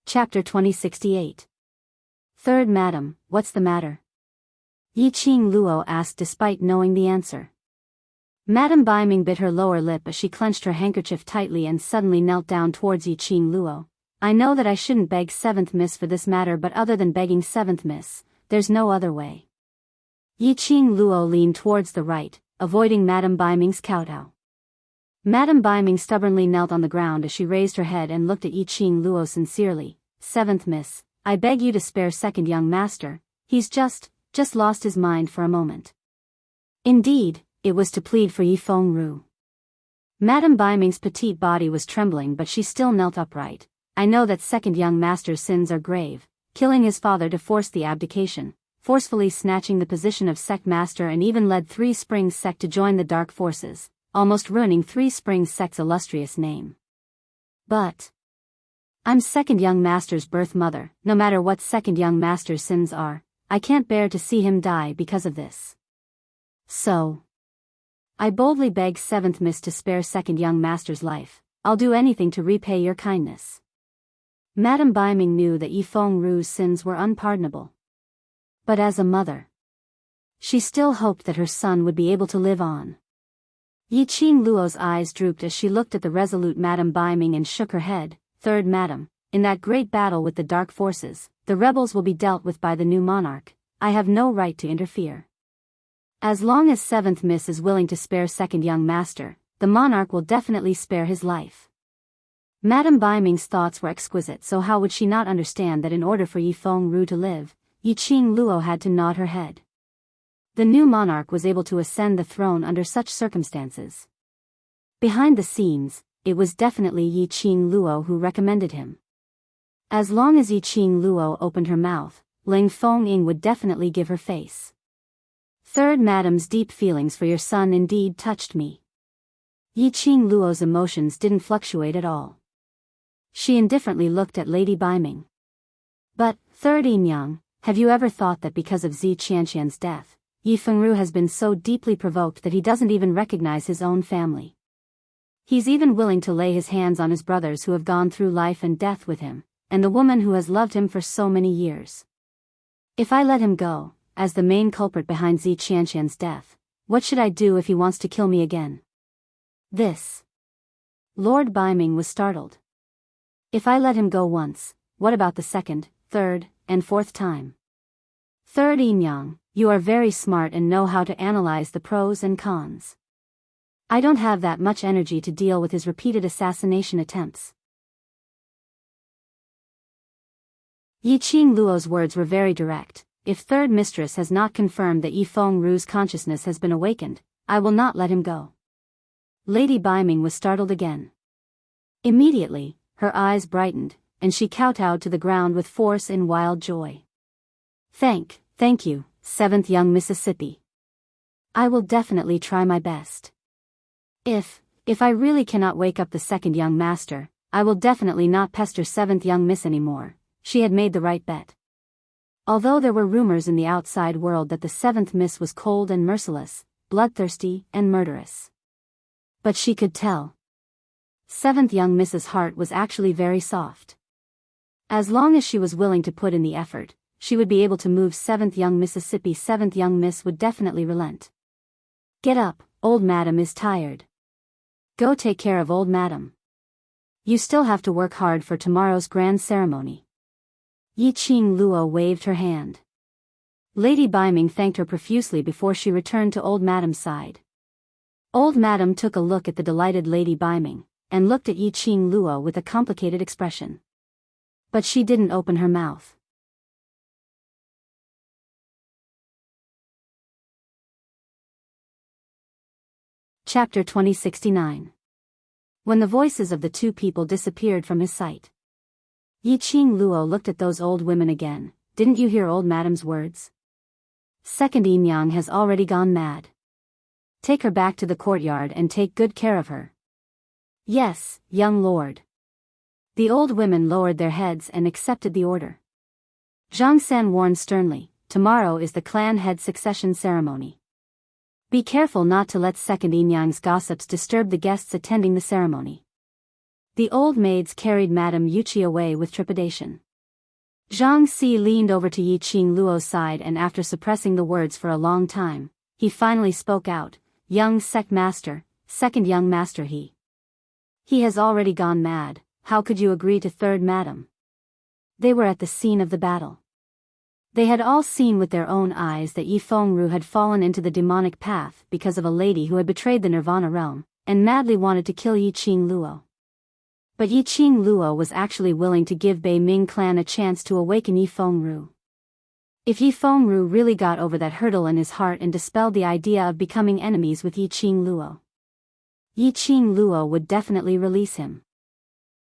Chapter 2068. Third Madam, what's the matter? Yiqing Luo asked despite knowing the answer. Madame Baiming bit her lower lip as she clenched her handkerchief tightly and suddenly knelt down towards Yiqing Luo. I know that I shouldn't beg 7th Miss for this matter, but other than begging 7th Miss, there's no other way. Yiqing Luo leaned towards the right, avoiding Madame Baiming's kowtow. Madame Baiming stubbornly knelt on the ground as she raised her head and looked at Yiqing Luo sincerely. 7th Miss, I beg you to spare second young master, he's just lost his mind for a moment. Indeed, it was to plead for Yifeng Ru. Madame Baiming's petite body was trembling, but she still knelt upright. I know that second young master's sins are grave, killing his father to force the abdication, forcefully snatching the position of sect master, and even led Three Springs sect to join the dark forces, almost ruining Three Springs sect's illustrious name. But I'm second young master's birth mother. No matter what second young master's sins are, I can't bear to see him die because of this. So I boldly beg 7th Miss to spare second young master's life. I'll do anything to repay your kindness. Madame Baiming knew that Yifeng Ru's sins were unpardonable. But as a mother, she still hoped that her son would be able to live on. Yiqing Luo's eyes drooped as she looked at the resolute Madame Baiming and shook her head. Third Madam, in that great battle with the dark forces, the rebels will be dealt with by the new monarch. I have no right to interfere. As long as 7th Miss is willing to spare second young master, the monarch will definitely spare his life. Madame Baiming's thoughts were exquisite, so how would she not understand that in order for Yifeng Ru to live, Yiqing Luo had to nod her head. The new monarch was able to ascend the throne under such circumstances. Behind the scenes, it was definitely Yiqing Luo who recommended him. As long as Yiqing Luo opened her mouth, Ling Fengying would definitely give her face. Third Madam's deep feelings for your son indeed touched me. Yiqing Luo's emotions didn't fluctuate at all. She indifferently looked at Lady Baiming. But, Third Enyang, have you ever thought that because of Zi Qianqian's death, Yifeng Ru has been so deeply provoked that he doesn't even recognize his own family? He's even willing to lay his hands on his brothers who have gone through life and death with him, and the woman who has loved him for so many years. If I let him go, as the main culprit behind Zi Qianqian's death, what should I do if he wants to kill me again? This. Lord Baiming was startled. If I let him go once, what about the second, third, and fourth time? Third Enyang, you are very smart and know how to analyze the pros and cons. I don't have that much energy to deal with his repeated assassination attempts. Yiqing Luo's words were very direct. If third mistress has not confirmed that Yifeng Ru's consciousness has been awakened, I will not let him go. Lady Baiming was startled again. Immediately, her eyes brightened, and she kowtowed to the ground with force in wild joy. Thank you, 7th young Mississippi. I will definitely try my best. If I really cannot wake up the second young master, I will definitely not pester 7th young Miss anymore. She had made the right bet. Although there were rumors in the outside world that the 7th Miss was cold and merciless, bloodthirsty and murderous. But she could tell. 7th young Miss's heart was actually very soft. As long as she was willing to put in the effort, she would be able to move 7th young Mississippi. 7th young Miss would definitely relent. Get up, old madam is tired. Go take care of old madam. You still have to work hard for tomorrow's grand ceremony. Yiqing Luo waved her hand. Lady Baiming thanked her profusely before she returned to old madam's side. Old madam took a look at the delighted Lady Baiming, and looked at Yiqing Luo with a complicated expression. But she didn't open her mouth. Chapter 2069. When the voices of the two people disappeared from his sight, Yiqing Luo looked at those old women again. Didn't you hear old madam's words? Second Enyang has already gone mad. Take her back to the courtyard and take good care of her. Yes, young lord. The old women lowered their heads and accepted the order. Zhang San warned sternly, "Tomorrow is the clan head succession ceremony. Be careful not to let second Yinyang's gossips disturb the guests attending the ceremony." The old maids carried Madame Yuqi away with trepidation. Zhang Si leaned over to Yi Qing Luo's side, and after suppressing the words for a long time, he finally spoke out, "Young sect master, second young master he has already gone mad, how could you agree to third madam?" They were at the scene of the battle. They had all seen with their own eyes that Yi Fengru had fallen into the demonic path because of a lady who had betrayed the Nirvana realm, and madly wanted to kill Yi Qing Luo. But Yi Qing Luo was actually willing to give Bei Ming clan a chance to awaken Yi Fengru. If Yi Fengru really got over that hurdle in his heart and dispelled the idea of becoming enemies with Yi Qing Luo, Yi Qing Luo would definitely release him.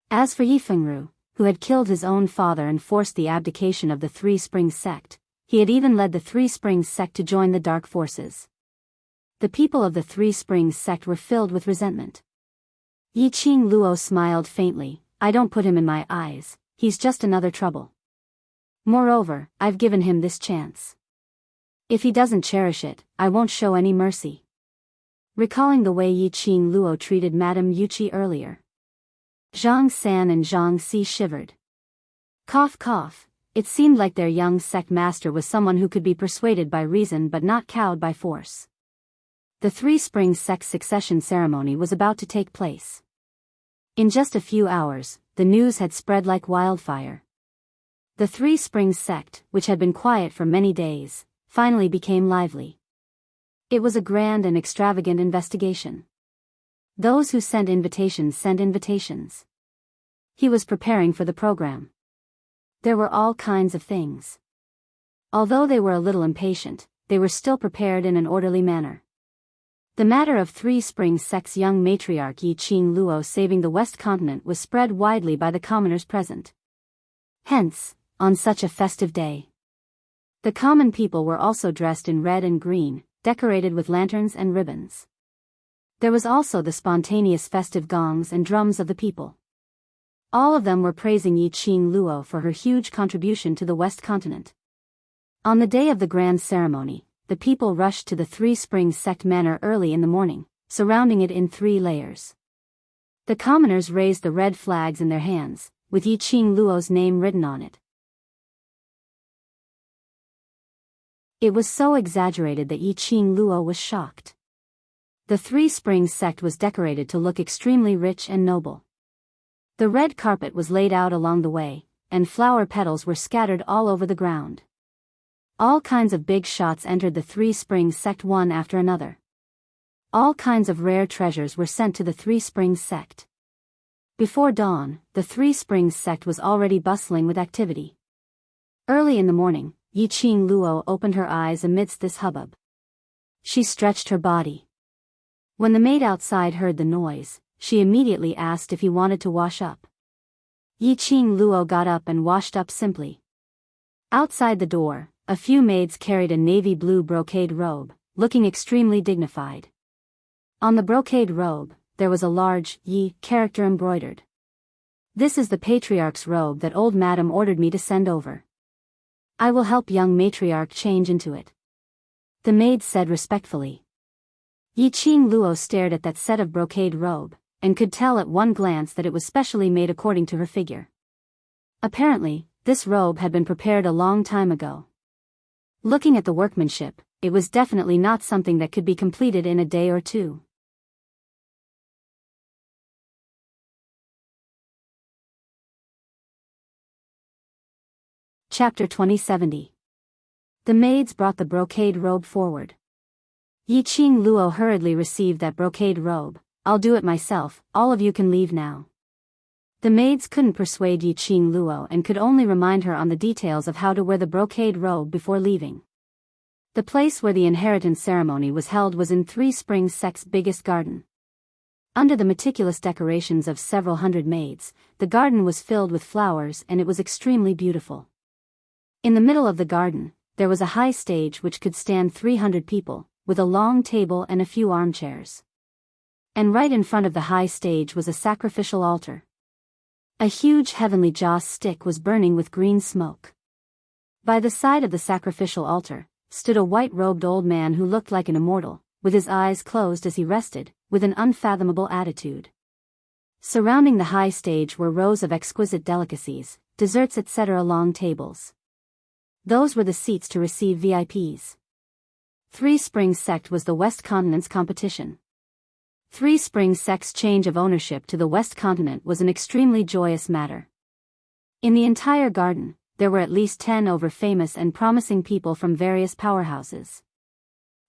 As for Yi Fengru, who had killed his own father and forced the abdication of the Three Springs sect, he had even led the Three Springs sect to join the dark forces. The people of the Three Springs sect were filled with resentment. Yi Qing Luo smiled faintly, "I don't put him in my eyes, he's just another trouble. Moreover, I've given him this chance. If he doesn't cherish it, I won't show any mercy." Recalling the way Yi Qing Luo treated Madame Yuqi earlier, Zhang San and Zhang Si shivered. Cough cough, it seemed like their young sect master was someone who could be persuaded by reason but not cowed by force. The Three Springs sect succession ceremony was about to take place. In just a few hours, the news had spread like wildfire. The Three Springs sect, which had been quiet for many days, finally became lively. It was a grand and extravagant investigation. Those who sent invitations sent invitations. He was preparing for the program. There were all kinds of things. Although they were a little impatient, they were still prepared in an orderly manner. The matter of Three Springs sect's young matriarch Yi Qing Luo saving the West Continent was spread widely by the commoners present. Hence, on such a festive day, the common people were also dressed in red and green, decorated with lanterns and ribbons. There was also the spontaneous festive gongs and drums of the people. All of them were praising Yi Qing Luo for her huge contribution to the West Continent. On the day of the grand ceremony, the people rushed to the Three Springs sect manor early in the morning, surrounding it in 3 layers. The commoners raised the red flags in their hands, with Yi Qing Luo's name written on it. It was so exaggerated that Yi Qing Luo was shocked. The Three Springs sect was decorated to look extremely rich and noble. The red carpet was laid out along the way, and flower petals were scattered all over the ground. All kinds of big shots entered the Three Springs sect one after another. All kinds of rare treasures were sent to the Three Springs sect. Before dawn, the Three Springs sect was already bustling with activity. Early in the morning, Yi Qing Luo opened her eyes amidst this hubbub. She stretched her body. When the maid outside heard the noise, she immediately asked if he wanted to wash up. Yi Qing Luo got up and washed up simply. Outside the door, a few maids carried a navy blue brocade robe, looking extremely dignified. On the brocade robe, there was a large Yi character embroidered. "This is the patriarch's robe that old madam ordered me to send over. I will help young matriarch change into it," the maid said respectfully. Yi Qing Luo stared at that set of brocade robe, and could tell at one glance that it was specially made according to her figure. Apparently, this robe had been prepared a long time ago. Looking at the workmanship, it was definitely not something that could be completed in a day or two. Chapter 2070. The maids brought the brocade robe forward. Yi Qing Luo hurriedly received that brocade robe. "I'll do it myself, all of you can leave now." The maids couldn't persuade Yi Qing Luo and could only remind her on the details of how to wear the brocade robe before leaving. The place where the inheritance ceremony was held was in Three Springs sect's biggest garden. Under the meticulous decorations of several hundred maids, the garden was filled with flowers and it was extremely beautiful. In the middle of the garden, there was a high stage which could stand 300 people, with a long table and a few armchairs. And right in front of the high stage was a sacrificial altar. A huge heavenly joss stick was burning with green smoke. By the side of the sacrificial altar stood a white-robed old man who looked like an immortal, with his eyes closed as he rested, with an unfathomable attitude. Surrounding the high stage were rows of exquisite delicacies, desserts etc. long tables. Those were the seats to receive VIPs. Three Springs Sect was the West Continent's competition. Three Springs Sect's change of ownership to the West Continent was an extremely joyous matter. In the entire garden, there were at least 10 over famous and promising people from various powerhouses.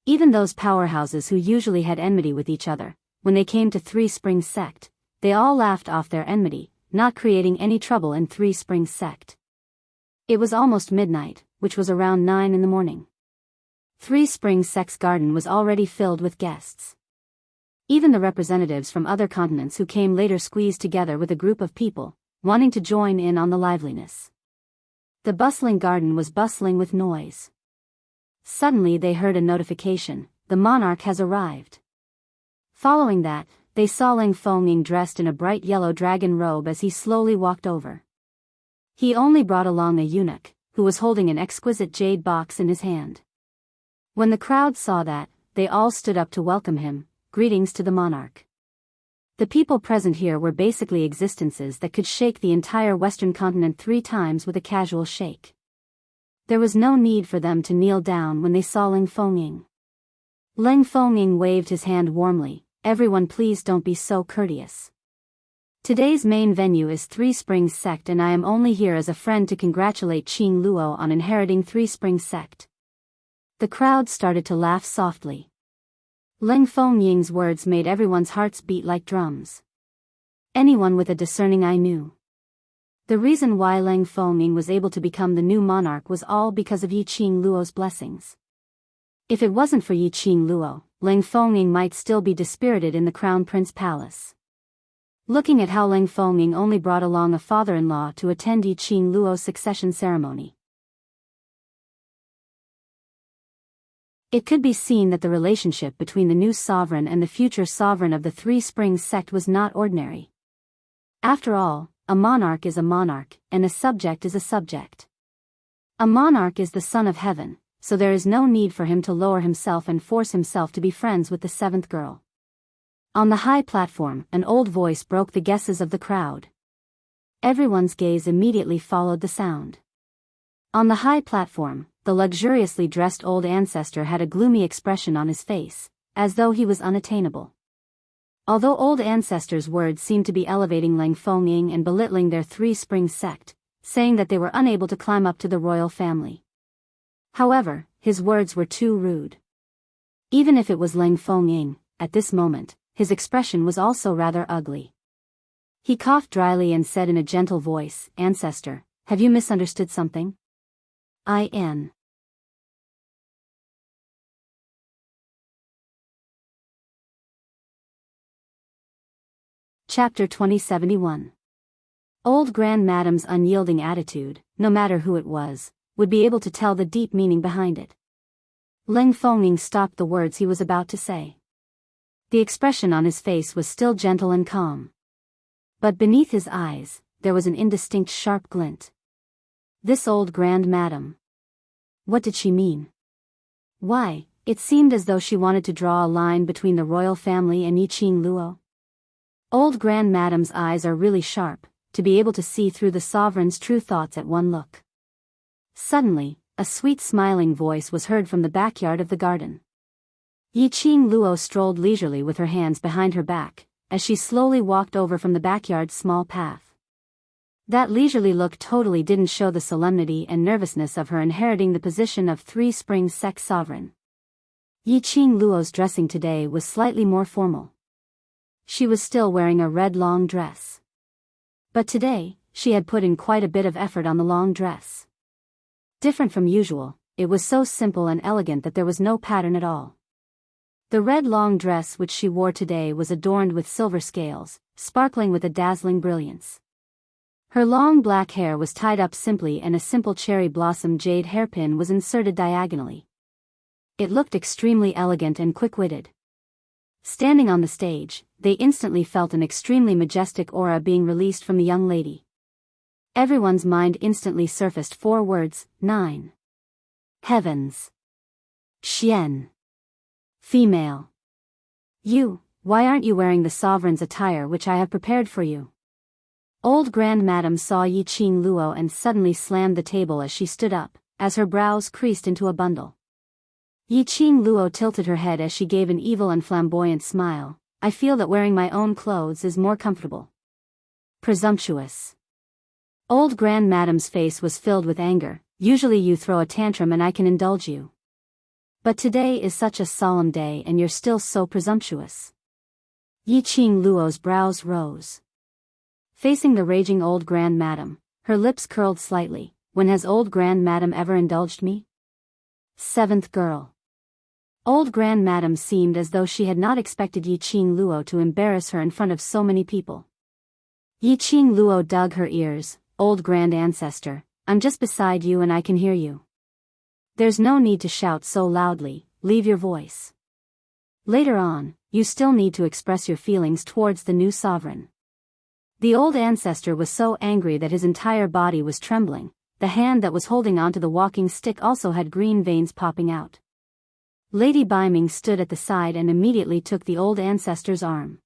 Even those powerhouses who usually had enmity with each other, when they came to Three Springs Sect, they all laughed off their enmity, not creating any trouble in Three Springs Sect. It was almost midnight, which was around 9 in the morning. Three Springs Sect's garden was already filled with guests. Even the representatives from other continents who came later squeezed together with a group of people, wanting to join in on the liveliness. The bustling garden was bustling with noise. Suddenly they heard a notification: the monarch has arrived. Following that, they saw Ling Fengming dressed in a bright yellow dragon robe as he slowly walked over. He only brought along a eunuch, who was holding an exquisite jade box in his hand. When the crowd saw that, they all stood up to welcome him. Greetings to the monarch. The people present here were basically existences that could shake the entire Western continent 3 times with a casual shake. There was no need for them to kneel down when they saw Ling Fengming. Ling Fengming waved his hand warmly. Everyone, please don't be so courteous. Today's main venue is Three Springs Sect, and I am only here as a friend to congratulate Qing Luo on inheriting Three Springs Sect. The crowd started to laugh softly. Ling Fengming's words made everyone's hearts beat like drums. Anyone with a discerning eye knew. The reason why Ling Fengming was able to become the new monarch was all because of Yi Qing Luo's blessings. If it wasn't for Yi Qing Luo, Ling Fengming might still be dispirited in the Crown Prince Palace. Looking at how Ling Fengming only brought along a father-in-law to attend Yi Qing Luo's succession ceremony, it could be seen that the relationship between the new sovereign and the future sovereign of the Three Springs Sect was not ordinary. After all, a monarch is a monarch, and a subject is a subject. A monarch is the son of heaven, so there is no need for him to lower himself and force himself to be friends with the 7th girl. On the high platform, an old voice broke the guesses of the crowd. Everyone's gaze immediately followed the sound. On the high platform, the luxuriously dressed old ancestor had a gloomy expression on his face, as though he was unattainable. Although old ancestor's words seemed to be elevating Ling Fengming and belittling their Three Springs Sect, saying that they were unable to climb up to the royal family. However, his words were too rude. Even if it was Ling Fengming, at this moment, his expression was also rather ugly. He coughed dryly and said in a gentle voice, "Ancestor, have you misunderstood something?" In. Chapter 2071. Old Grand Madame's unyielding attitude, no matter who it was, would be able to tell the deep meaning behind it. Ling Fengming stopped the words he was about to say. The expression on his face was still gentle and calm. But beneath his eyes, there was an indistinct sharp glint. This old Grand Madame. What did she mean? Why, it seemed as though she wanted to draw a line between the royal family and Yi Qing Luo. Old Grand Madame's eyes are really sharp, to be able to see through the sovereign's true thoughts at one look. Suddenly, a sweet smiling voice was heard from the backyard of the garden. Yi Qing Luo strolled leisurely with her hands behind her back, as she slowly walked over from the backyard's small path. That leisurely look totally didn't show the solemnity and nervousness of her inheriting the position of Three Springs Sect sovereign. Yi Qing Luo's dressing today was slightly more formal. She was still wearing a red long dress. But today, she had put in quite a bit of effort on the long dress. Different from usual, it was so simple and elegant that there was no pattern at all. The red long dress which she wore today was adorned with silver scales, sparkling with a dazzling brilliance. Her long black hair was tied up simply and a simple cherry blossom jade hairpin was inserted diagonally. It looked extremely elegant and quick-witted. Standing on the stage, they instantly felt an extremely majestic aura being released from the young lady. Everyone's mind instantly surfaced 4 words: 9. Heavens. Xian. Female. Why aren't you wearing the sovereign's attire which I have prepared for you? Old Grand Madam saw Yi Qing Luo and suddenly slammed the table as she stood up, as her brows creased into a bundle. Yi Qing Luo tilted her head as she gave an evil and flamboyant smile. I feel that wearing my own clothes is more comfortable. Presumptuous. Old Grand Madam's face was filled with anger. Usually you throw a tantrum and I can indulge you. But today is such a solemn day and you're still so presumptuous. Yi Qing Luo's brows rose. Facing the raging Old Grand Madam, her lips curled slightly. When has Old Grand Madam ever indulged me? 7th girl. Old Grand Madam seemed as though she had not expected Yi Qing Luo to embarrass her in front of so many people. Yi Qing Luo dug her ears. Old Grand Ancestor, I'm just beside you and I can hear you. There's no need to shout so loudly, leave your voice. Later on, you still need to express your feelings towards the new sovereign. The old ancestor was so angry that his entire body was trembling. The hand that was holding onto the walking stick also had green veins popping out. Lady Biming stood at the side and immediately took the old ancestor's arm.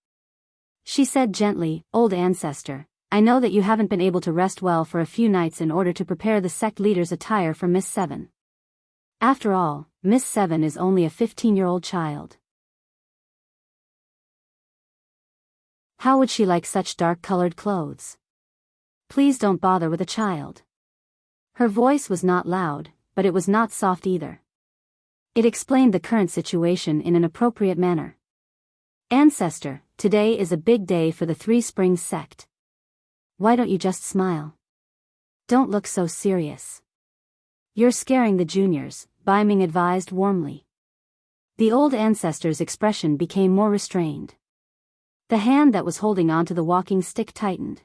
She said gently, Old Ancestor, I know that you haven't been able to rest well for a few nights in order to prepare the sect leader's attire for Miss 7. After all, Miss 7 is only a 15-year-old child. How would she like such dark-colored clothes? Please don't bother with a child. Her voice was not loud, but it was not soft either. It explained the current situation in an appropriate manner. Ancestor, today is a big day for the Three Springs sect. Why don't you just smile? Don't look so serious. You're scaring the juniors, Biming advised warmly. The old ancestor's expression became more restrained. The hand that was holding onto the walking stick tightened.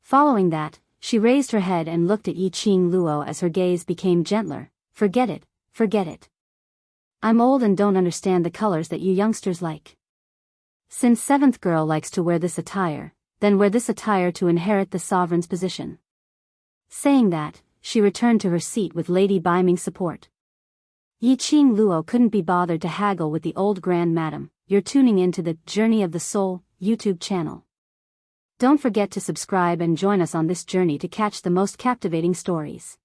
Following that, she raised her head and looked at Yi Qing Luo as her gaze became gentler. Forget it, forget it. I'm old and don't understand the colors that you youngsters like. Since 7th girl likes to wear this attire, then wear this attire to inherit the sovereign's position. Saying that, she returned to her seat with Lady Biming's support. Yi Qing Luo couldn't be bothered to haggle with the old Grand Madam. You're tuning into the Journey of the Soul YouTube channel. Don't forget to subscribe and join us on this journey to catch the most captivating stories.